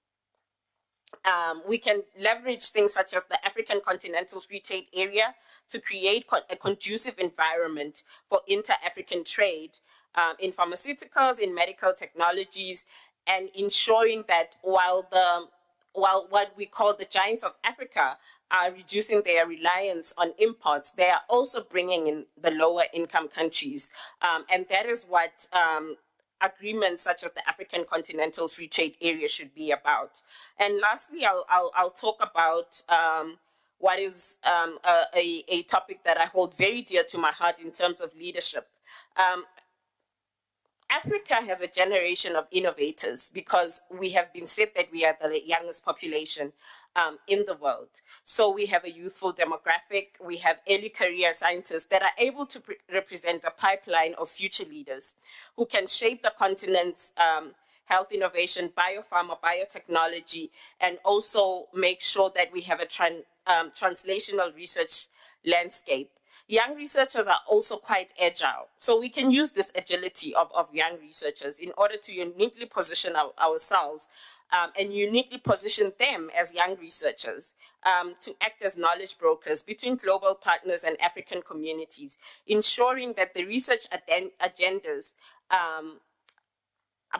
We can leverage things such as the African Continental Free Trade Area to create a conducive environment for inter-African trade in pharmaceuticals, in medical technologies, and ensuring that while what we call the giants of Africa are reducing their reliance on imports, they are also bringing in the lower income countries. And that is what agreements such as the African Continental Free Trade Area should be about. And lastly, I'll talk about what is a topic that I hold very dear to my heart in terms of leadership. Africa has a generation of innovators because we have been said that we are the youngest population in the world. So we have a youthful demographic, we have early career scientists that are able to represent a pipeline of future leaders who can shape the continent's health innovation, biopharma, biotechnology, and also make sure that we have a translational research landscape. Young researchers are also quite agile. So we can use this agility of young researchers in order to uniquely position ourselves and uniquely position them as young researchers to act as knowledge brokers between global partners and African communities, ensuring that the research agendas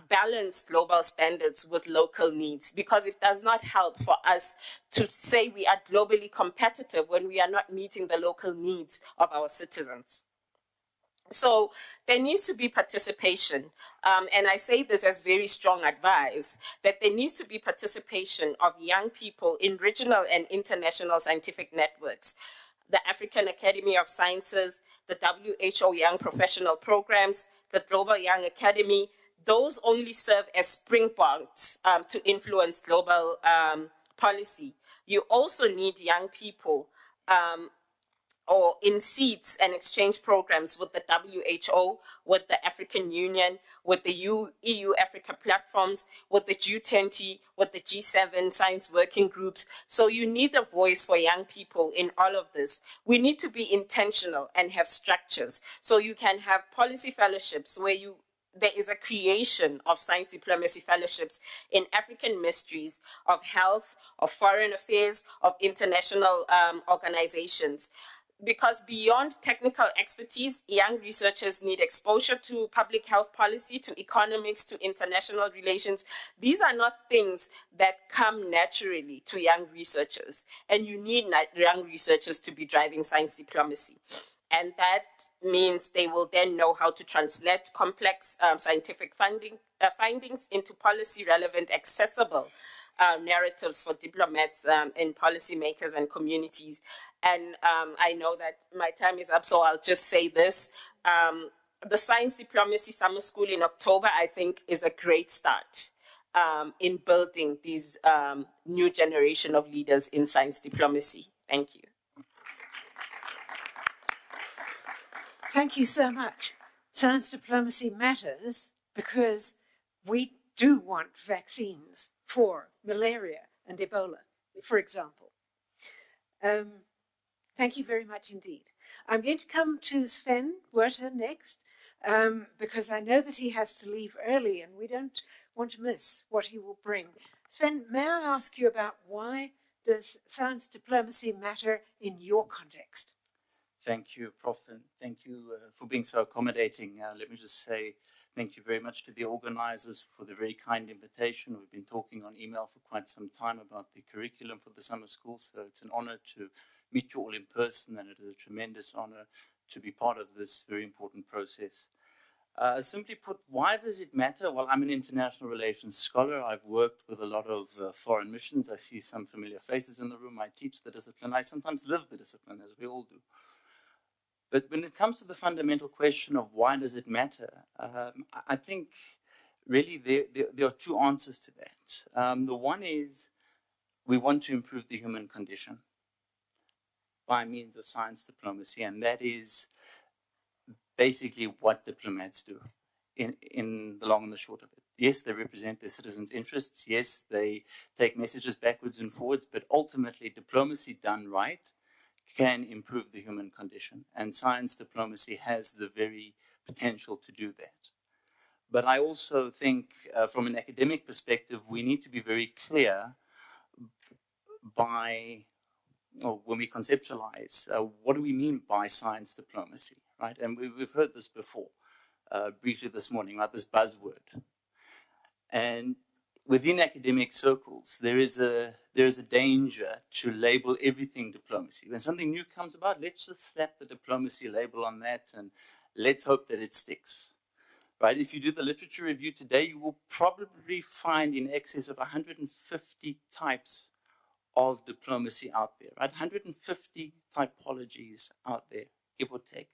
balance global standards with local needs, because it does not help for us to say we are globally competitive when we are not meeting the local needs of our citizens. So there needs to be participation, and I say this as very strong advice, that there needs to be participation of young people in regional and international scientific networks. The African Academy of Sciences, the WHO Young Professional Programs, the Global Young Academy, those only serve as springboards to influence global policy. You also need young people or in seats and exchange programs with the WHO, with the African Union, with the EU Africa platforms, with the G20, with the G7 science working groups. So you need a voice for young people in all of this. We need to be intentional and have structures. So you can have policy fellowships where there is a creation of science diplomacy fellowships in African ministries of health, of foreign affairs, of international organizations. Because beyond technical expertise, young researchers need exposure to public health policy, to economics, to international relations. These are not things that come naturally to young researchers, and you need young researchers to be driving science diplomacy. And that means they will then know how to translate complex scientific findings into policy-relevant, accessible narratives for diplomats and policymakers and communities. And I know that my time is up, so I'll just say this. The Science Diplomacy Summer School in October, I think, is a great start in building these new generation of leaders in science diplomacy. Thank you. Thank you so much. Science diplomacy matters because we do want vaccines for malaria and Ebola, for example. Thank you very much indeed. I'm going to come to Sven Werter next because I know that he has to leave early and we don't want to miss what he will bring. Sven, may I ask you about why does science diplomacy matter in your context? Thank you, Prof, and thank you for being so accommodating. Let me just say thank you very much to the organizers for the very kind invitation. We've been talking on email for quite some time about the curriculum for the summer school, so it's an honor to meet you all in person, and it is a tremendous honor to be part of this very important process. Simply put, why does it matter? Well, I'm an international relations scholar. I've worked with a lot of foreign missions. I see some familiar faces in the room. I teach the discipline. I sometimes live the discipline, as we all do. But when it comes to the fundamental question of why does it matter, I think really there are two answers to that. The one is we want to improve the human condition by means of science diplomacy, and that is basically what diplomats do in the long and the short of it. Yes, they represent their citizens' interests. Yes, they take messages backwards and forwards, but ultimately diplomacy done right can improve the human condition, and science diplomacy has the very potential to do that. But I also think from an academic perspective, we need to be very clear when we conceptualize, what do we mean by science diplomacy, right? And we've heard this before, briefly this morning, right, this buzzword. And within academic circles, there is a danger to label everything diplomacy. When something new comes about, let's just slap the diplomacy label on that and let's hope that it sticks. Right? If you do the literature review today, you will probably find in excess of 150 types of diplomacy out there, right? 150 typologies out there, give or take.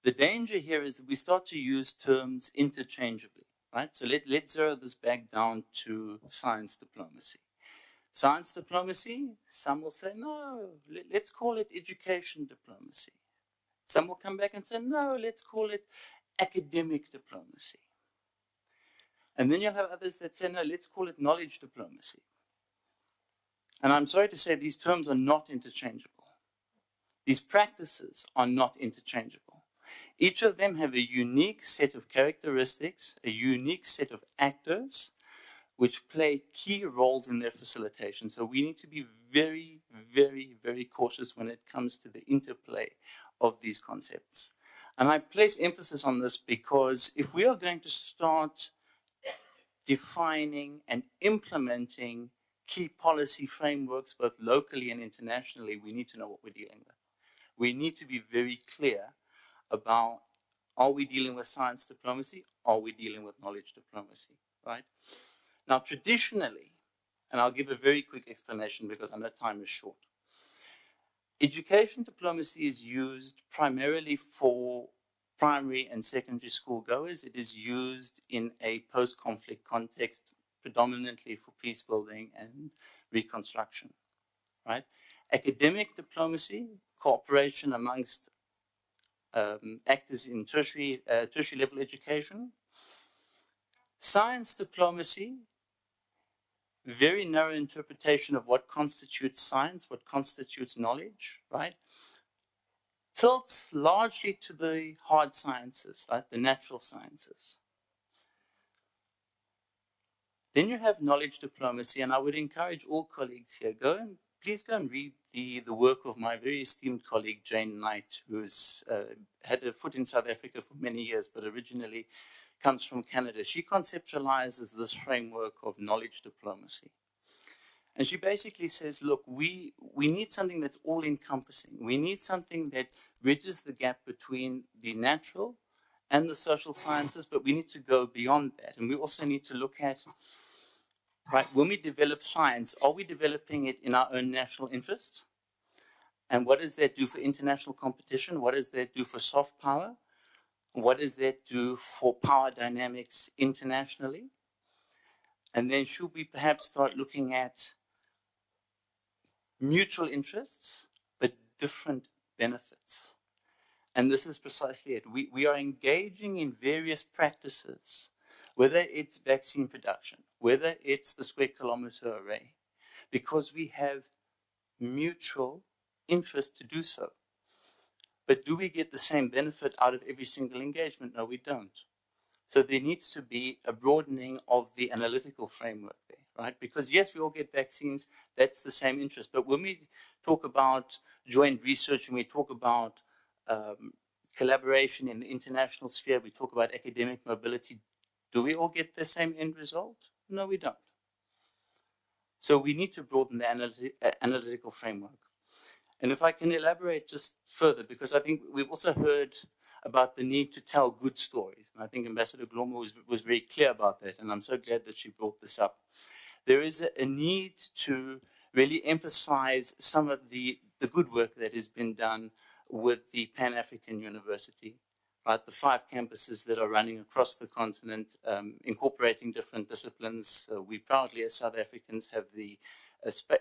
The danger here is that we start to use terms interchangeably, right? So let's zero this back down to science diplomacy. Science diplomacy, some will say, no, let's call it education diplomacy. Some will come back and say, no, let's call it academic diplomacy. And then you'll have others that say, no, let's call it knowledge diplomacy. And I'm sorry to say these terms are not interchangeable. These practices are not interchangeable. Each of them have a unique set of characteristics, a unique set of actors, which play key roles in their facilitation. So we need to be very, very, very cautious when it comes to the interplay of these concepts. And I place emphasis on this because if we are going to start defining and implementing key policy frameworks, both locally and internationally, we need to know what we're dealing with. We need to be very clear about, are we dealing with science diplomacy? Are we dealing with knowledge diplomacy, right? Now, traditionally, and I'll give a very quick explanation because I know time is short. Education diplomacy is used primarily for primary and secondary school goers. It is used in a post-conflict context, predominantly for peace building and reconstruction, right? Academic diplomacy, cooperation amongst actors in tertiary level education. Science diplomacy, very narrow interpretation of what constitutes science, what constitutes knowledge, right? Tilts largely to the hard sciences, right? The natural sciences. Then you have knowledge diplomacy, and I would encourage all colleagues here, please go and read the work of my very esteemed colleague, Jane Knight, who has had a foot in South Africa for many years, but originally comes from Canada. She conceptualizes this framework of knowledge diplomacy. And she basically says, look, we need something that's all-encompassing. We need something that bridges the gap between the natural and the social sciences, but we need to go beyond that. And we also need to look at, right, when we develop science, are we developing it in our own national interest? And what does that do for international competition? What does that do for soft power? What does that do for power dynamics internationally? And then should we perhaps start looking at mutual interests, but different benefits? And this is precisely it. We are engaging in various practices, whether it's vaccine production, whether it's the square kilometer array, because we have mutual interest to do so. But do we get the same benefit out of every single engagement? No, we don't. So there needs to be a broadening of the analytical framework there, right? Because yes, we all get vaccines, that's the same interest. But when we talk about joint research and we talk about collaboration in the international sphere, we talk about academic mobility, do we all get the same end result? No, we don't. So we need to broaden the analytical framework. And if I can elaborate just further, because I think we've also heard about the need to tell good stories. And I think Ambassador Gloma was very clear about that, and I'm so glad that she brought this up. There is a need to really emphasize some of the good work that has been done with the Pan-African University, right? The 5 campuses that are running across the continent, incorporating different disciplines. We proudly, as South Africans, have the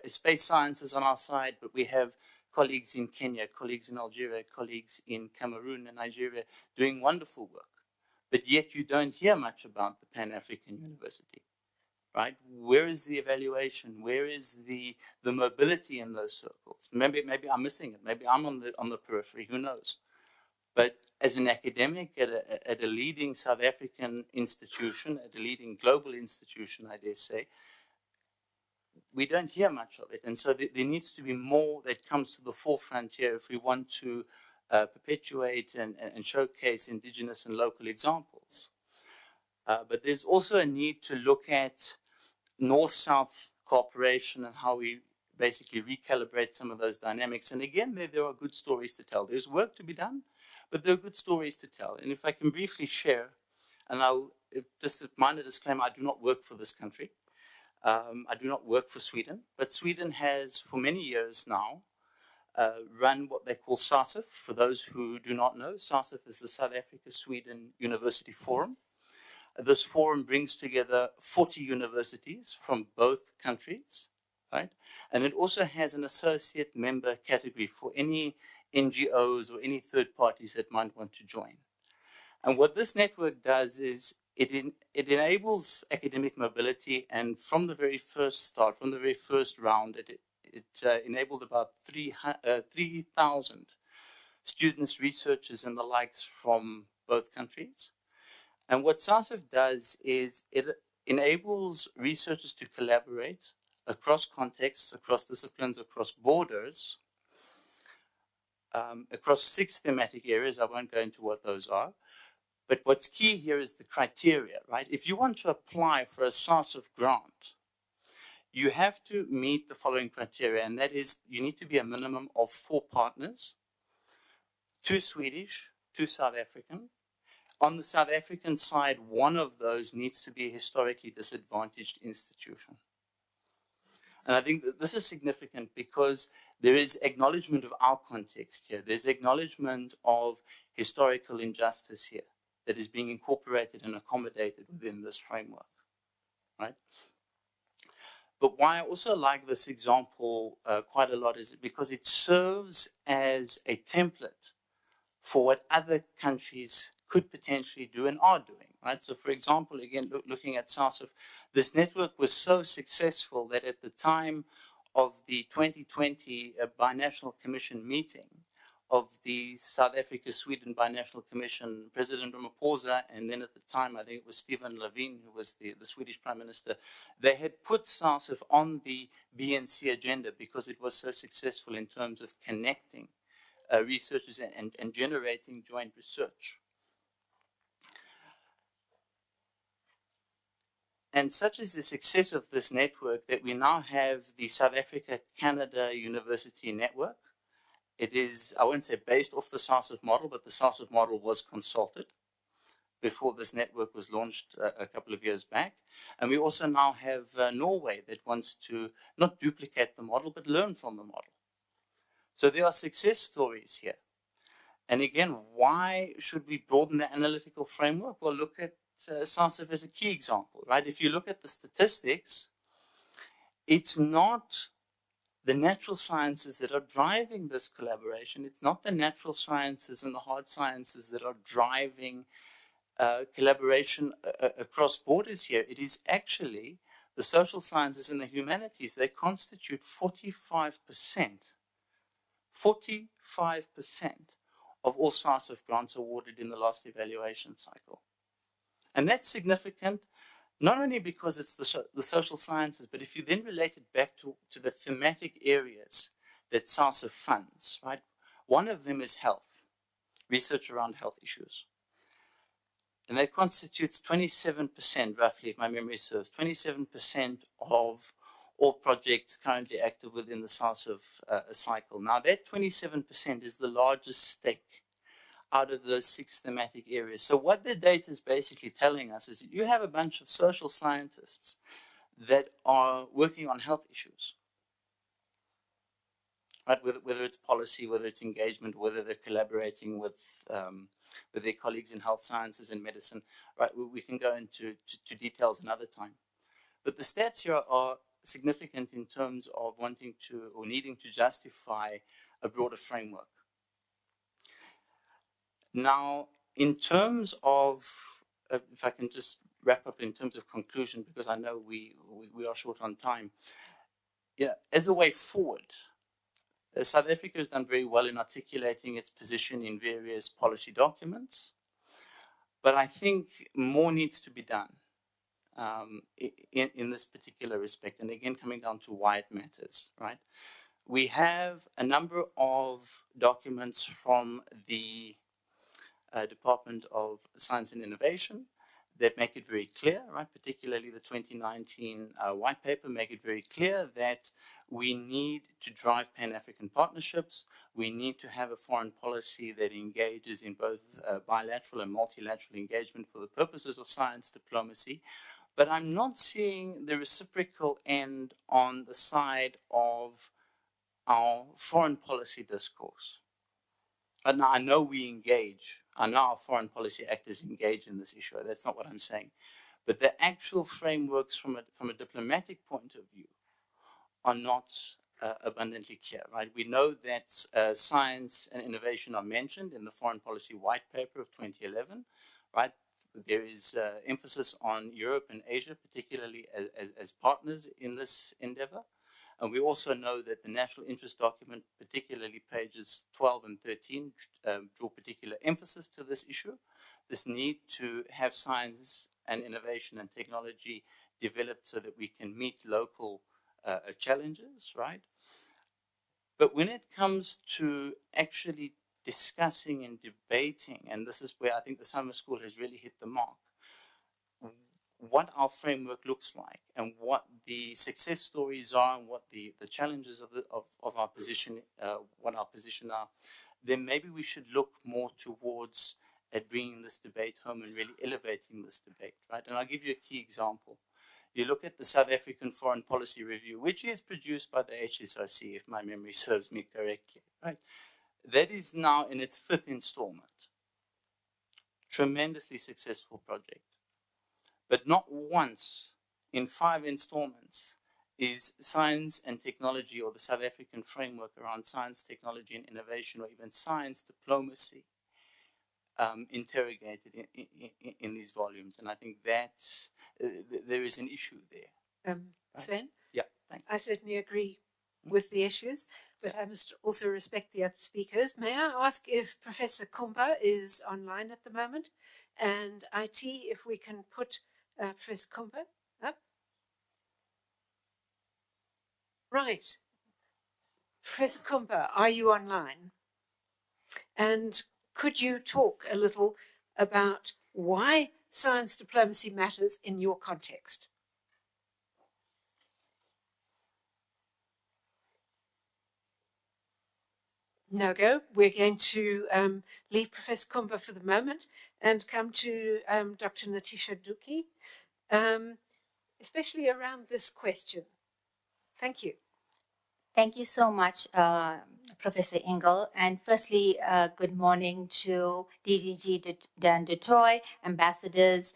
space sciences on our side, but we have colleagues in Kenya, colleagues in Algeria, colleagues in Cameroon and Nigeria doing wonderful work. But yet you don't hear much about the Pan-African University, right? Where is the evaluation? Where is the mobility in those circles? Maybe I'm missing it. Maybe I'm on the periphery. Who knows? But as an academic at a leading South African institution, at a leading global institution, I dare say, we don't hear much of it. And so there needs to be more that comes to the forefront here if we want to perpetuate and showcase indigenous and local examples. But there's also a need to look at North-South cooperation and how we basically recalibrate some of those dynamics. And again, there are good stories to tell. There's work to be done, but there are good stories to tell. And if I can briefly share, and just a minor disclaimer, I do not work for this country. I do not work for Sweden, but Sweden has for many years now run what they call SDCfA. For those who do not know, SDCfA is the South Africa-Sweden University Forum. This forum brings together 40 universities from both countries, right? And it also has an associate member category for any NGOs or any third parties that might want to join. And what this network does is it enables academic mobility, and from the very first start, from the very first round, it enabled about 3,000 students, researchers, and the likes from both countries. And what SDCfA does is it enables researchers to collaborate across contexts, across disciplines, across borders, across 6 thematic areas. I won't go into what those are. But what's key here is the criteria, right? If you want to apply for a SDCfA grant, you have to meet the following criteria, and that is you need to be a minimum of 4 partners, 2 Swedish, 2 South African. On the South African side, one of those needs to be a historically disadvantaged institution. And I think that this is significant because there is acknowledgement of our context here. There's acknowledgement of historical injustice here that is being incorporated and accommodated within this framework, right? But why I also like this example quite a lot is because it serves as a template for what other countries could potentially do and are doing, right? So for example, again, looking at SDCfA, this network was so successful that at the time of the 2020 Binational Commission meeting of the South Africa-Sweden Binational Commission, President Ramaphosa, and then at the time, I think it was Stephen Löfven, who was the Swedish Prime Minister, they had put SDCfA on the BNC agenda because it was so successful in terms of connecting researchers and generating joint research. And such is the success of this network that we now have the South Africa-Canada University Network. It is, I won't say based off the SDCfA model, but the SDCfA model was consulted before this network was launched a couple of years back. And we also now have Norway that wants to not duplicate the model, but learn from the model. So there are success stories here. And again, why should we broaden the analytical framework? Well, look at SDCfA as a key example, right? If you look at the statistics, it's not the natural sciences that are driving this collaboration. It's not the natural sciences and the hard sciences that are driving collaboration across borders here. It is actually the social sciences and the humanities. They constitute 45%. 45% of all SDCfA grants awarded in the last evaluation cycle. And that's significant, not only because it's the social sciences, but if you then relate it back to the thematic areas that SDCfA funds, right? One of them is health, research around health issues. And that constitutes 27%, roughly, if my memory serves, 27% of all projects currently active within the SDCfA cycle. Now, that 27% is the largest stake out of those 6 thematic areas. So what the data is basically telling us is that you have a bunch of social scientists that are working on health issues. right? Whether it's policy, whether it's engagement, whether they're collaborating with their colleagues in health sciences and medicine, right? We can go into details another time. But the stats here are significant in terms of wanting to or needing to justify a broader framework. Now, in terms of, if I can just wrap up in terms of conclusion, because I know we are short on time. Yeah, as a way forward, South Africa has done very well in articulating its position in various policy documents, but I think more needs to be done in this particular respect. And again, coming down to why it matters, right? We have a number of documents from the Department of Science and Innovation that make it very clear, right? Particularly the 2019 white paper make it very clear that we need to drive Pan-African partnerships. We need to have a foreign policy that engages in both bilateral and multilateral engagement for the purposes of science diplomacy. But I'm not seeing the reciprocal end on the side of our foreign policy discourse. And I know we engage. I know our foreign policy actors engage in this issue. That's not what I'm saying. But the actual frameworks from a diplomatic point of view are not abundantly clear, right? We know that science and innovation are mentioned in the Foreign Policy White Paper of 2011, right? There is emphasis on Europe and Asia, particularly as partners in this endeavor. And we also know that the national interest document, particularly pages 12 and 13, draw particular emphasis to this issue. This need to have science and innovation and technology developed so that we can meet local challenges, right? But when it comes to actually discussing and debating, and this is where I think the summer school has really hit the mark, what our framework looks like and what the success stories are and what the challenges of our position, what our position are, then maybe we should look more towards at bringing this debate home and really elevating this debate, right? And I'll give you a key example. You look at the South African Foreign Policy Review, which is produced by the HSRC, if my memory serves me correctly, right? That is now in its 5th installment. Tremendously successful project. But not once in 5 installments is science and technology or the South African framework around science, technology, and innovation, or even science diplomacy interrogated in these volumes. And I think that there is an issue there. Sven? Yeah, thanks. I certainly agree with the issues, but I must also respect the other speakers. May I ask if Professor Kumba is online at the moment? And IT, if we can put Professor Kumba up. Right. Professor Kumba, are you online? And could you talk a little about why science diplomacy matters in your context? No go. We're going to leave Professor Kumba for the moment and come to Dr. Natisha Duki, especially around this question. Thank you. Thank you so much, Professor Engel. And firstly, good morning to DDG Dan du Toit, ambassadors,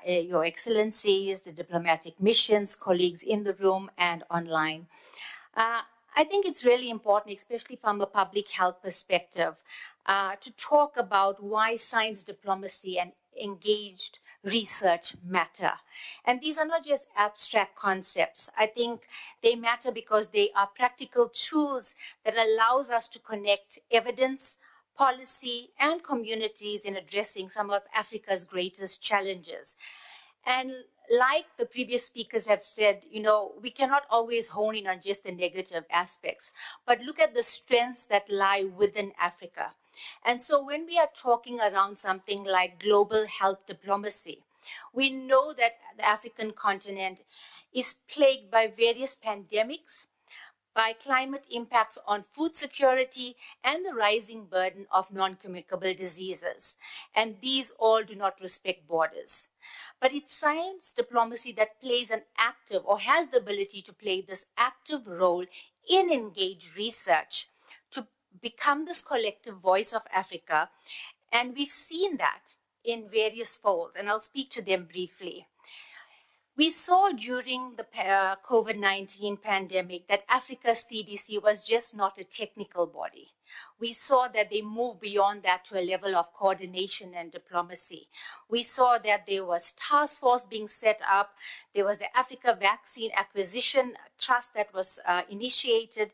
Your Excellencies, the diplomatic missions, colleagues in the room and online. I think it's really important, especially from a public health perspective, to talk about why science diplomacy and engaged research matter. And these are not just abstract concepts. I think they matter because they are practical tools that allows us to connect evidence, policy, and communities in addressing some of Africa's greatest challenges. And like the previous speakers have said, you know, we cannot always hone in on just the negative aspects, but look at the strengths that lie within Africa. And so when we are talking around something like global health diplomacy, we know that the African continent is plagued by various pandemics, by climate impacts on food security, and the rising burden of non-communicable diseases. And these all do not respect borders. But it's science diplomacy that plays an active or has the ability to play this active role in engaged research to become this collective voice of Africa. And we've seen that in various folds, and I'll speak to them briefly. We saw during the COVID-19 pandemic that Africa's CDC was just not a technical body. We saw that they moved beyond that to a level of coordination and diplomacy. We saw that there was task force being set up. There was the Africa Vaccine Acquisition Trust that was initiated,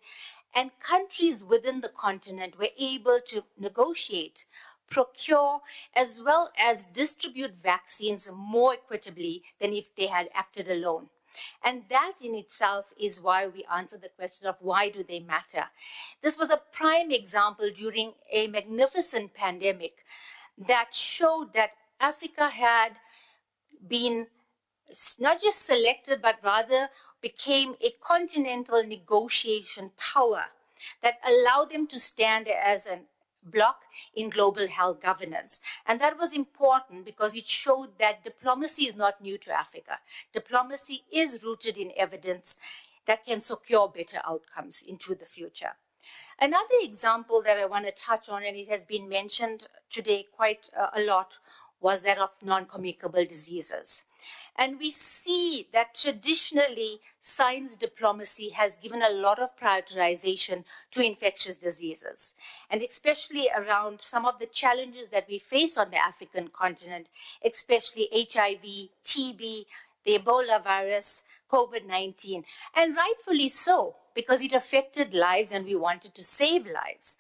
and countries within the continent were able to negotiate, procure, as well as distribute vaccines more equitably than if they had acted alone. And that in itself is why we answer the question of why do they matter. This was a prime example during a magnificent pandemic that showed that Africa had been not just selected, but rather became a continental negotiation power that allowed them to stand as a bloc in global health governance. And that was important because it showed that diplomacy is not new to Africa. Diplomacy is rooted in evidence that can secure better outcomes into the future. Another example that I want to touch on, and it has been mentioned today quite a lot, was that of non-communicable diseases. And we see that traditionally science diplomacy has given a lot of prioritization to infectious diseases, and especially around some of the challenges that we face on the African continent, especially HIV, TB, the Ebola virus, COVID-19, and rightfully so, because it affected lives and we wanted to save lives.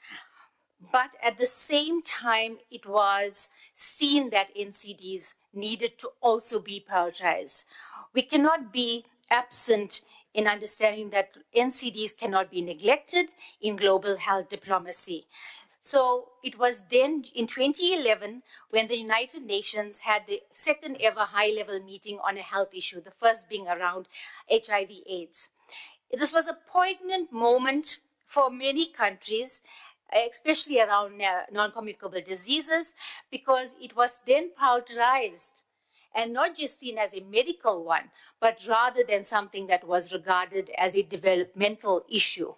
But at the same time, it was seen that NCDs needed to also be prioritized. We cannot be absent in understanding that NCDs cannot be neglected in global health diplomacy. So it was then in 2011 when the United Nations had the second ever high-level meeting on a health issue, the first being around HIV/AIDS. This was a poignant moment for many countries, especially around non-communicable diseases, because it was then prioritized and not just seen as a medical one, but rather than something that was regarded as a developmental issue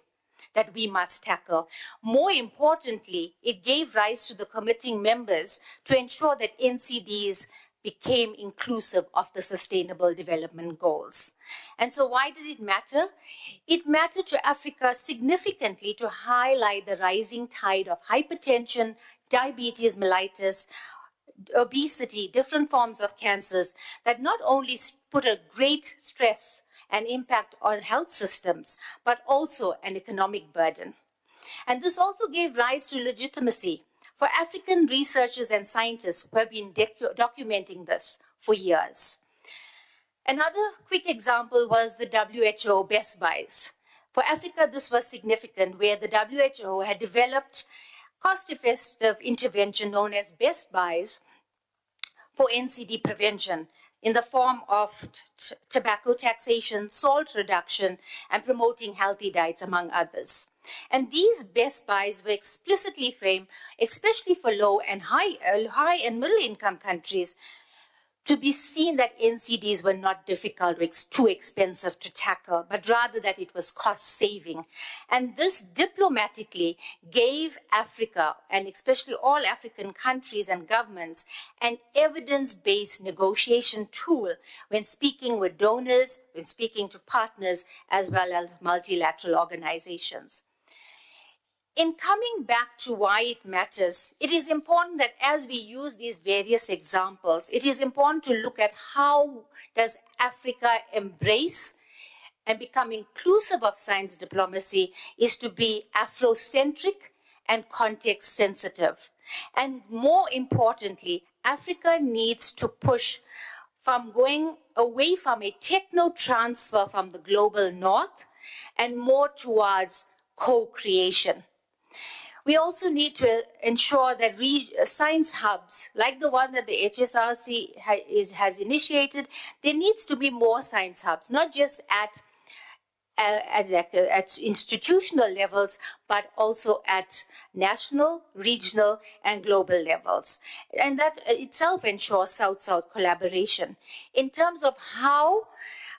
that we must tackle. More importantly, it gave rise to the committing members to ensure that NCDs became inclusive of the Sustainable Development Goals. And so why did it matter? It mattered to Africa significantly to highlight the rising tide of hypertension, diabetes mellitus, obesity, different forms of cancers that not only put a great stress and impact on health systems, but also an economic burden. And this also gave rise to legitimacy for African researchers and scientists who have been documenting this for years. Another quick example was the WHO Best Buys. For Africa, this was significant, where the WHO had developed cost-effective intervention known as Best Buys for NCD prevention in the form of tobacco taxation, salt reduction, and promoting healthy diets, among others. And these best buys were explicitly framed, especially for low and high and middle income countries, to be seen that NCDs were not difficult or too expensive to tackle, but rather that it was cost-saving. And this diplomatically gave Africa, and especially all African countries and governments, an evidence-based negotiation tool when speaking with donors, when speaking to partners, as well as multilateral organizations. In coming back to why it matters, it is important that as we use these various examples, it is important to look at how does Africa embrace and become inclusive of science diplomacy is to be Afrocentric and context sensitive. And more importantly, Africa needs to push from going away from a techno transfer from the global north and more towards co-creation. We also need to ensure that science hubs, like the one that the HSRC has initiated, there needs to be more science hubs, not just at institutional levels, but also at national, regional, and global levels. And that itself ensures South-South collaboration in terms of how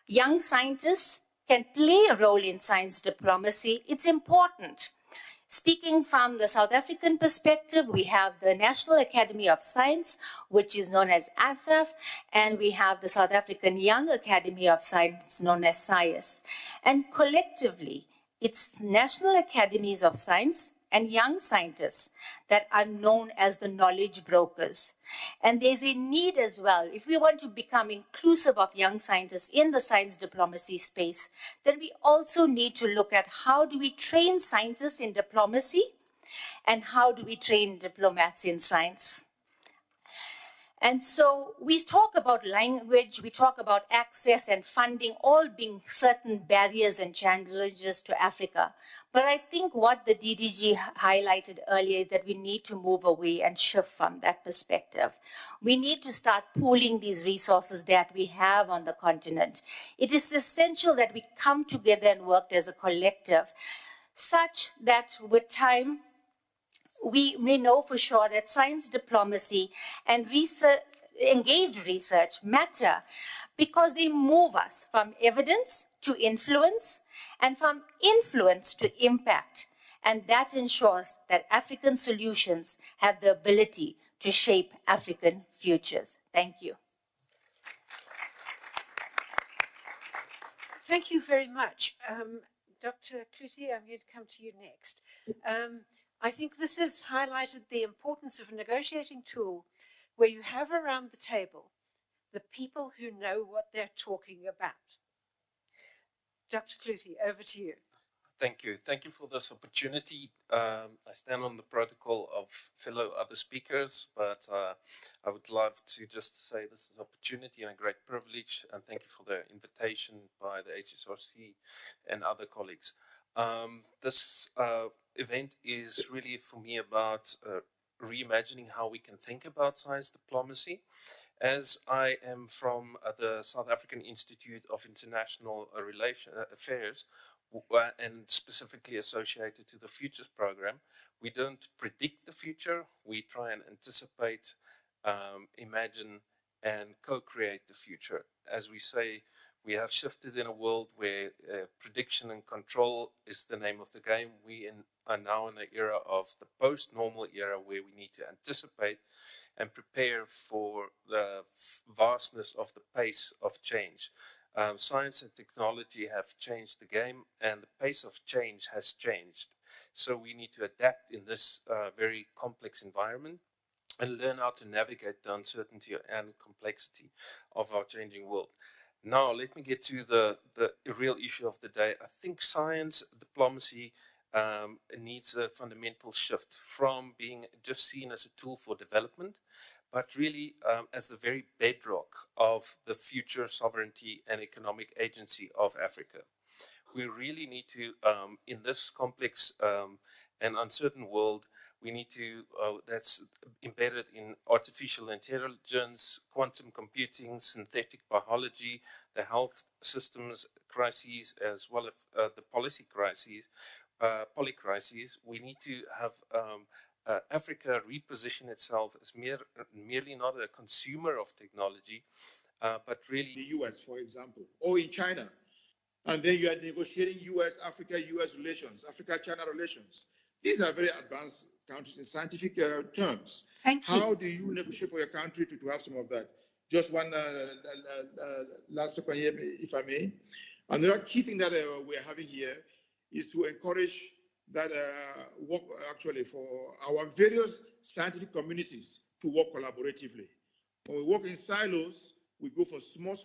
young scientists can play a role in science diplomacy, it's important. Speaking from the South African perspective, we have the National Academy of Science, which is known as ASSAf, and we have the South African Young Academy of Science, known as SCIS. And collectively, it's National Academies of Science and young scientists that are known as the knowledge brokers. And there's a need as well, if we want to become inclusive of young scientists in the science diplomacy space, then we also need to look at how do we train scientists in diplomacy and how do we train diplomats in science. And so we talk about language, we talk about access and funding, all being certain barriers and challenges to Africa. But I think what the DDG highlighted earlier is that we need to move away and shift from that perspective. We need to start pooling these resources that we have on the continent. It is essential that we come together and work as a collective, such that with time, we know for sure that science diplomacy and research, engaged research matter because they move us from evidence to influence and from influence to impact. And that ensures that African solutions have the ability to shape African futures. Thank you. Thank you very much. Dr. Kluti, I'm going to come to you next. I think this has highlighted the importance of a negotiating tool where you have around the table the people who know what they're talking about. Dr. Kluti, over to you. Thank you. Thank you for this opportunity. I stand on the protocol of fellow other speakers, but I would love to just say this is an opportunity and a great privilege, and thank you for the invitation by the HSRC and other colleagues. This event is really for me about reimagining how we can think about science diplomacy. As I am from the South African Institute of International Affairs, and specifically associated to the Futures Program, we don't predict the future, we try and anticipate, imagine, and co-create the future. As we say, we have shifted in a world where prediction and control is the name of the game. We are now in an era of the post-normal era where we need to anticipate and prepare for the vastness of the pace of change. Science and technology have changed the game, and the pace of change has changed. So we need to adapt in this very complex environment and learn how to navigate the uncertainty and complexity of our changing world. Now, let me get to the real issue of the day. I think science diplomacy needs a fundamental shift from being just seen as a tool for development, but really as the very bedrock of the future sovereignty and economic agency of Africa. We really need to, in this complex and uncertain world, we need to, that's embedded in artificial intelligence, quantum computing, synthetic biology, the health systems crises, as well as the policy crises, polycrises. We need to have Africa reposition itself as merely not a consumer of technology, but really the US, for example, or in China. And then you are negotiating US-Africa-US relations, Africa-China relations. These are very advanced countries in scientific terms. Thank you. How do you negotiate for your country to have some of that? Just one last second here, if I may. Another key thing that we're having here is to encourage that work actually for our various scientific communities to work collaboratively. When we work in silos, we go for small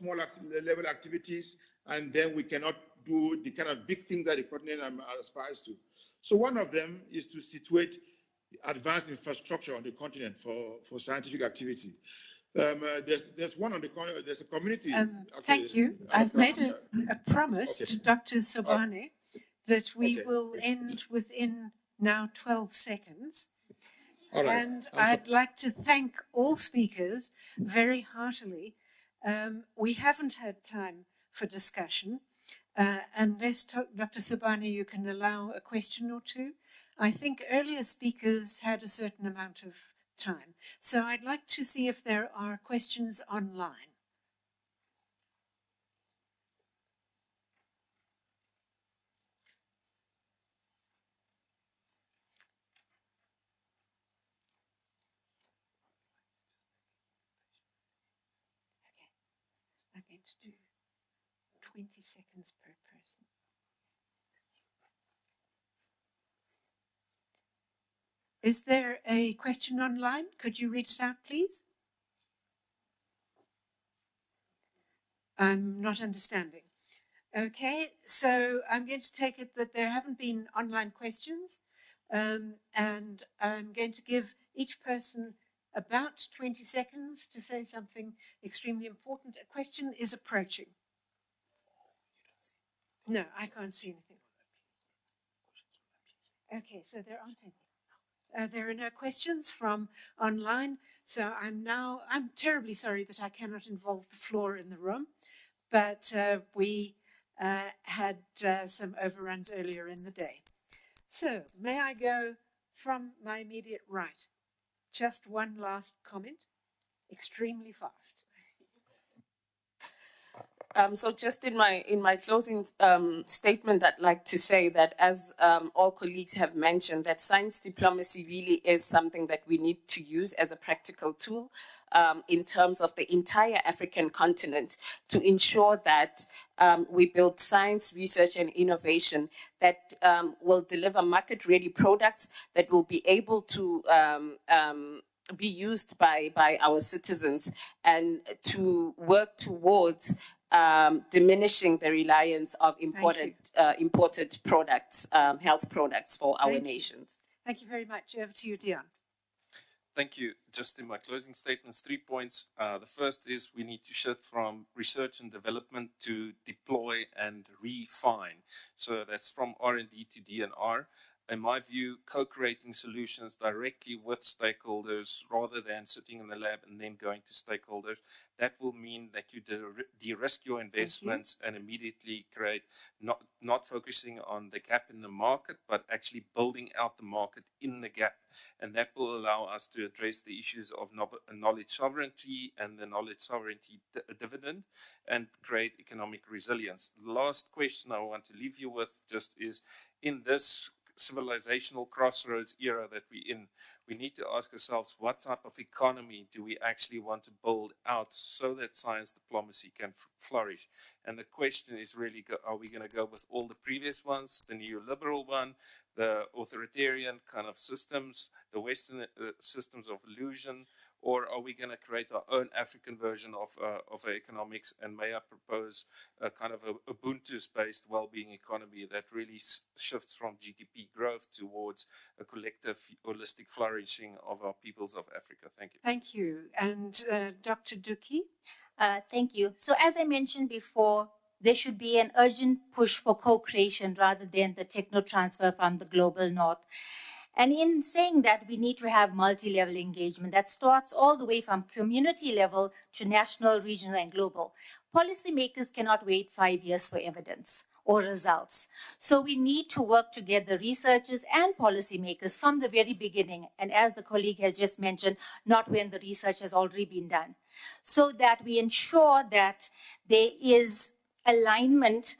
level activities, and then we cannot do the kind of big things that the continent aspires to. So one of them is to situate advanced infrastructure on the continent for scientific activity. There's one on the there's a community. Thank you. I've made a promise to Dr. Sobane that we will end within now 12 seconds. All right. And I'd like to thank all speakers very heartily. We haven't had time for discussion. Unless, Dr. Sobane, you can allow a question or two. I think earlier speakers had a certain amount of time. So I'd like to see if there are questions online. going to do 20 seconds per person. Is there a question online? Could you read it out, please? I'm not understanding. Okay, so I'm going to take it that there haven't been online questions, and I'm going to give each person about 20 seconds to say something extremely important. A question is approaching. No, I can't see anything. Okay, so there aren't any. There are no questions from online, so I'm terribly sorry that I cannot involve the floor in the room, but we had some overruns earlier in the day. So may I go from my immediate right? Just one last comment, extremely fast. So just in my closing statement, I'd like to say that as all colleagues have mentioned, that science diplomacy really is something that we need to use as a practical tool in terms of the entire African continent to ensure that we build science, research, and innovation that will deliver market-ready products that will be able to be used by our citizens and to work towards diminishing the reliance of imported products, health products for our nations. Thank you very much. Over to you, Dion. Thank you. Just in my closing statements, 3 points. The first is we need to shift from research and development to deploy and refine. So that's from R&D to D&R. In my view, co-creating solutions directly with stakeholders rather than sitting in the lab and then going to stakeholders, that will mean that you de-risk your investments and immediately create, not focusing on the gap in the market, but actually building out the market in the gap. And that will allow us to address the issues of knowledge sovereignty and the knowledge sovereignty dividend and create economic resilience. The last question I want to leave you with just is, in this civilizational crossroads era that we're in, we need to ask ourselves, what type of economy do we actually want to build out so that science diplomacy can flourish? And the question is really, are we going to go with all the previous ones, the neoliberal one, the authoritarian kind of systems, the Western systems of illusion, or are we going to create our own African version of economics? And may I propose a kind of a Ubuntu-based well-being economy that really shifts from GDP growth towards a collective, holistic flourishing of our peoples of Africa? Thank you. Thank you. And Dr. Duki? Thank you. So as I mentioned before, there should be an urgent push for co-creation rather than the techno-transfer from the global north. And in saying that, we need to have multi-level engagement that starts all the way from community level to national, regional, and global. Policymakers cannot wait 5 years for evidence or results. So we need to work together, researchers and policymakers, from the very beginning. And as the colleague has just mentioned, not when the research has already been done. So that we ensure that there is alignment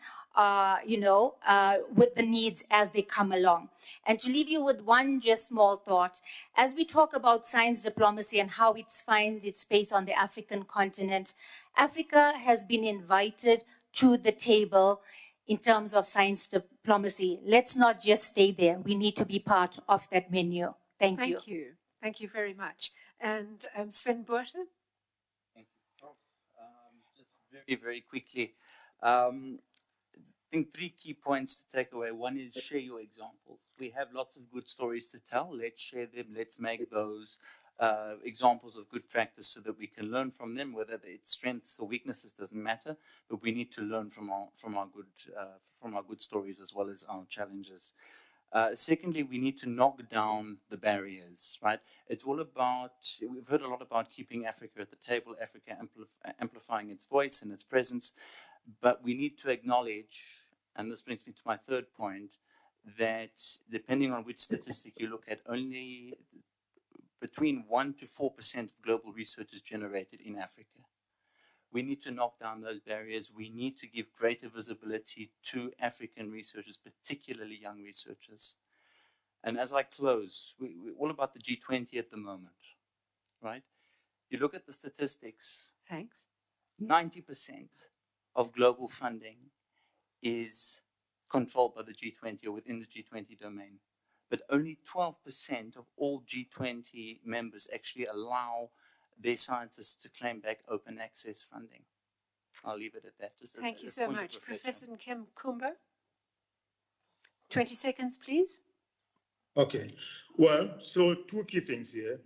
with the needs as they come along. And to leave you with one just small thought, as we talk about science diplomacy and how it finds its space on the African continent, Africa has been invited to the table in terms of science diplomacy. Let's not just stay there. We need to be part of that menu. Thank you. Thank you. Thank you very much. And Sven Botha? Thank you, Prof. Just very, very quickly. I think 3 key points to take away. One is share your examples. We have lots of good stories to tell. Let's share them. Let's make those examples of good practice so that we can learn from them. Whether it's strengths or weaknesses doesn't matter, but we need to learn from our good stories as well as our challenges. Secondly, we need to knock down the barriers. Right? It's all about. We've heard a lot about keeping Africa at the table, Africa amplifying its voice and its presence. But we need to acknowledge, and this brings me to my 3rd point, that depending on which statistic you look at, only between 1% to 4% of global research is generated in Africa. We need to knock down those barriers. We need to give greater visibility to African researchers, particularly young researchers. And as I close, we're all about the G20 at the moment, right? You look at the statistics. Thanks. 90% of global funding is controlled by the G20 or within the G20 domain. But only 12% of all G20 members actually allow their scientists to claim back open access funding. I'll leave it at that. Thank you so much. Professor Kumba? 20 seconds, please. Okay. Well, so two key things here.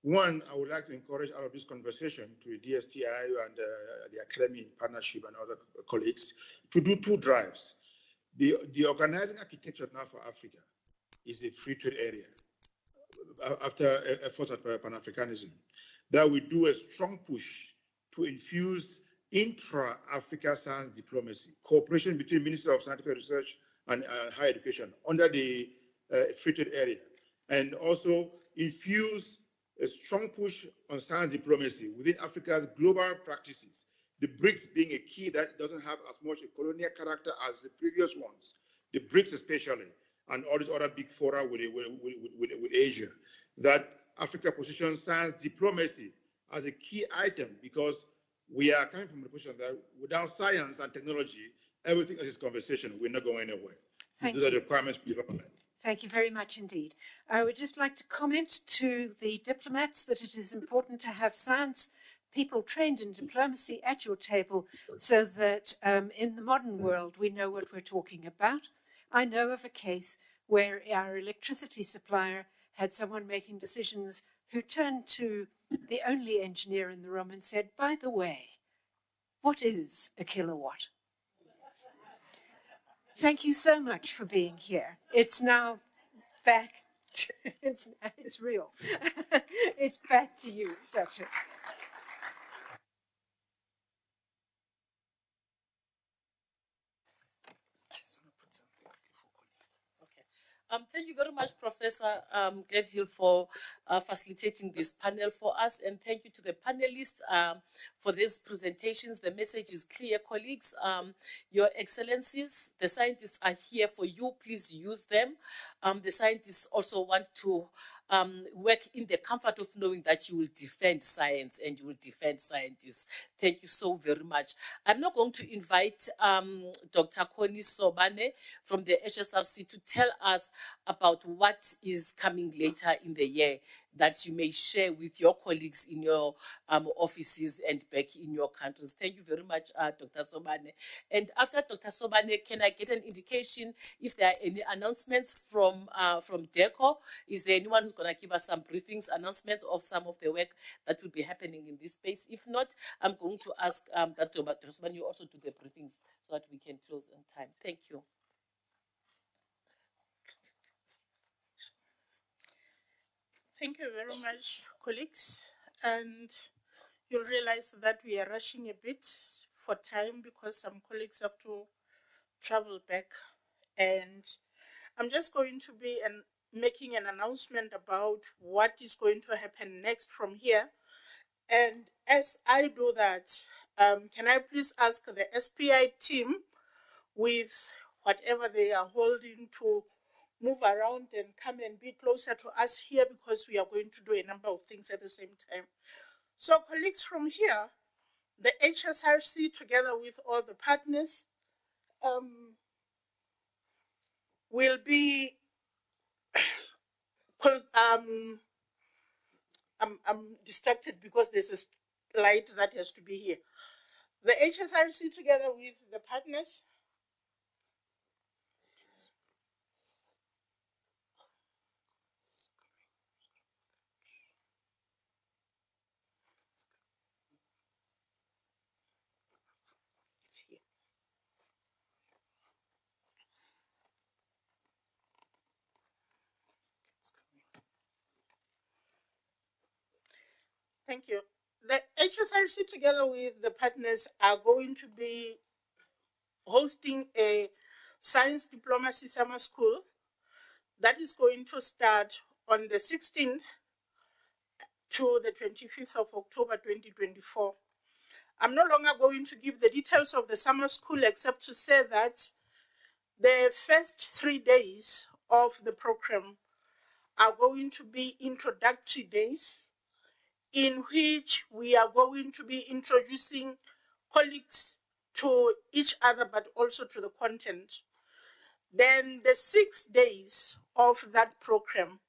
One, I would like to encourage out of this conversation to the DSTI and the Academic Partnership and other colleagues to do two drives. The organizing architecture now for Africa is a free trade area after efforts at Pan-Africanism. That we do a strong push to infuse intra-Africa science diplomacy, cooperation between Ministry of Scientific Research and Higher Education under the free trade area, and also infuse a strong push on science diplomacy within Africa's global practices. The BRICS being a key that doesn't have as much a colonial character as the previous ones, the BRICS especially, and all these other big fora with Asia, that Africa positions science diplomacy as a key item, because we are coming from the position that without science and technology, everything else is conversation. We're not going anywhere. Those are the requirements for development. Thank you very much indeed. I would just like to comment to the diplomats that it is important to have science people trained in diplomacy at your table so that in the modern world we know what we're talking about. I know of a case where our electricity supplier had someone making decisions who turned to the only engineer in the room and said, by the way, what is a kilowatt? Thank you so much for being here. It's now back, it's real. It's back to you, Doctor. Thank you very much, Professor Gledhill, for facilitating this panel for us. And thank you to the panelists for these presentations. The message is clear, colleagues. Your Excellencies, the scientists are here for you. Please use them. The scientists also want to work in the comfort of knowing that you will defend science and you will defend scientists. Thank you so very much. I'm now going to invite Dr. Connie Sobane from the HSRC to tell us about what is coming later in the year that you may share with your colleagues in your offices and back in your countries. Thank you very much, Dr. Sobane. And after Dr. Sobane, can I get an indication if there are any announcements from DIRCO? Is there anyone who's going to give us some briefings, announcements of some of the work that will be happening in this space? If not, I'm going to ask that Dr. Sobane, you also do the briefings so that we can close on time. Thank you. Thank you very much, colleagues. And you'll realize that we are rushing a bit for time because some colleagues have to travel back. And I'm just going to be making an announcement about what is going to happen next from here. And as I do that, can I please ask the SPI team with whatever they are holding to move around and come and be closer to us here, because we are going to do a number of things at the same time. So colleagues, from here, the HSRC together with all the partners will be, I'm distracted because there's a slide that has to be here. The HSRC together with the partners Thank you. The HSRC together with the partners are going to be hosting a science diplomacy summer school that is going to start on the 16th to the 25th of October 2024. I'm no longer going to give the details of the summer school except to say that the first 3 days of the program are going to be introductory days in which we are going to be introducing colleagues to each other, but also to the content, then the 6 days of that program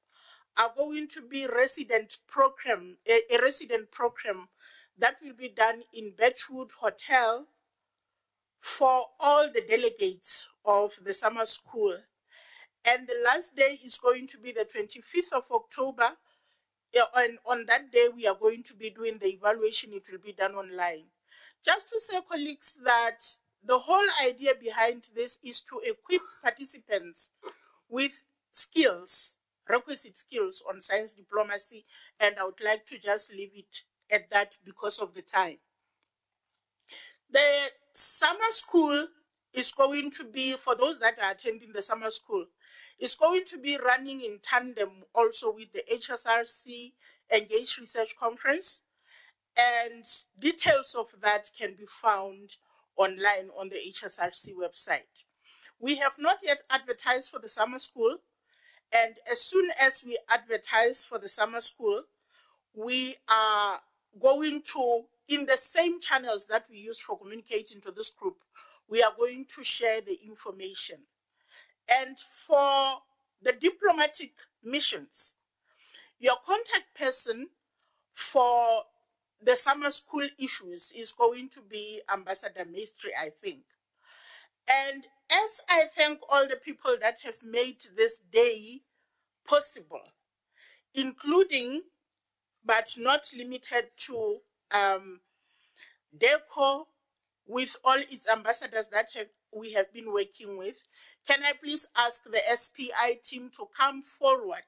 are going to be resident program, a resident program that will be done in Birchwood Hotel for all the delegates of the summer school. And the last day is going to be the 25th of October. And on that day, we are going to be doing the evaluation. It will be done online. Just to say, colleagues, that the whole idea behind this is to equip participants with skills, requisite skills on science diplomacy, and I would like to just leave it at that because of the time. The summer school is going to be, for those that are attending the summer school, is going to be running in tandem also with the HSRC Engage Research Conference, and details of that can be found online on the HSRC website. We have not yet advertised for the summer school, and as soon as we advertise for the summer school, we are going to, in the same channels that we use for communicating to this group, we are going to share the information. And for the diplomatic missions, your contact person for the summer school issues is going to be Ambassador Maestri, I think. And as I thank all the people that have made this day possible, including but not limited to DIRCO, with all its ambassadors that we have been working with, can I please ask the SPI team to come forward?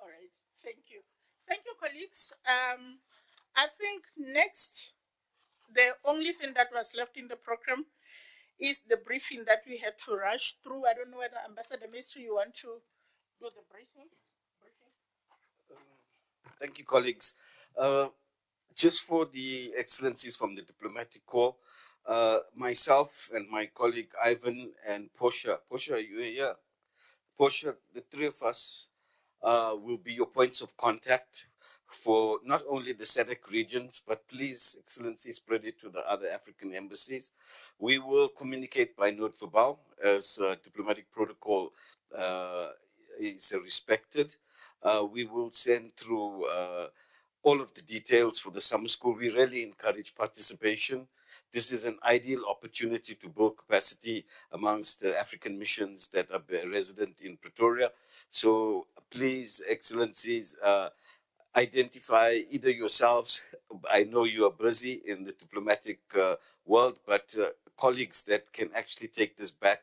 All right, thank you. Thank you, colleagues. I think next, the only thing that was left in the program is the briefing that we had to rush through. I don't know whether Ambassador Maestri, you want to do the briefing? Thank you, colleagues. Just for the excellencies from the Diplomatic Corps, myself and my colleague Ivan and Portia. Portia, are you here? Portia, the three of us will be your points of contact for not only the SADC regions, but please, Excellency, spread it to the other African embassies. We will communicate by note verbal as diplomatic protocol is respected. We will send through all of the details for the summer school. We really encourage participation. This is an ideal opportunity to build capacity amongst the African missions that are resident in Pretoria. So please, Excellencies, identify either yourselves, I know you are busy in the diplomatic world, but colleagues that can actually take this back,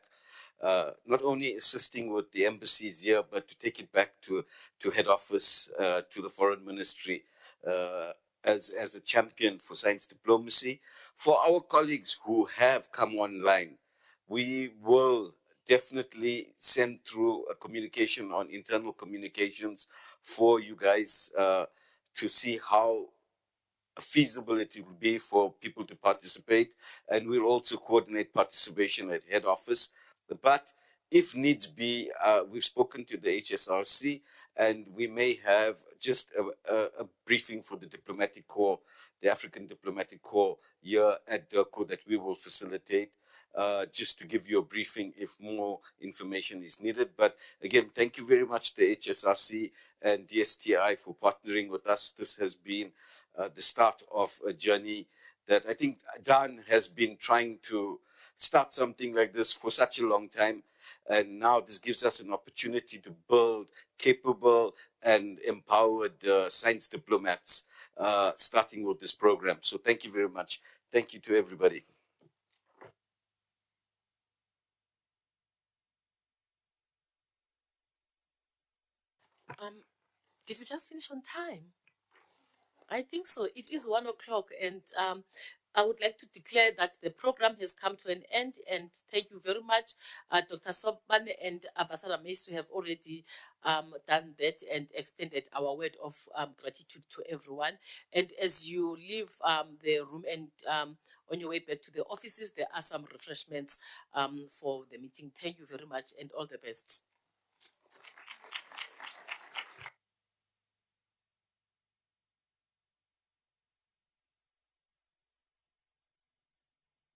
not only assisting with the embassies here, but to take it back to head office, to the foreign ministry, as a champion for science diplomacy. For our colleagues who have come online, we will definitely send through a communication on internal communications for you guys to see how feasible it will be for people to participate. And we'll also coordinate participation at head office. But if needs be, we've spoken to the HSRC, and we may have just a briefing for the Diplomatic Corps, the African Diplomatic Corps here at DIRCO that we will facilitate. just to give you a briefing if more information is needed. But again, thank you very much to HSRC and DSTI for partnering with us. This has been the start of a journey that I think Dan has been trying to start something like this for such a long time. And now this gives us an opportunity to build capable and empowered science diplomats, starting with this program. So thank you very much. Thank you to everybody. Did we just finish on time? I think so. It is 1 o'clock, and I would like to declare that the program has come to an end, and thank you very much. Dr. Sobane and Ambassador Maestri have already done that and extended our word of gratitude to everyone. And as you leave the room and on your way back to the offices, there are some refreshments for the meeting. Thank you very much and all the best.